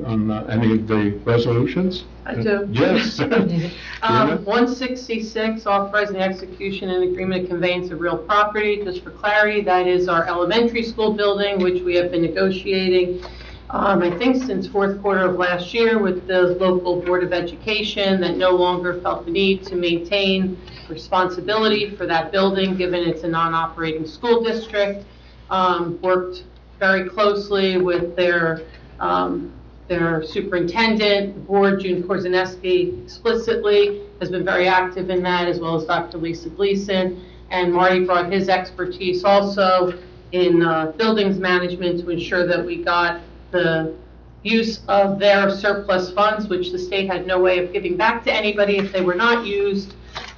on any of the resolutions? I do. Yes. 166, authorizing execution and agreement of conveyance of real property. Just for clarity, that is our elementary school building, which we have been negotiating, I think since fourth quarter of last year with the local Board of Education, that no longer felt the need to maintain responsibility for that building, given it's a non-operating school district. Worked very closely with their superintendent. The board, June Korzaneski, explicitly has been very active in that, as well as Dr. Lisa Gleason. And Marty brought his expertise also in buildings management to ensure that we got the use of their surplus funds, which the state had no way of giving back to anybody if they were not used.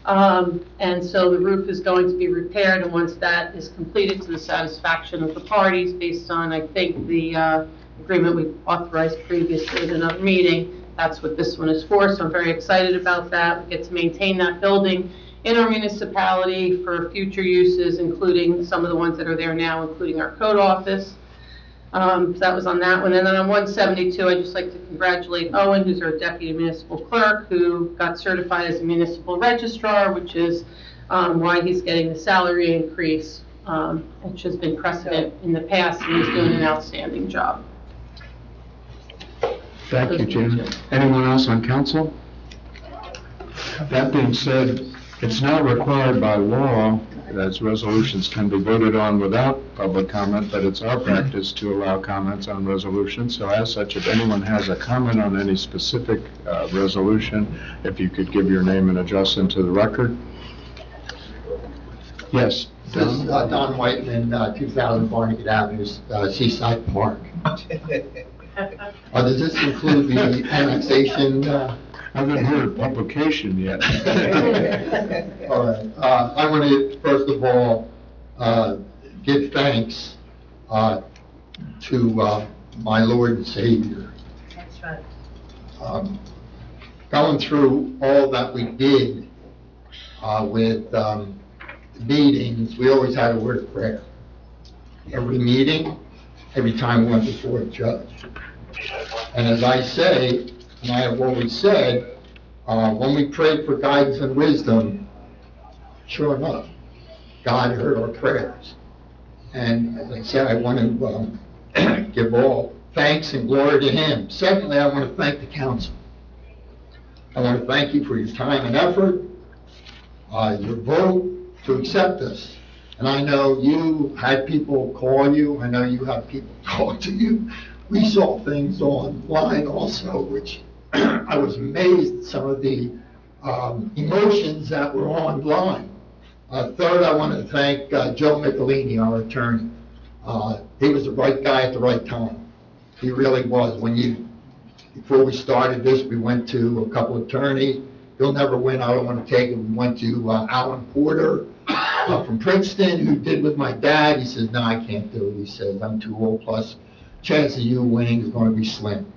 And so the roof is going to be repaired, and once that is completed to the satisfaction of the parties, based on, I think, the agreement we authorized previously at another meeting, that's what this one is for. So I'm very excited about that. We get to maintain that building in our municipality for future uses, including some of the ones that are there now, including our code office. So that was on that one. And then on 172, I'd just like to congratulate Owen, who's our deputy municipal clerk, who got certified as a municipal registrar, which is why he's getting the salary increase, which has been precedent in the past, and he's doing an outstanding job. Thank you, Jim. Anyone else on council? That being said, it's not required by law that resolutions can be voted on without public comment, but it's our practice to allow comments on resolutions. So as such, if anyone has a comment on any specific resolution, if you could give your name and address into the record. Yes. This is Don Whiteman, 2000 Barnegat Avenue, Seaside Park. Does this include the annexation? I haven't heard of publication yet. All right. I want to, first of all, give thanks to my Lord and Savior. That's right. Going through all that we did with meetings, we always had a word of prayer. Every meeting, every time we went before a judge. And as I say, and I have always said, when we prayed for guidance and wisdom, sure enough, God heard our prayers. And as I said, I want to give all thanks and glory to Him. Secondly, I want to thank the council. I want to thank you for your time and effort, your vote to accept us. And I know you had people call you. I know you have people talk to you. We saw things online also, which I was amazed at some of the emotions that were online. Third, I want to thank Joe Michelini, our attorney. He was the right guy at the right time. He really was. Before we started this, we went to a couple of attorneys. He'll never win, I don't want to take it. We went to Alan Porter from Princeton, who did with my dad. He says, no, I can't do it. He says, I'm too old, plus chance of you winning is going to be slim.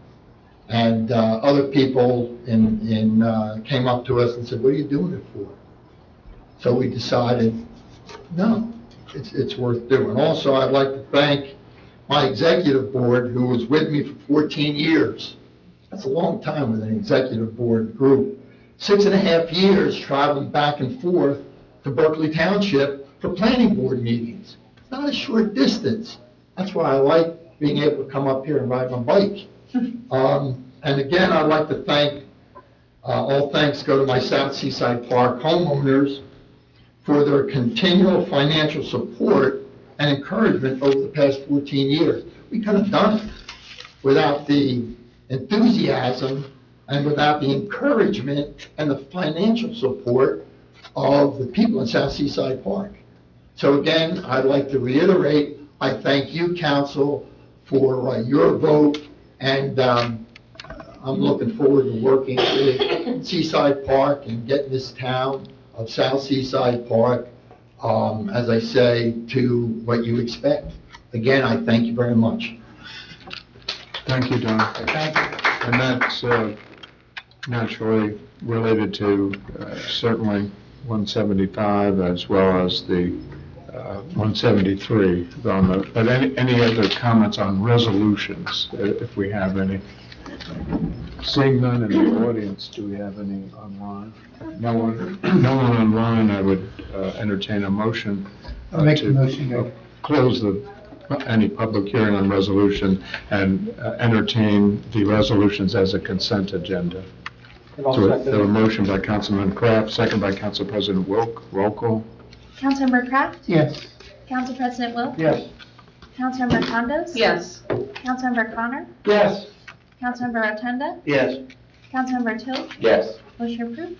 And other people came up to us and said, what are you doing it for? So we decided, no, it's worth doing. Also, I'd like to thank my executive board, who was with me for 14 years. That's a long time with an executive board group. 6.5 years traveling back and forth to Berkeley Township for planning board meetings. It's not a short distance. That's why I like being able to come up here and ride my bike. And again, I'd like to thank, all thanks go to my South Seaside Park homeowners for their continual financial support and encouragement over the past 14 years. We could have done it without the enthusiasm and without the encouragement and the financial support of the people in South Seaside Park. So again, I'd like to reiterate, I thank you, council, for your vote, and I'm looking forward to working with Seaside Park and getting this town of South Seaside Park, as I say, to what you expect. Again, I thank you very much. Thank you, Don. Thank you. And that's naturally related to certainly 175 as well as the 173. But any other comments on resolutions, if we have any? Seeing none in the audience, do we have any online? No one online. I would entertain a motion to close any public hearing on resolution and entertain the resolutions as a consent agenda. So there was a motion by Councilman Kraft, second by Council President Wilk. Roll call. Councilmember Kraft? Yes. Council President Wilk? Yes. Councilmember Condos? Yes. Councilmember Connor? Yes. Councilmember Rotunda? Yes. Councilmember Toth? Yes. Motion approved.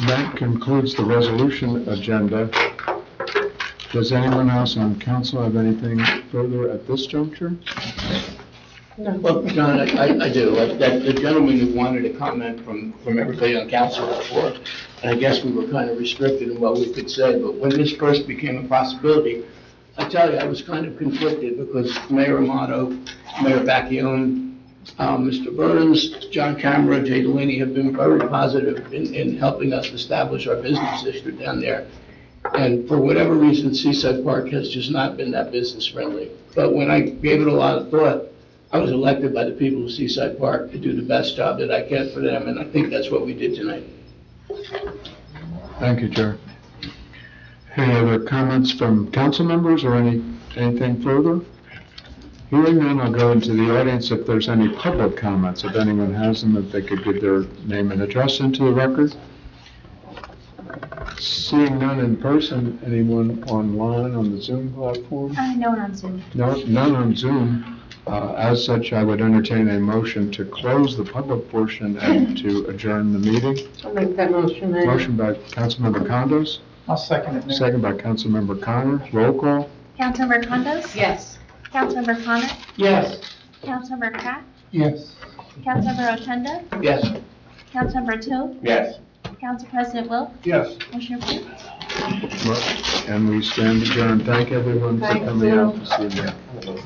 That concludes the resolution agenda. Does anyone else on council have anything further at this juncture? Well, John, I do. The gentleman who wanted a comment from everybody on council before, and I guess we were kind of restricted in what we could say, but when this first became a possibility, I tell you, I was kind of conflicted because Mayor Amato, Mayor Bacchione, Mr. Burns, John Camera, Jay Delaney have been very positive in helping us establish our business district down there. And for whatever reason, Seaside Park has just not been that business friendly. But when I gave it a lot of thought, I was elected by the people of Seaside Park to do the best job that I can for them, and I think that's what we did tonight. Thank you, Chair. Any other comments from council members or anything further? Hearing none, I'll go into the audience if there's any public comments. If anyone has them, if they could give their name and address into the record. Seeing none in person, anyone online on the Zoom platform? No one on Zoom. No, none on Zoom. As such, I would entertain a motion to close the public portion and to adjourn the meeting. I'll make that motion, Mayor. Motion by Councilmember Condos. I'll second it, Mayor. Second by Councilmember Connor. Roll call. Councilmember Condos? Yes. Councilmember Connor? Yes. Councilmember Kraft? Yes. Councilmember Rotunda? Yes. Councilmember Toth? Yes. Council President Wilk? Yes. Motion approved. And we stand adjourned. Thank everyone for Thank coming you. out this evening.